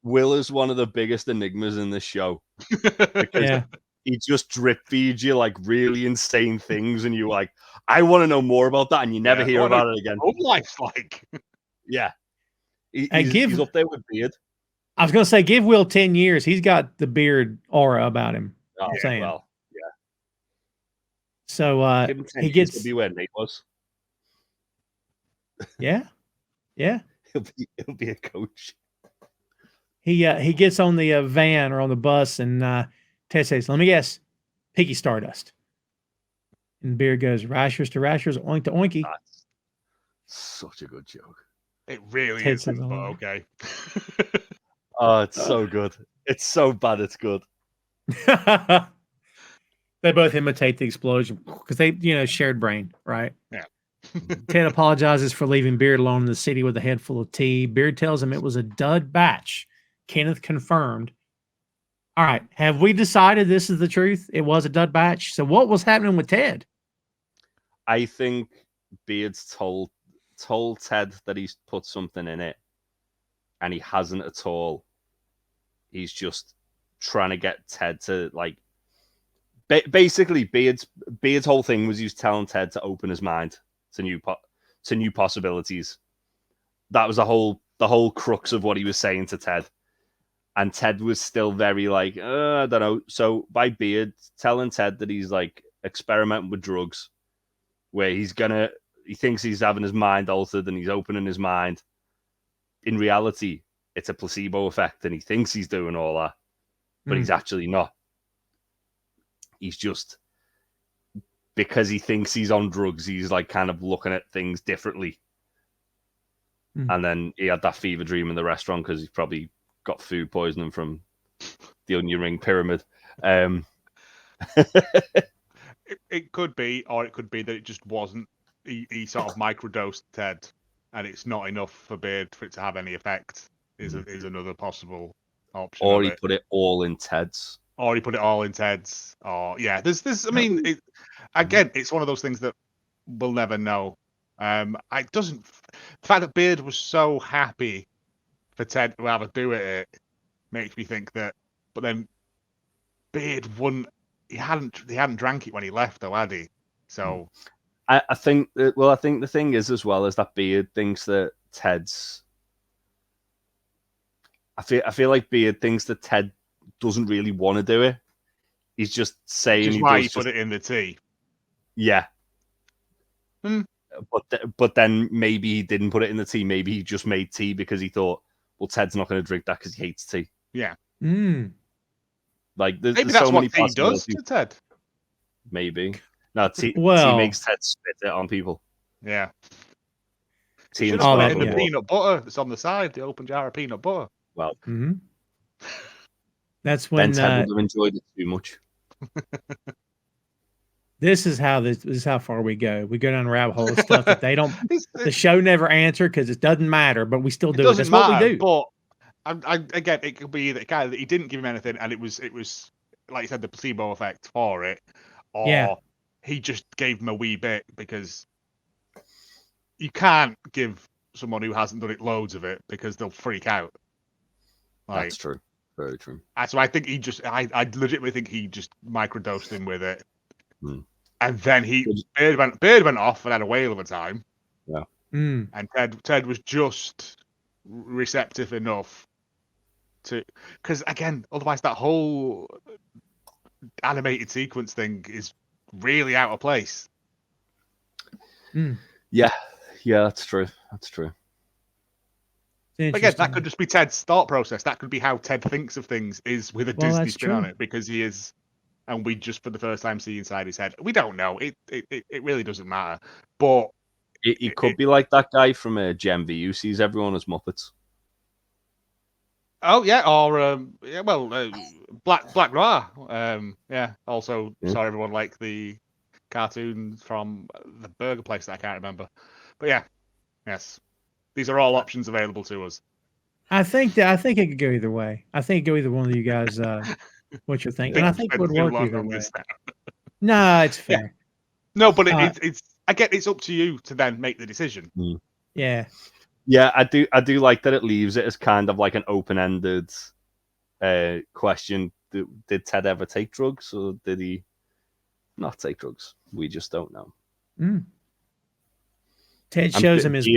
Speaker 3: Will is one of the biggest enigmas in this show. Because
Speaker 1: Yeah.
Speaker 3: he just drip feeds you like really insane things, and you're like, I want to know more about that, and you never hear about it again.
Speaker 2: Home life's like.
Speaker 3: Yeah.
Speaker 1: Hey,
Speaker 3: He's up there with Beard.
Speaker 1: I was going to say, give Will 10 years. He's got the beard aura about him.
Speaker 3: Oh,
Speaker 1: I'm saying.
Speaker 3: well, yeah.
Speaker 1: So
Speaker 3: Give him 10
Speaker 1: he
Speaker 3: years
Speaker 1: gets
Speaker 3: to be where Nate was.
Speaker 1: Yeah.
Speaker 3: He'll be a coach.
Speaker 1: He gets on the van or on the bus, and Ted says, "Let me guess, Piggy Stardust." And Beard goes, "Rashers to rashers, oink to oinky."
Speaker 3: That's such a good joke.
Speaker 2: It really
Speaker 1: Ted
Speaker 2: is,
Speaker 1: says,
Speaker 2: but
Speaker 1: "Oh."
Speaker 2: okay.
Speaker 3: Oh, it's so good. It's so bad. It's good.
Speaker 1: They both imitate the explosion because they, shared brain, right?
Speaker 2: Yeah.
Speaker 1: Ted apologizes for leaving Beard alone in the city with a head full of tea. Beard tells him it was a dud batch. Kenneth confirmed. All right. Have we decided this is the truth? It was a dud batch. So what was happening with Ted?
Speaker 3: I think Beard's told Ted that he's put something in it, and he hasn't at all. He's just trying to get Ted to like. Basically, Beard's whole thing was he was telling Ted to open his mind to new possibilities. That was the whole crux of what he was saying to Ted, and Ted was still very like, I don't know. So by Beard telling Ted that he's like experimenting with drugs, where he thinks he's having his mind altered and he's opening his mind. In reality, it's a placebo effect, and he thinks he's doing all that, but he's actually not. He's just, because he thinks he's on drugs, he's like kind of looking at things differently. And then he had that fever dream in the restaurant because he's probably got food poisoning from the onion ring pyramid.
Speaker 2: It could be, or it could be that it just wasn't. He sort of microdosed Ted, and it's not enough for Beard for it to have any effect. Is another possible option.
Speaker 3: Or he put it all in Ted's.
Speaker 2: Or he put it all in Ted's. Or yeah, there's. I mean, it's one of those things that we'll never know. The fact that Beard was so happy for Ted to have a do at it makes me think that. But then Beard wouldn't. He hadn't drank it when he left, though, had he? So
Speaker 3: I think the thing is as well is that Beard thinks that Ted's. I feel like Beard thinks that Ted doesn't really want to do it. He's just saying.
Speaker 2: Which is why he put it in the tea.
Speaker 3: Yeah. But then maybe he didn't put it in the tea. Maybe he just made tea because he thought, well, Ted's not going to drink that because he hates tea.
Speaker 2: Yeah.
Speaker 3: Like
Speaker 2: maybe
Speaker 3: there's
Speaker 2: that's
Speaker 3: so
Speaker 2: what
Speaker 3: many
Speaker 2: tea does to Ted.
Speaker 3: Maybe. No, tea makes Ted spit it on people.
Speaker 2: Yeah.
Speaker 3: Tea
Speaker 2: and the peanut butter that's on the side, the open jar of peanut butter.
Speaker 3: Well,
Speaker 1: that's when
Speaker 3: Ted would have enjoyed it too much.
Speaker 1: This is how far we go. We go down rabbit hole of stuff that they don't. The show never answered because it doesn't matter, but we still do it. That's what we do.
Speaker 2: But again, it could be that guy that he didn't give him anything, and it was like you said, the placebo effect for it, or he just gave him a wee bit because you can't give someone who hasn't done it loads of it because they'll freak out. Like,
Speaker 3: that's true. Very true.
Speaker 2: So I think I legitimately think he just microdosed him with it. And then Beard went off and had a whale of a time.
Speaker 3: Yeah.
Speaker 2: And Ted was just receptive enough to, because again, otherwise that whole animated sequence thing is really out of place.
Speaker 3: Yeah, that's true. That's true.
Speaker 2: Again, that could just be Ted's thought process. That could be how Ted thinks of things, is with a Disney spin on it, because he is, and we just for the first time see inside his head. We don't know. It really doesn't matter. But
Speaker 3: it could be like that guy from Gen V who sees everyone as Muppets.
Speaker 2: Oh yeah, or Black Noir. Also saw everyone like the cartoon from the burger place that I can't remember. But yeah, yes, these are all options available to us.
Speaker 1: I think it could go either way. I think go either one of you guys. What you're thinking, and I think it would work either way. No, it's fair.
Speaker 2: No, but it's I get it's up to you to then make the decision.
Speaker 1: Yeah.
Speaker 3: Yeah, I do like that it leaves it as kind of like an open-ended question. Did Ted ever take drugs, or did he not take drugs? We just don't know.
Speaker 1: Ted shows him his.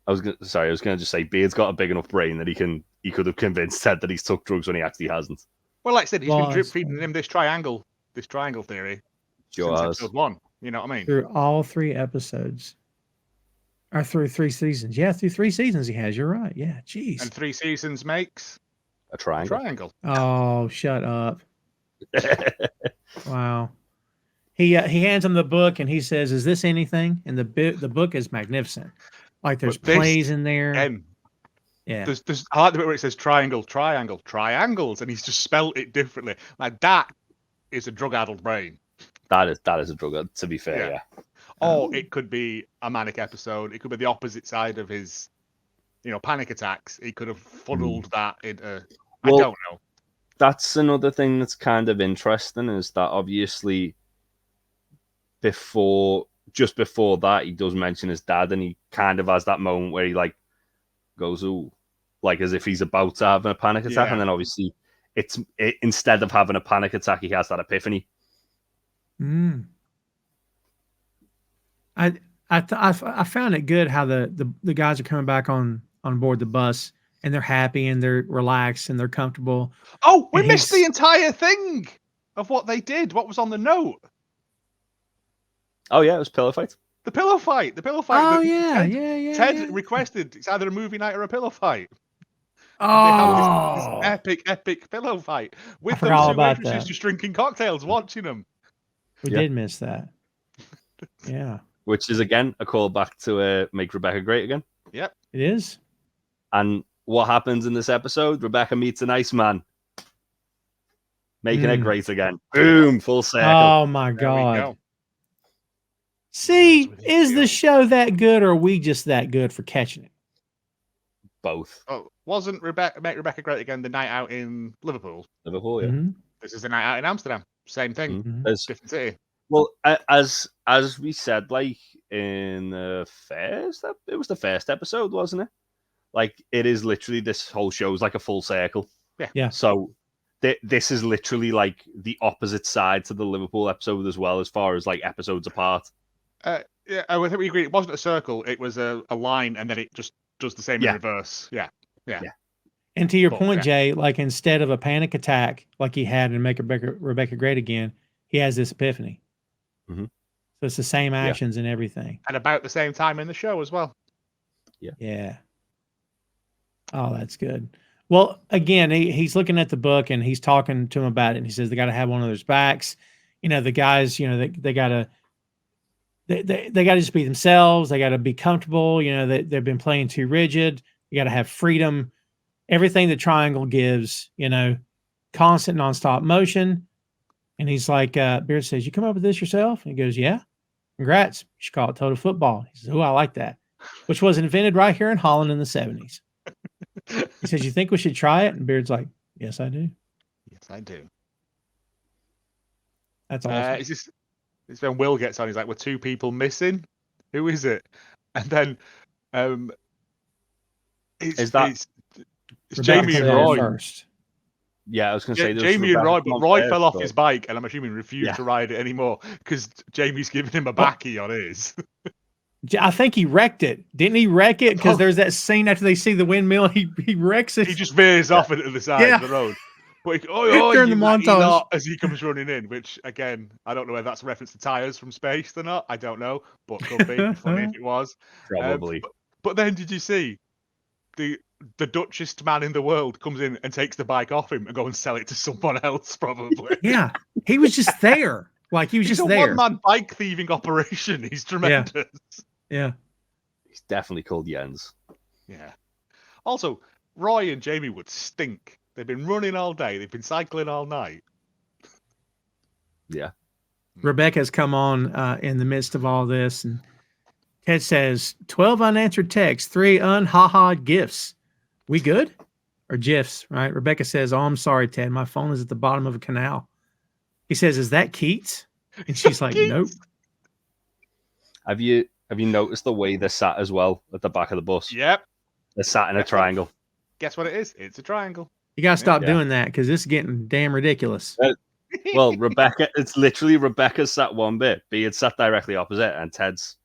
Speaker 3: I was gonna just say Beard's got a big enough brain that he could have convinced Ted that he's took drugs when he actually hasn't.
Speaker 2: Well, like I said, he's been drip feeding him this triangle theory since episode 1. You know what I mean?
Speaker 1: Through all 3 episodes. Or through 3 seasons. Yeah, through 3 seasons he has. You're right. Yeah, jeez.
Speaker 2: And 3 seasons makes
Speaker 3: a triangle.
Speaker 1: Oh, shut up. Wow. He hands him the book and he says, "Is this anything?" And the book is magnificent. Like there's plays in there. Yeah.
Speaker 2: There's I like the bit where it says triangles, and he's just spelled it differently. Like that is a drug-addled brain.
Speaker 3: That is a drug, to be fair, yeah.
Speaker 2: Or it could be a manic episode. It could be the opposite side of his, panic attacks. He could have funneled that into. I don't know.
Speaker 3: That's another thing that's kind of interesting is that obviously just before that, he does mention his dad, and he kind of has that moment where he like goes, "Ooh," like as if he's about to have a panic attack, and then obviously instead of having a panic attack, he has that epiphany.
Speaker 1: I found it good how the guys are coming back on board the bus and they're happy and they're relaxed and they're comfortable.
Speaker 2: Oh, we missed the entire thing of what they did. What was on the note?
Speaker 3: Oh yeah, it was pillow fight.
Speaker 2: The pillow fight.
Speaker 1: Oh yeah.
Speaker 2: Ted requested it's either a movie night or a pillow fight.
Speaker 1: Oh,
Speaker 2: this epic pillow fight with them two waitresses just drinking cocktails, watching them.
Speaker 1: We did miss that. Yeah.
Speaker 3: Which is, again, a callback to Make Rebecca Great Again.
Speaker 2: Yep.
Speaker 1: It is.
Speaker 3: And what happens in this episode? Rebecca meets an Iceman. Making it great again. Boom, full circle.
Speaker 1: Oh, my God. See, is the show that good, or are we just that good for catching it?
Speaker 3: Both.
Speaker 2: Oh, wasn't Make Rebecca Great Again the night out in Liverpool?
Speaker 3: Liverpool, yeah.
Speaker 1: Mm-hmm.
Speaker 2: This is the night out in Amsterdam. Same thing.
Speaker 3: Mm-hmm.
Speaker 2: Different city.
Speaker 3: Well, as we said, like in the it was the first episode, wasn't it? Like it is literally this whole show is like a full circle.
Speaker 1: Yeah.
Speaker 3: So this is literally like the opposite side to the Liverpool episode as well, as far as like episodes apart.
Speaker 2: Yeah, I think we agree. It wasn't a circle; it was a line, and then it just does the same in reverse. Yeah.
Speaker 1: And to your point, Jay, like instead of a panic attack like he had in Make Rebecca Great Again, he has this epiphany.
Speaker 3: Mm-hmm.
Speaker 1: So it's the same actions and everything.
Speaker 2: At about the same time in the show as well.
Speaker 1: Yeah. Oh, that's good. Well, again, he's looking at the book and he's talking to him about it. And he says they got to have one of those backs. The guys, they got to just be themselves. They got to be comfortable. They've been playing too rigid. You got to have freedom. Everything the triangle gives, constant nonstop motion. And he's like, Beard says, "You come up with this yourself?" And he goes, "Yeah. Congrats. You should call it total football." He says, "Oh, I like that." Which was invented right here in Holland in the 70s. He says, "You think we should try it?" And Beard's like, "Yes, I do."
Speaker 2: Yes, I do.
Speaker 1: That's awesome.
Speaker 2: It's when Will gets on. He's like, "We're 2 people missing. Who is it?" And then it's Jamie and Roy
Speaker 1: first.
Speaker 3: Yeah, I was going to say
Speaker 2: Jamie and Roy, but Roy fell off his bike, and I'm assuming refused to ride it anymore because Jamie's giving him a backie on his.
Speaker 1: I think he wrecked it. Didn't he wreck it? Because there's that scene after they see the windmill, he wrecks it.
Speaker 2: He just veers off into the side of the road. But
Speaker 1: during the montage
Speaker 2: as he comes running in, which again, I don't know whether that's a reference to tires from space or not. I don't know, but could be funny if it was.
Speaker 3: Probably.
Speaker 2: But then did you see the Dutchest man in the world comes in and takes the bike off him and go and sell it to someone else, probably.
Speaker 1: Yeah, he was just there. Like he was just there.
Speaker 2: He's a one-man bike thieving operation. He's tremendous.
Speaker 1: Yeah.
Speaker 3: He's definitely called Jens.
Speaker 2: Yeah. Also, Roy and Jamie would stink. They've been running all day. They've been cycling all night.
Speaker 3: Yeah.
Speaker 1: Rebecca's come on in the midst of all this, and Ted says 12 unanswered texts, 3 unhaha gifts. We good? Or gifs, right? Rebecca says, "Oh, I'm sorry, Ted. My phone is at the bottom of a canal." He says, "Is that Keats?" And she's like, "Nope."
Speaker 3: Have you noticed the way they're sat as well at the back of the bus?
Speaker 2: Yep.
Speaker 3: They're sat in a triangle.
Speaker 2: Guess what it is? It's a triangle.
Speaker 1: You gotta stop
Speaker 3: Yeah.
Speaker 1: doing that because this is getting damn ridiculous.
Speaker 3: Well, Rebecca, it's literally Rebecca sat one bit, Beard sat directly opposite, and Ted's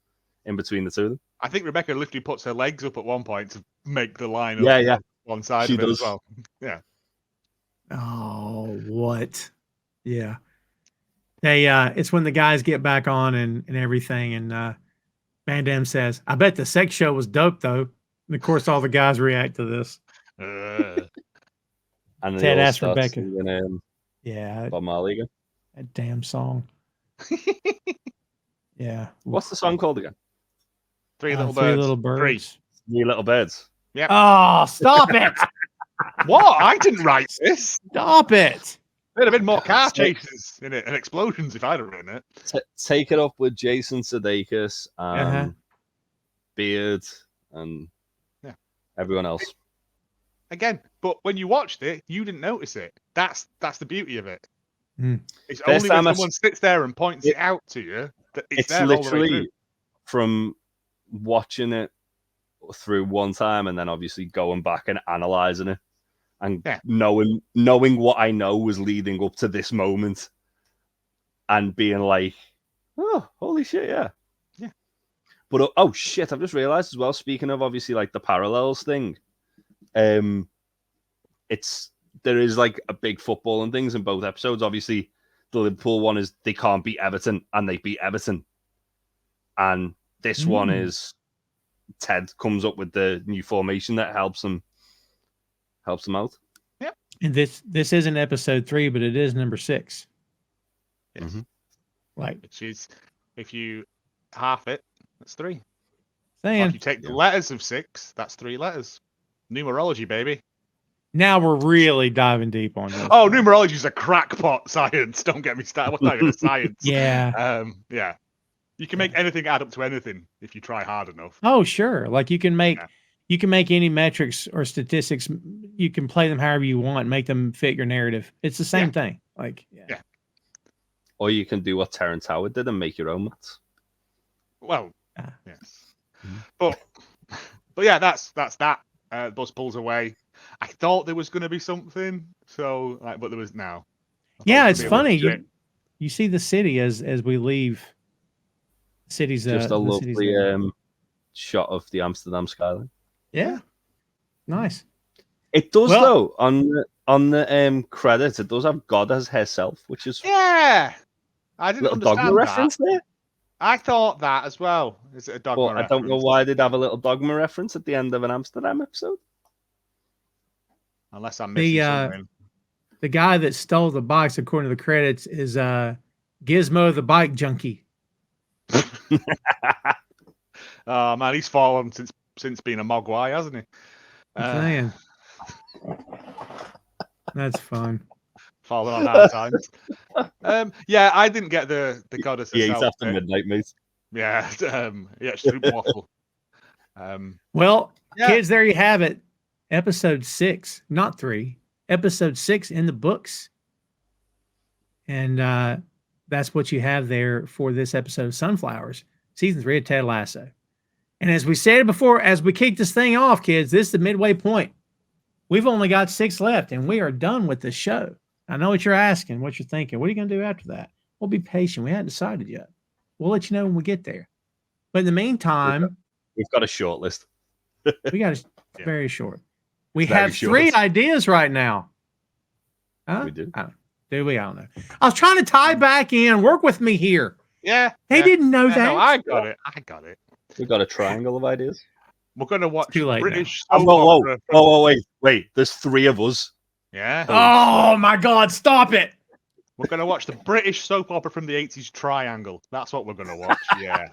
Speaker 3: in between the two of them.
Speaker 2: I think Rebecca literally puts her legs up at one point to make the line
Speaker 3: Yeah,
Speaker 2: up
Speaker 3: yeah.
Speaker 2: one side
Speaker 3: She
Speaker 2: of it
Speaker 3: does.
Speaker 2: as well. Yeah.
Speaker 1: Oh, what? Yeah. They it's when the guys get back on and everything, and Van Damme says, "I bet the sex show was dope though." And of course all the guys react to this.
Speaker 3: And they
Speaker 1: Ted
Speaker 3: all
Speaker 1: asked
Speaker 3: start
Speaker 1: Rebecca.
Speaker 3: singing,
Speaker 1: Yeah,
Speaker 3: Bob Marley again.
Speaker 1: that damn song. Yeah.
Speaker 3: What's the song called again?
Speaker 2: Three little
Speaker 1: Three
Speaker 2: birds.
Speaker 1: Little Birds.
Speaker 3: 3 Little Birds.
Speaker 1: Oh, stop it.
Speaker 2: What? I didn't write this.
Speaker 1: Stop it.
Speaker 2: There'd have been more car chases in it and explosions if I'd have written it.
Speaker 3: Take it up with Jason Sudeikis and
Speaker 1: Uh-huh.
Speaker 3: Beard and
Speaker 2: Yeah.
Speaker 3: everyone else.
Speaker 2: Again, but when you watched it, you didn't notice it. That's the beauty of it.
Speaker 1: Mm.
Speaker 2: It's
Speaker 3: First
Speaker 2: only
Speaker 3: time
Speaker 2: when
Speaker 3: I
Speaker 2: someone sits there and points it out to you that it's
Speaker 3: It's
Speaker 2: there all the way
Speaker 3: literally
Speaker 2: through.
Speaker 3: from watching it through one time and then obviously going back and analyzing it and
Speaker 2: Yeah.
Speaker 3: knowing what I know was leading up to this moment and being like, oh, holy shit, yeah.
Speaker 2: Yeah.
Speaker 3: But oh shit, I've just realized as well, speaking of obviously like the parallels thing, there is like a big football and things in both episodes. Obviously, the Liverpool one is they can't beat Everton and they beat Everton. And this one is Ted comes up with the new formation that helps them out.
Speaker 1: And this isn't episode 3, but it is number 6.
Speaker 2: Yes.
Speaker 3: Mhm.
Speaker 1: Like
Speaker 2: Which is, if you half it, that's 3. Or
Speaker 1: saying,
Speaker 2: if you take the letters of 6, that's 3 letters. Numerology, baby.
Speaker 1: now we're really diving deep on this.
Speaker 2: Oh, numerology is a crackpot science. Don't get me started. We're not going to science.
Speaker 1: Yeah.
Speaker 2: Yeah. You can make anything add up to anything if you try hard enough.
Speaker 1: Oh, sure. Like you can make
Speaker 2: Yeah.
Speaker 1: any metrics or statistics. You can play them however you want, make them fit your narrative. It's the same thing. Like,
Speaker 2: Yeah.
Speaker 3: Or you can do what Terrence Howard did and make your own maths.
Speaker 2: Well,
Speaker 1: Ah.
Speaker 2: yes. But yeah, that's that. Bus pulls away. I thought there was going to be something, so but there was now.
Speaker 1: Yeah, it's funny. You see the city as we leave. City's
Speaker 3: Just a
Speaker 1: the city's
Speaker 3: lovely
Speaker 1: there.
Speaker 3: shot of the Amsterdam skyline.
Speaker 1: Yeah, nice.
Speaker 3: It does
Speaker 1: Well-
Speaker 3: though on the credits. It does have God as herself, which is
Speaker 2: Yeah, I
Speaker 3: a
Speaker 2: didn't
Speaker 3: little
Speaker 2: understand
Speaker 3: dogma
Speaker 2: that.
Speaker 3: reference there.
Speaker 2: I thought that as well. Is it a dogma
Speaker 3: But I don't know
Speaker 2: reference?
Speaker 3: why they'd have a little dogma reference at the end of an Amsterdam episode.
Speaker 2: Unless I'm missing something.
Speaker 1: The guy that stole the bikes, according to the credits, is Gizmo the bike junkie.
Speaker 2: Oh man, he's fallen since being a mogwai, hasn't he?
Speaker 1: I'm saying. That's fun.
Speaker 2: Fallen on hard times. Yeah, I didn't get the goddess
Speaker 3: Yeah,
Speaker 2: herself.
Speaker 3: he's after midnight, mate.
Speaker 2: Yeah, soup waffle.
Speaker 1: Well,
Speaker 2: Yeah.
Speaker 1: kids, there you have it. Episode 6, not 3. Episode 6 in the books. And that's what you have there for this episode of Sunflowers, season 3 of Ted Lasso. And as we said before, as we kick this thing off, kids, this is the midway point. We've only got 6 left, and we are done with the show. I know what you're asking, what you're thinking. What are you going to do after that? We'll be patient. We haven't decided yet. We'll let you know when we get there. But in the meantime,
Speaker 3: We've got a short list.
Speaker 1: we got
Speaker 2: Yeah.
Speaker 1: very short. We
Speaker 3: Very
Speaker 1: have
Speaker 3: short.
Speaker 1: 3 ideas right now. Huh?
Speaker 3: We do.
Speaker 1: Do we? I don't know. I was trying to tie back in. Work with me here.
Speaker 2: Yeah.
Speaker 1: They
Speaker 2: yeah.
Speaker 1: didn't know
Speaker 2: Yeah,
Speaker 1: that.
Speaker 2: no, I got it. I got it.
Speaker 3: We've got a triangle of ideas.
Speaker 2: We're going to watch
Speaker 1: too late
Speaker 2: British
Speaker 3: Oh,
Speaker 2: soap
Speaker 3: whoa,
Speaker 2: opera.
Speaker 3: wait. There's 3 of us.
Speaker 2: Yeah.
Speaker 1: Oh my God! Stop it!
Speaker 2: We're going to watch the British soap opera from the 80s Triangle. That's what we're going to watch. Yeah.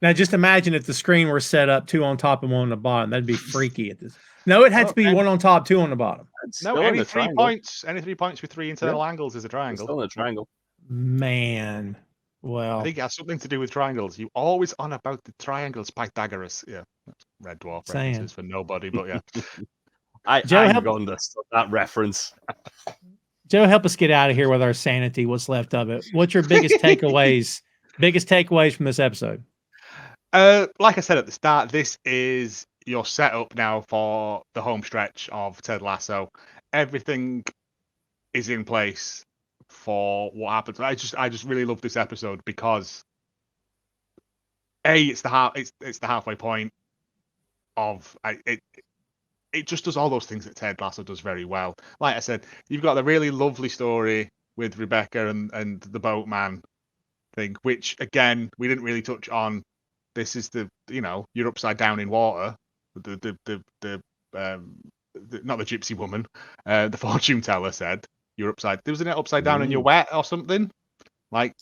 Speaker 1: Now, just imagine if the screen were set up 2 on top and 1 on the bottom. That'd be freaky at this. No, it had to be 1 on top, 2 on the bottom.
Speaker 2: No, any 3 points with 3 internal angles is a triangle.
Speaker 3: Still a triangle.
Speaker 1: Man, well,
Speaker 2: I think it has something to do with triangles. You always on about the triangles, Pythagoras. Yeah, that's Red Dwarf references for nobody, but yeah.
Speaker 3: I understood that reference.
Speaker 1: Joe, help us get out of here with our sanity. What's left of it? What's your biggest takeaways? Biggest takeaways from this episode?
Speaker 2: Like I said at the start, this is your setup now for the home stretch of Ted Lasso. Everything is in place for what happens. I just really love this episode because it's the halfway point of it just does all those things that Ted Lasso does very well. Like I said, you've got the really lovely story with Rebecca and the boatman thing, which again we didn't really touch on. This is you're upside down in water. The not the gypsy woman, the fortune teller said you're upside. Wasn't it upside down and you're wet or something? Like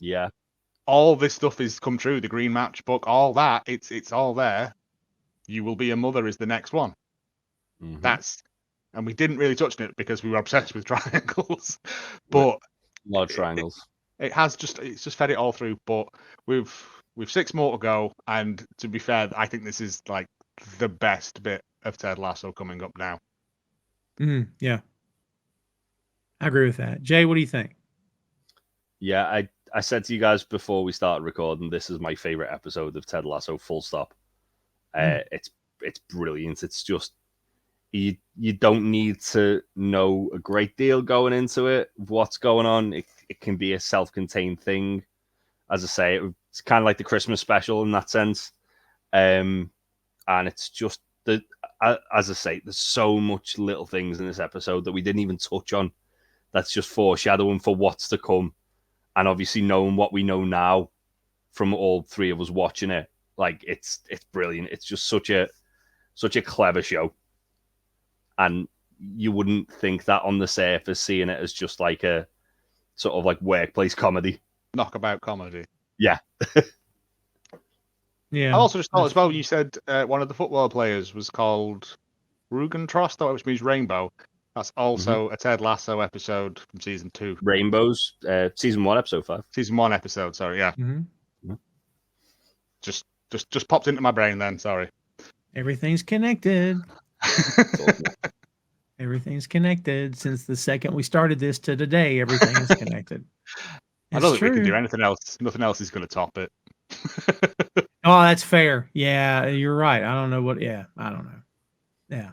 Speaker 2: all this stuff is come true. The Green Matchbook, all that. It's all there. You will be a mother is the next one. And we didn't really touch on it because we were obsessed with triangles. But
Speaker 3: a lot of triangles.
Speaker 2: It's just fed it all through. But we've 6 more to go, and to be fair, I think this is like the best bit of Ted Lasso coming up now.
Speaker 1: Yeah, I agree with that. Jay, what do you think?
Speaker 3: Yeah, I said to you guys before we started recording, this is my favorite episode of Ted Lasso. Full stop. It's brilliant. It's just you don't need to know a great deal going into it. What's going on? It can be a self-contained thing. As I say, it's kind of like the Christmas special in that sense. And it's just as I say, there's so much little things in this episode that we didn't even touch on. That's just foreshadowing for what's to come. And obviously knowing what we know now from all 3 of us watching it, like it's brilliant. It's just such a clever show. And you wouldn't think that on the surface, seeing it as just like a sort of like workplace comedy.
Speaker 2: Knockabout comedy.
Speaker 3: Yeah.
Speaker 1: Yeah.
Speaker 2: I also just thought as well, you said one of the football players was called Rugentrost, which means rainbow. That's also a Ted Lasso episode from season 2.
Speaker 3: Rainbows, season 1, episode 5.
Speaker 2: Season 1 episode, sorry, yeah. Just popped into my brain then, sorry.
Speaker 1: Everything's connected. Everything's connected. Since the second we started this to today, everything is connected.
Speaker 2: I don't think we can do anything else. Nothing else is going to top it.
Speaker 1: Oh, that's fair. Yeah, you're right. I don't know what. Yeah, I don't know. Yeah.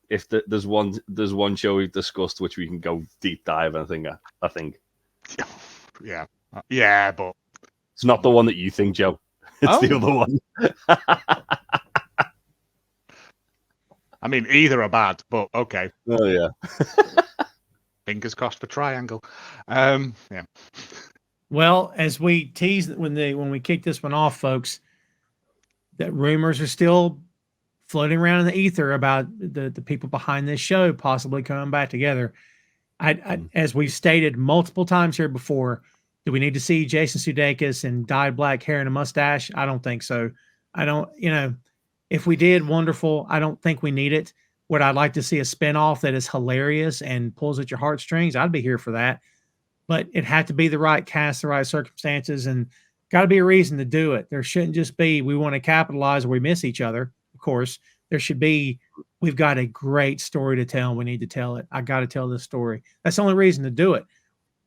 Speaker 3: If there's one show we've discussed which we can go deep dive, I think.
Speaker 2: Yeah, but
Speaker 3: it's not the one that you think, Joe. It's the other one.
Speaker 2: I mean, either are bad, but okay.
Speaker 3: Oh yeah.
Speaker 2: Fingers crossed for Triangle. Yeah.
Speaker 1: Well, as we teased when we kicked this one off, folks, that rumors are still floating around in the ether about the people behind this show possibly coming back together. As we've stated multiple times here before, do we need to see Jason Sudeikis and dyed black hair and a mustache? I don't think so. I don't, if we did, wonderful. I don't think we need it. Would I like to see a spinoff that is hilarious and pulls at your heartstrings? I'd be here for that. But it had to be the right cast, the right circumstances, and got to be a reason to do it. There shouldn't just be, we want to capitalize or we miss each other. Of course, there should be, we've got a great story to tell. And we need to tell it. I got to tell this story. That's the only reason to do it.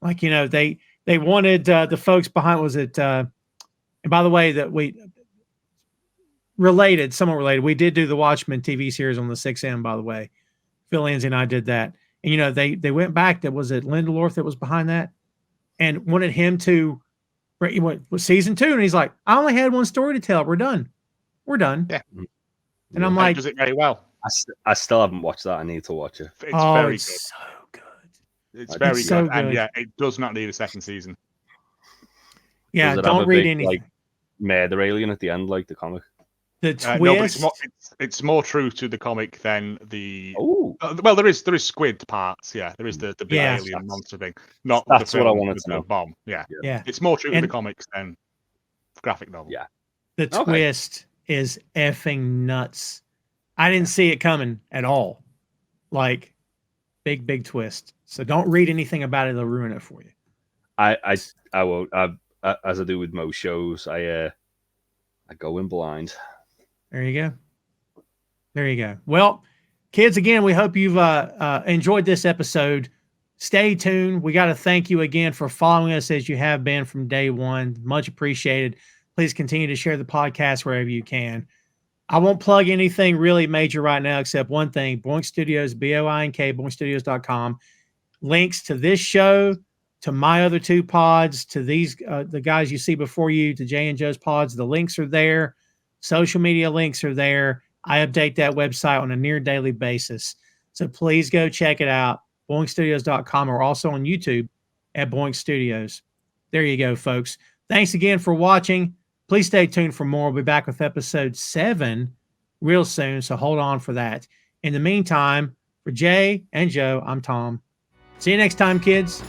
Speaker 1: Like, they wanted the folks behind, and by the way, that somewhat related. We did do the Watchmen TV series on the 6M, by the way. Phil Lindsay and I did that. And, they went back. Was it Lindelof that was behind that? And wanted him to, season 2. And he's like, I only had one story to tell. We're done.
Speaker 2: Yeah.
Speaker 1: And I'm like,
Speaker 2: does it very well.
Speaker 3: I still haven't watched that. I need to watch it.
Speaker 2: It's very good.
Speaker 1: So good.
Speaker 2: It's very good.
Speaker 1: So good.
Speaker 2: And yeah, it does not need a second season.
Speaker 1: Yeah, don't read anything.
Speaker 3: Like, murder alien at the end, like the comic.
Speaker 1: The twist.
Speaker 2: No, but it's more true to the comic than the. Well, there is squid parts. Yeah, there is the big alien monster thing. Not
Speaker 3: that's
Speaker 2: the
Speaker 3: what I wanted to know.
Speaker 2: Bomb. Yeah.
Speaker 1: Yeah.
Speaker 2: It's more true to the comics than graphic novel.
Speaker 3: Yeah.
Speaker 1: The twist is effing nuts. I didn't see it coming at all. Like, big twist. So don't read anything about it; it'll ruin it for you.
Speaker 3: I won't. As I do with most shows, I go in blind.
Speaker 1: There you go. Well, kids, again, we hope you've enjoyed this episode. Stay tuned. We got to thank you again for following us as you have been from day one. Much appreciated. Please continue to share the podcast wherever you can. I won't plug anything really major right now except one thing. Boink Studios, BOINK, boinkstudios.com. Links to this show, to my other two pods, to these the guys you see before you, to Jay and Joe's pods. The links are there. Social media links are there. I update that website on a near daily basis. So please go check it out. BoinkStudios.com, or also on YouTube at Boink Studios. There you go, folks. Thanks again for watching. Please stay tuned for more. We'll be back with episode 7 real soon, so hold on for that. In the meantime, for Jay and Joe, I'm Tom. See you next time, kids.